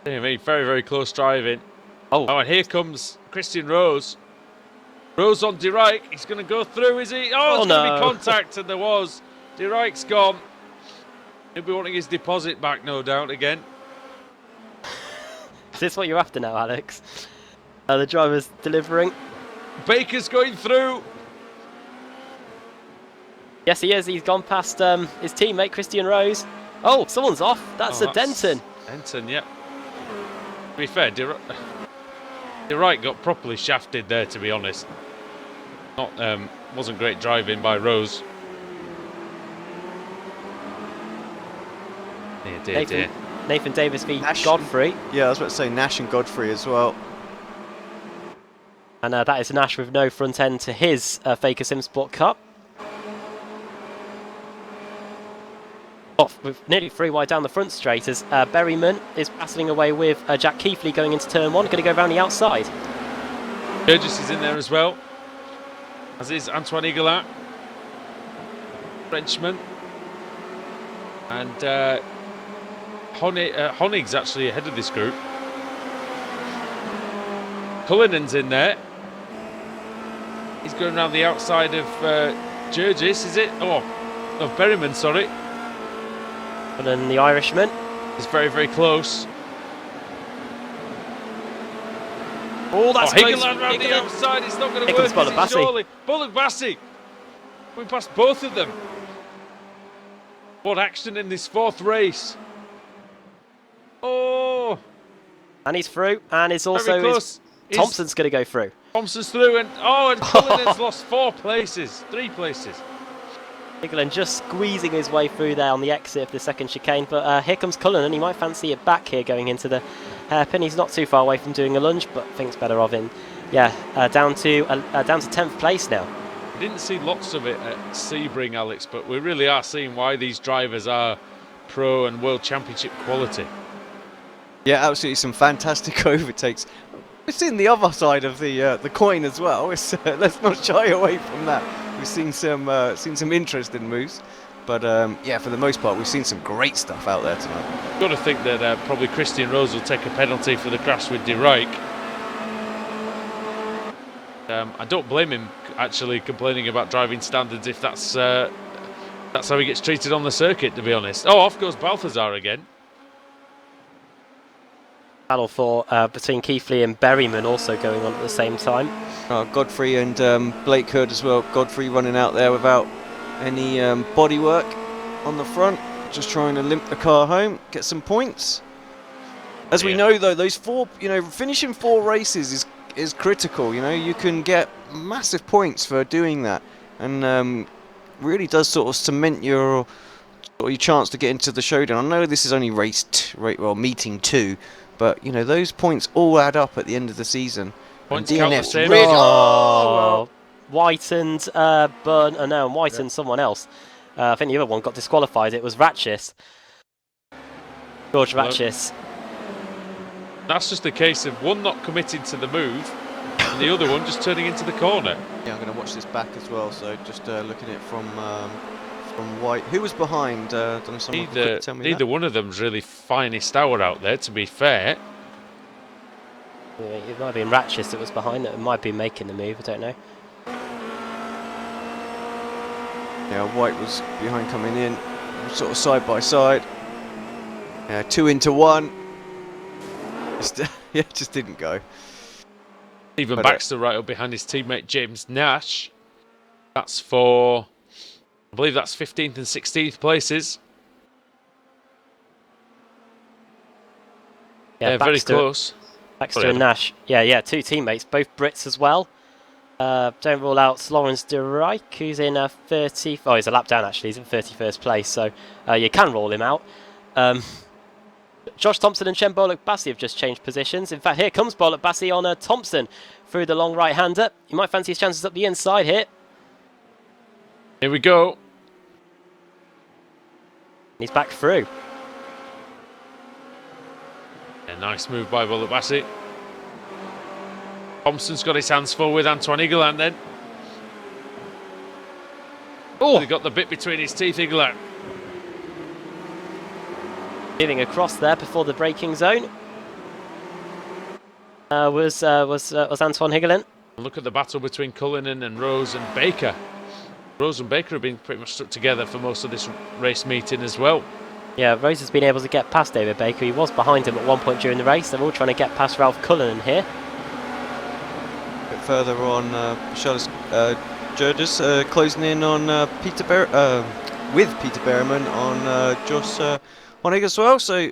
Dear me, very, very close driving. Oh, and here comes Christian Rose. Rose on De Rijk. He's going to go through, is he? Oh, it's going to be contact, and there was. De Rijk's gone. He'll be wanting his deposit back, no doubt, again. Is this what you're after now, Alex? The driver's delivering. Baker's going through. Yes, he is. He's gone past his teammate, Christian Rose. Oh, someone's off. That's Denton. Denton, yep. To be fair, De Rijk got properly shafted there, to be honest. Wasn't great driving by Rose. Dear. Nathan Davis v Nash. Godfrey. Yeah, I was about to say Nash and Godfrey as well. And that is Nash with no front end to his Faker Sim Sport Cup. Off with nearly 3 wide down the front straight as Berryman is battling away with Jack Keithley going into turn 1. Going to go around the outside. Burgess is in there as well, as is Antoine Egelat, Frenchman. And Honig's actually ahead of this group. Cullinan's in there. He's going around the outside of Jurgis, is it? Oh, of Berryman, sorry. And then the Irishman. It's very, very close. Oh, that's close. Higeland round the outside. It's not going to Here work, comes is it, Bullock Bassey. surely? Bullock Bassey. We passed both of them. What action in this fourth race? Oh! And he's through, and it's also Very close. Thompson's going to go through. Thompson's through, and Cullinan's lost 3 places. Higglin just squeezing his way through there on the exit of the second chicane, but here comes Cullinan. He might fancy it back here going into the hairpin. He's not too far away from doing a lunge, but thinks better of him. Yeah, down to 10th place now. We didn't see lots of it at Sebring, Alex, but we really are seeing why these drivers are pro and world championship quality. Yeah, absolutely some fantastic overtakes. We've seen the other side of the coin as well. Let's not shy away from that. We've seen some interesting moves, but yeah, for the most part, we've seen some great stuff out there tonight. Got to think that probably Christian Rose will take a penalty for the crash with De Rijk. I don't blame him actually complaining about driving standards if that's how he gets treated on the circuit, to be honest. Oh, off goes Balthazar again. Battle for between Keithley and Berryman also going on at the same time. Godfrey and Blake Hood as well. Godfrey running out there without any bodywork on the front, just trying to limp the car home, get some points. As we know, though, those 4, finishing 4 races is critical. You can get massive points for doing that, and really does sort of cement your chance to get into the showdown. I know this is only meeting 2. But, those points all add up at the end of the season. Points and count the DNF same. really... White and White and someone else. I think the other one got disqualified. It was Ratchis. George Ratchis. That's just a case of one not committing to the move and the other one just turning into the corner. Yeah, I'm going to watch this back as well. So just looking at it from White. Who was behind? Neither one of them's really finest hour out there, to be fair. Yeah, it might have been Ratchis that was behind. It might be making the move. I don't know. Yeah, White was behind coming in, sort of side by side. 2 into 1. Just didn't go. Stephen Baxter right up behind his teammate James Nash. That's for, I believe that's 15th and 16th places. Yeah, very close. Baxter and Nash. Yeah, 2 teammates, both Brits as well. Don't rule out Lawrence De Rijk, who's in 30th. Oh, he's a lap down actually. He's in 31st place, so you can rule him out. Josh Thompson and Chen Bollock-Bassi have just changed positions. In fact, here comes Bollock-Bassi on Thompson through the long right-hander. You might fancy his chances up the inside here. Here we go. He's back through. A nice move by Bollock-Bassi. Thompson's got his hands full with Antoine Higuelan then. Oh, he got the bit between his teeth, Higuelan. Moving across there before the braking zone was Antoine Higuelan. Look at the battle between Cullinan and Rose and Baker. Rose and Baker have been pretty much stuck together for most of this race meeting as well. Yeah, Rose has been able to get past David Baker. He was behind him at one point during the race. They're all trying to get past Ralph Cullinan here. A bit further on, Charles Jurgis closing in on with Peter Berryman on Josh Honig as well. So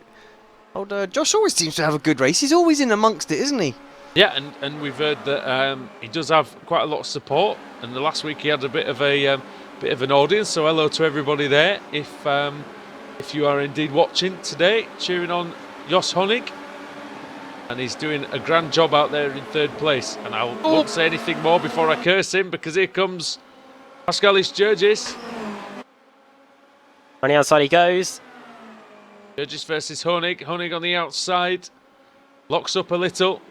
Josh always seems to have a good race. He's always in amongst it, isn't he? Yeah, and we've heard that he does have quite a lot of support. And the last week he had a bit of an audience. So hello to everybody there. If you are indeed watching today, cheering on Josh Honig. And he's doing a grand job out there in 3rd place. And I won't say anything more before I curse him, because here comes Pascalis Jurgis. On the outside he goes. Jurgis versus Honig. Honig on the outside. Locks up a little.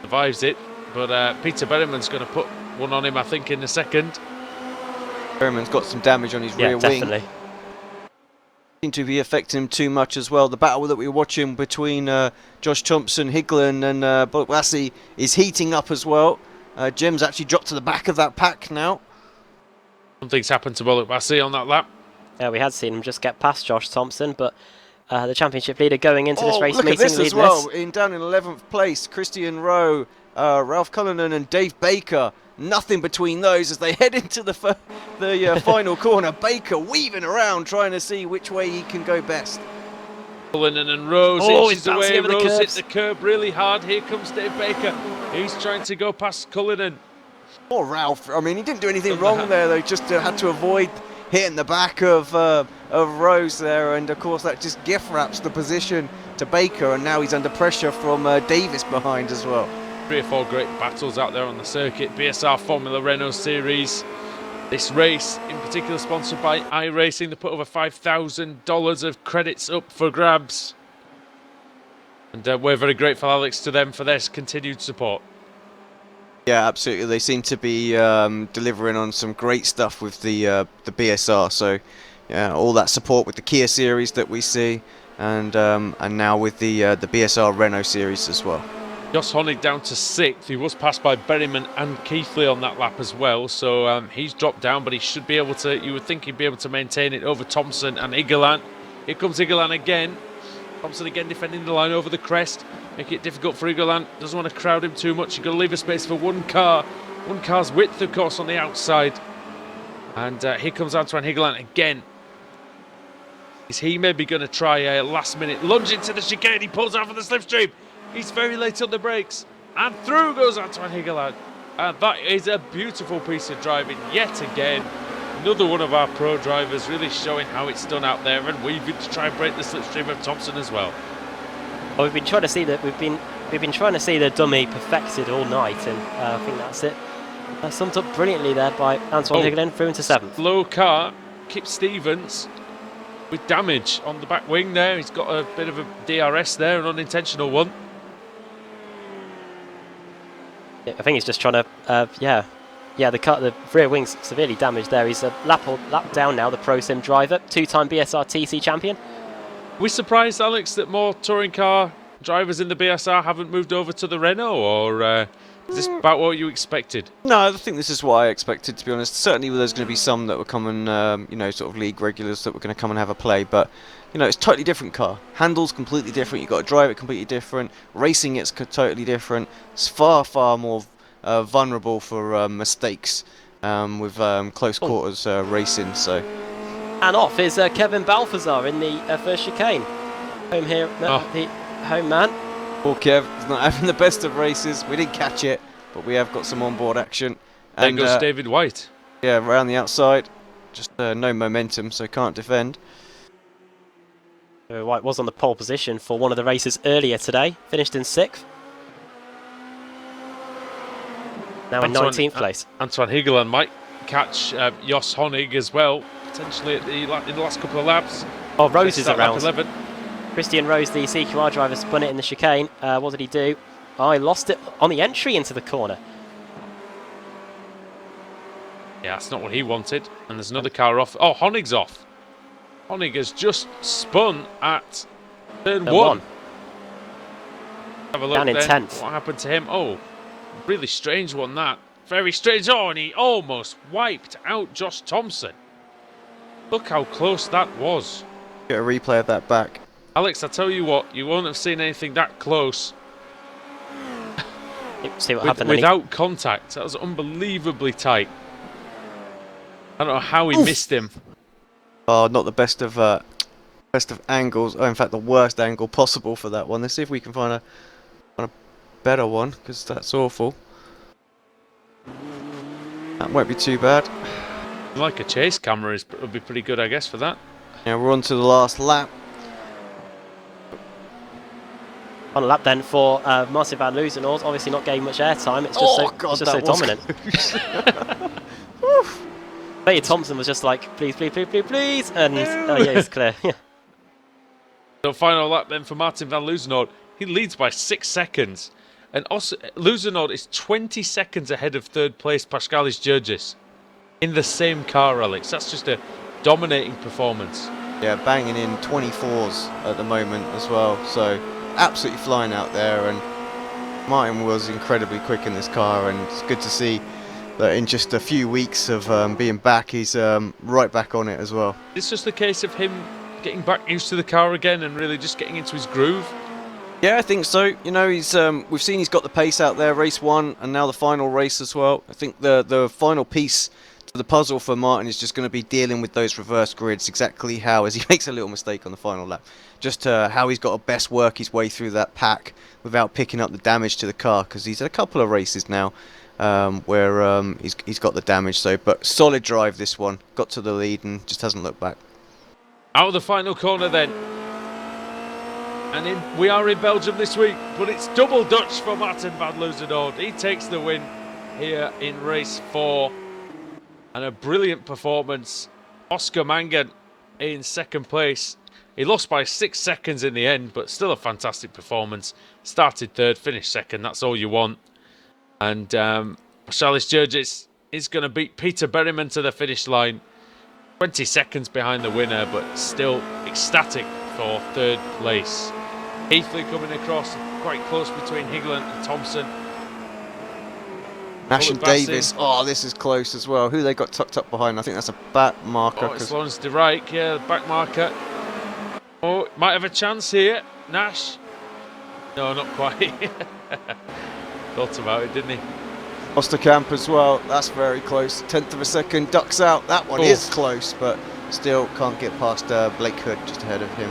Survives it. But Peter Berryman's going to put one on him, I think, in a second. Berryman's got some damage on his rear definitely. wing. Seem to be affecting him too much as well. The battle that we were watching between Josh Thompson, Higuelan and Bollock-Bassi is heating up as well. Jim's actually dropped to the back of that pack now. Something's happened to Bollock-Bassi on that lap. Yeah, we had seen him just get past Josh Thompson, but the championship leader going into this race look meeting at this as well. Down in 11th place, Christian Rowe, Ralph Cullinan and Dave Baker nothing between those as they head into the final corner. Baker weaving around, trying to see which way he can go best. Cullinan and Rose Oh, inches he's bouncing away. over the Rose hit curbs. the curb really hard. Here comes Dave Baker. He's trying to go past Cullinan. Poor Ralph. I mean, he didn't do anything wrong there, though. Just had to avoid hitting the back of Rose there, and of course that just gift wraps the position to Baker, and now he's under pressure from Davis behind as well. 3 or 4 great battles out there on the circuit. BSR Formula Renault Series. This race in particular sponsored by iRacing. They put over $5,000 of credits up for grabs. And we're very grateful, Alex, to them for their continued support. Yeah, absolutely. They seem to be delivering on some great stuff with the BSR. So, yeah, all that support with the Kia series that we see, and now with the BSR Renault series as well. Jos Honig down to 6th. He was passed by Berryman and Keithley on that lap as well. So he's dropped down, but he should be able to. You would think he'd be able to maintain it over Thompson and Igelan. Here comes Igelan again. Thompson again defending the line over the crest. Make it difficult for Igelan. Doesn't want to crowd him too much. You've got to leave a space for one car. One car's width, of course, on the outside. And here comes Antoine Igelan again. Is he maybe going to try a last-minute lunge into the chicane? He pulls out for the slipstream. He's very late on the brakes. And through goes Antoine Igelan. And that is a beautiful piece of driving yet again. Another one of our pro drivers really showing how it's done out there and weaving to try and break the slipstream of Thompson as well. Well, we've been trying to see that. We've been trying to see the dummy perfected all night, and I think that's it. Summed up brilliantly there by Antoine Igelan, through into 7th. Low car, Kip Stevens with damage on the back wing there. He's got a bit of a DRS there, an unintentional one. I think he's just trying to, the rear wing's severely damaged there. He's a lap down now, the Pro Sim driver, 2-time BSR TC champion. We're surprised, Alex, that more touring car drivers in the BSR haven't moved over to the Renault, or is this about what you expected? No, I think this is what I expected, to be honest. Certainly there's going to be some that will come and, sort of league regulars that were going to come and have a play, but, it's a totally different car. Handles completely different, you've got to drive it completely different. Racing it's totally different. It's far, far more vulnerable for mistakes with close quarters racing, so... And off is Kevin Balthazar in the first chicane. Home here, the home man. Poor Kev, he's not having the best of races. We didn't catch it, but we have got some onboard action. There And goes David White. yeah, around the outside, just no momentum, so can't defend. White was on the pole position for one of the races earlier today, finished in 6th. Now in 19th place. Antoine Igelan might catch Jos Honig as well, potentially in the last couple of laps. Oh, Rose is Lap around. 11. Christian Rose, the CQR driver, spun it in the chicane. What did he do? Oh, he lost it on the entry into the corner. Yeah, that's not what he wanted. And there's another car off. Oh, Honig's off. Honig has just spun at turn 1. Have a look Down in then. 10th. What happened to him? Oh, really strange one, that. Very strange. Oh, and he almost wiped out Josh Thompson. Look how close that was. Get a replay of that back. Alex, I tell you what, you won't have seen anything that close See what happened. without contact. That was unbelievably tight. I don't know how he missed him. Oh, not the best of angles. Oh, in fact, the worst angle possible for that one. Let's see if we can find a better one, because that's awful. That won't be too bad. Like a chase camera would be pretty good, I guess, for that. Yeah, we're on to the last lap. On a lap then for Martin van Loozenhoort, obviously not getting much airtime. It's just so dominant. Betty Thompson was just like, please, please, please, please, please, and oh yeah, it's clear. So final lap then for Martin van Loozenhoort. He leads by 6 seconds, and also Loozenhoort is 20 seconds ahead of third place Pascalis Georgis in the same car, Alex. That's just a dominating performance. Yeah, banging in 24s at the moment as well. So absolutely flying out there, and Martin was incredibly quick in this car, and it's good to see that in just a few weeks of being back, he's right back on it as well. It's just a case of him getting back used to the car again and really just getting into his groove. Yeah, I think so. You know, he's we've seen he's got the pace out there, race 1, and now the final race as well. I think the final piece to the puzzle for Martin is just going to be dealing with those reverse grids, exactly how, as he makes a little mistake on the final lap, just how he's got to best work his way through that pack without picking up the damage to the car, because he's had a couple of races now where he's got the damage. So, but solid drive this one, got to the lead and just hasn't looked back. Out of the final corner then. And we are in Belgium this week, but it's double Dutch for Martin van Loozenhoorn. He takes the win here in race 4. And a brilliant performance. Oscar Mangan in second place. He lost by 6 seconds in the end, but still a fantastic performance. Started 3rd, finished 2nd. That's all you want. And Charles Jurgis is going to beat Peter Berryman to the finish line. 20 seconds behind the winner, but still ecstatic for 3rd place. Heathley coming across, quite close between Higland and Thompson. Nash and Davis, oh, this is close as well. Who they got tucked up behind? I think that's a back marker. Oh, it's Lawrence de Rijk, yeah, the back marker. Oh, might have a chance here. Nash. No, not quite. Thought about it, didn't he? Osterkamp as well, that's very close. 1/10 of a second, ducks out. That one is close, but still can't get past Blake Hood just ahead of him.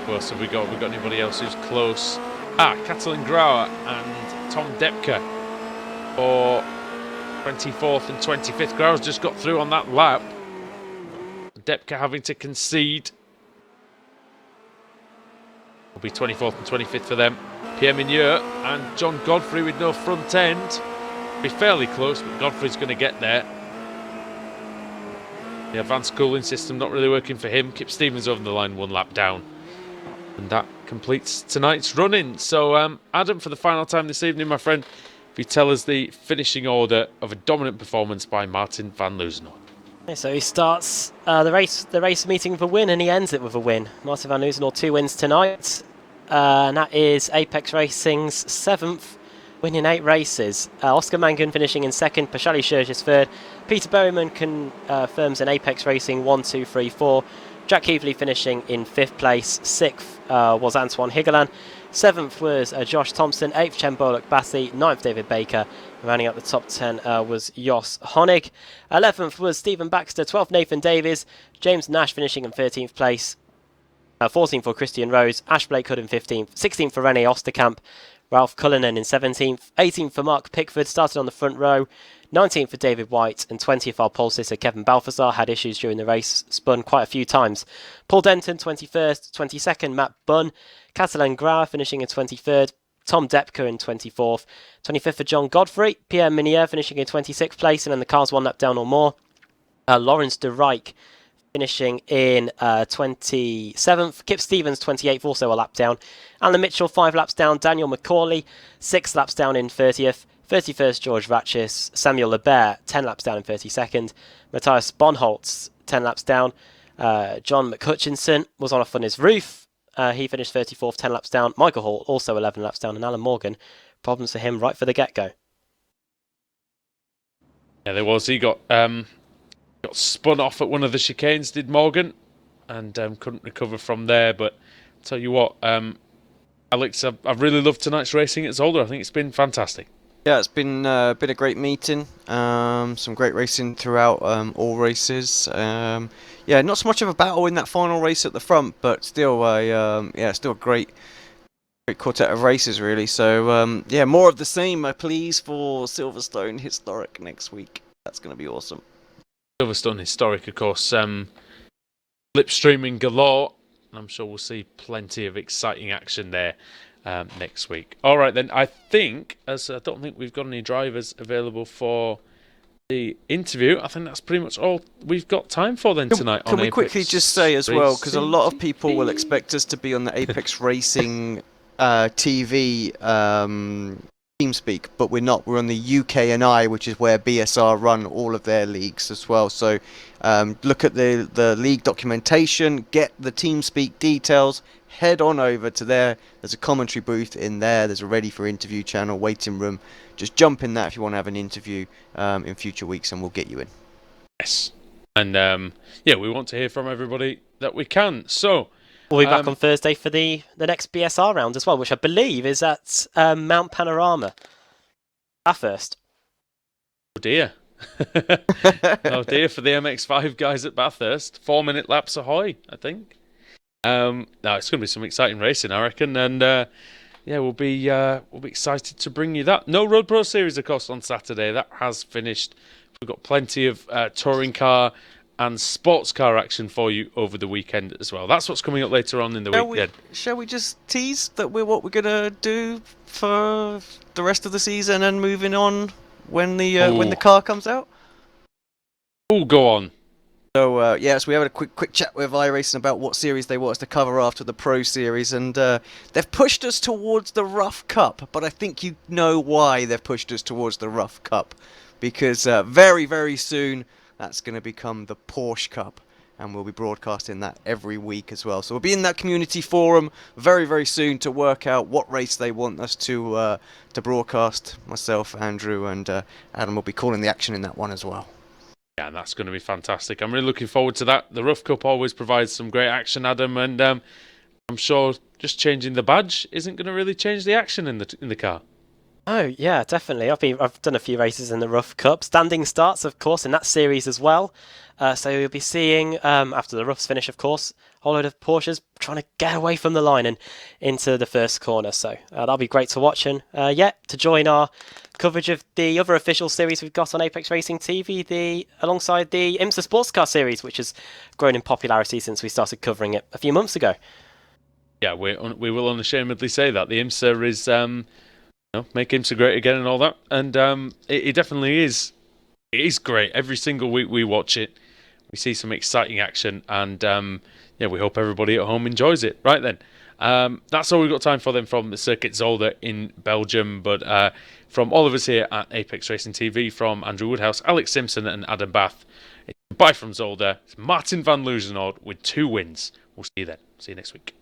Well, so we got anybody else who's close? Catalin Grauer and Tom Depke for 24th and 25th. Grauer's just got through on that lap. Depke having to concede. Will be 24th and 25th for them. Pierre Migneur and John Godfrey with no front end. Be fairly close, but Godfrey's going to get there. The advanced cooling system not really working for him. Kip Stevens over the line, 1 lap down. And that completes tonight's running. So, Adam, for the final time this evening, my friend, if you tell us the finishing order of a dominant performance by Martin van Loozenhoorn. So he starts the race meeting with a win, and he ends it with a win. Martin van Loozenhoorn 2 wins tonight, and that is Apex Racing's 7th win in 8 races. Oscar Mangan finishing in 2nd, Pashaly Schergis 3rd, Peter Berryman confirms an Apex Racing 1, 2, 3, 4. Jack Heatley finishing in 5th place. 6th was Antoine Higeland. 7th was Josh Thompson. 8th Chen Bollock Bassi. 9th David Baker. Rounding up the top 10 was Jos Honig. 11th was Stephen Baxter. 12th Nathan Davies. James Nash finishing in 13th place. 14th for Christian Rose. Ash Blake Hood in 15th. 16th for René Osterkamp. Ralph Cullinan in 17th. 18th for Mark Pickford. Started on the front row. 19th for David White, and 20th our pole sitter Kevin Balthazar had issues during the race, spun quite a few times. Paul Denton 21st, 22nd Matt Bunn, Catalan Grauer finishing in 23rd, Tom Depke in 24th, 25th for John Godfrey, Pierre Minier finishing in 26th place, and then the cars 1 lap down or more. Lawrence de Rijk finishing in 27th, Kip Stevens 28th, also a lap down, Alan Mitchell 5 laps down, Daniel McCauley 6 laps down in 30th, 31st George Ratchis, Samuel Lebert 10 laps down in 32nd, Matthias Bonholtz 10 laps down, John McHutchinson was on on his roof, he finished 34th 10 laps down, Michael Hall also 11 laps down, and Alan Morgan, problems for him right for the get-go. Yeah, there was. He got spun off at one of the chicanes, did Morgan, and couldn't recover from there. But I'll tell you what, Alex, I've really loved tonight's racing at Zolder. I think it's been fantastic. Yeah, it's been a great meeting. Some great racing throughout all races. Yeah, not so much of a battle in that final race at the front, but still still a great quartet of races really. So yeah, more of the same, please, for Silverstone Historic next week. That's going to be awesome. Silverstone Historic, of course, slipstreaming galore. I'm sure we'll see plenty of exciting action there next week. All right, then. I think, as I don't think we've got any drivers available for the interview, I think that's pretty much all we've got time for then tonight. Can we quickly just say as well, because a lot of people will expect us to be on the Apex Racing TV TeamSpeak, but we're not. We're on the UK&I, which is where BSR run all of their leagues as well. So look at the league documentation, get the TeamSpeak details, head on over to there. There's a commentary booth in there. There's a ready for interview channel, waiting room. Just jump in that if you want to have an interview in future weeks, and we'll get you in. Yes. And yeah, we want to hear from everybody that we can. So We'll be back on Thursday for the next BSR round as well, which I believe is at Mount Panorama. Bathurst. Oh dear. Oh dear for the MX5 guys at Bathurst. 4-minute laps ahoy, I think. No, it's going to be some exciting racing, I reckon, and yeah, we'll be excited to bring you that. No Road Pro Series, of course, on Saturday. That has finished. We've got plenty of touring car and sports car action for you over the weekend as well. That's what's coming up later on in the weekend. Shall we just tease that what we're gonna do for the rest of the season and moving on when the car comes out? Oh, go on. So yes, we had a quick chat with iRacing about what series they want us to cover after the Pro Series, and they've pushed us towards the Rough Cup. But I think you know why they've pushed us towards the Rough Cup, because very, very soon that's going to become the Porsche Cup, and we'll be broadcasting that every week as well. So we'll be in that community forum very, very soon to work out what race they want us to broadcast. Myself, Andrew, and Adam will be calling the action in that one as well. Yeah, and that's going to be fantastic. I'm really looking forward to that. The Rough Cup always provides some great action, Adam, and I'm sure just changing the badge isn't going to really change the action in the car. Oh yeah, definitely. I've done a few races in the Rough Cup. Standing starts, of course, in that series as well. So you'll be seeing after the roughs finish, of course, a whole load of Porsches trying to get away from the line and into the first corner. So that'll be great to watch. And to join our coverage of the other official series we've got on Apex Racing TV, alongside the IMSA Sports Car Series, which has grown in popularity since we started covering it a few months ago. Yeah, we will unashamedly say that the IMSA is make IMSA great again and all that, and it definitely is. It is great. Every single week we watch it, we see some exciting action, and we hope everybody at home enjoys it. Right then, that's all we've got time for then from the Circuit Zolder in Belgium, but from all of us here at Apex Racing TV, from Andrew Woodhouse, Alex Simpson and Adam Bath, bye from Zolder. It's Martin van Loozenhout with 2 wins. We'll see you then. See you next week.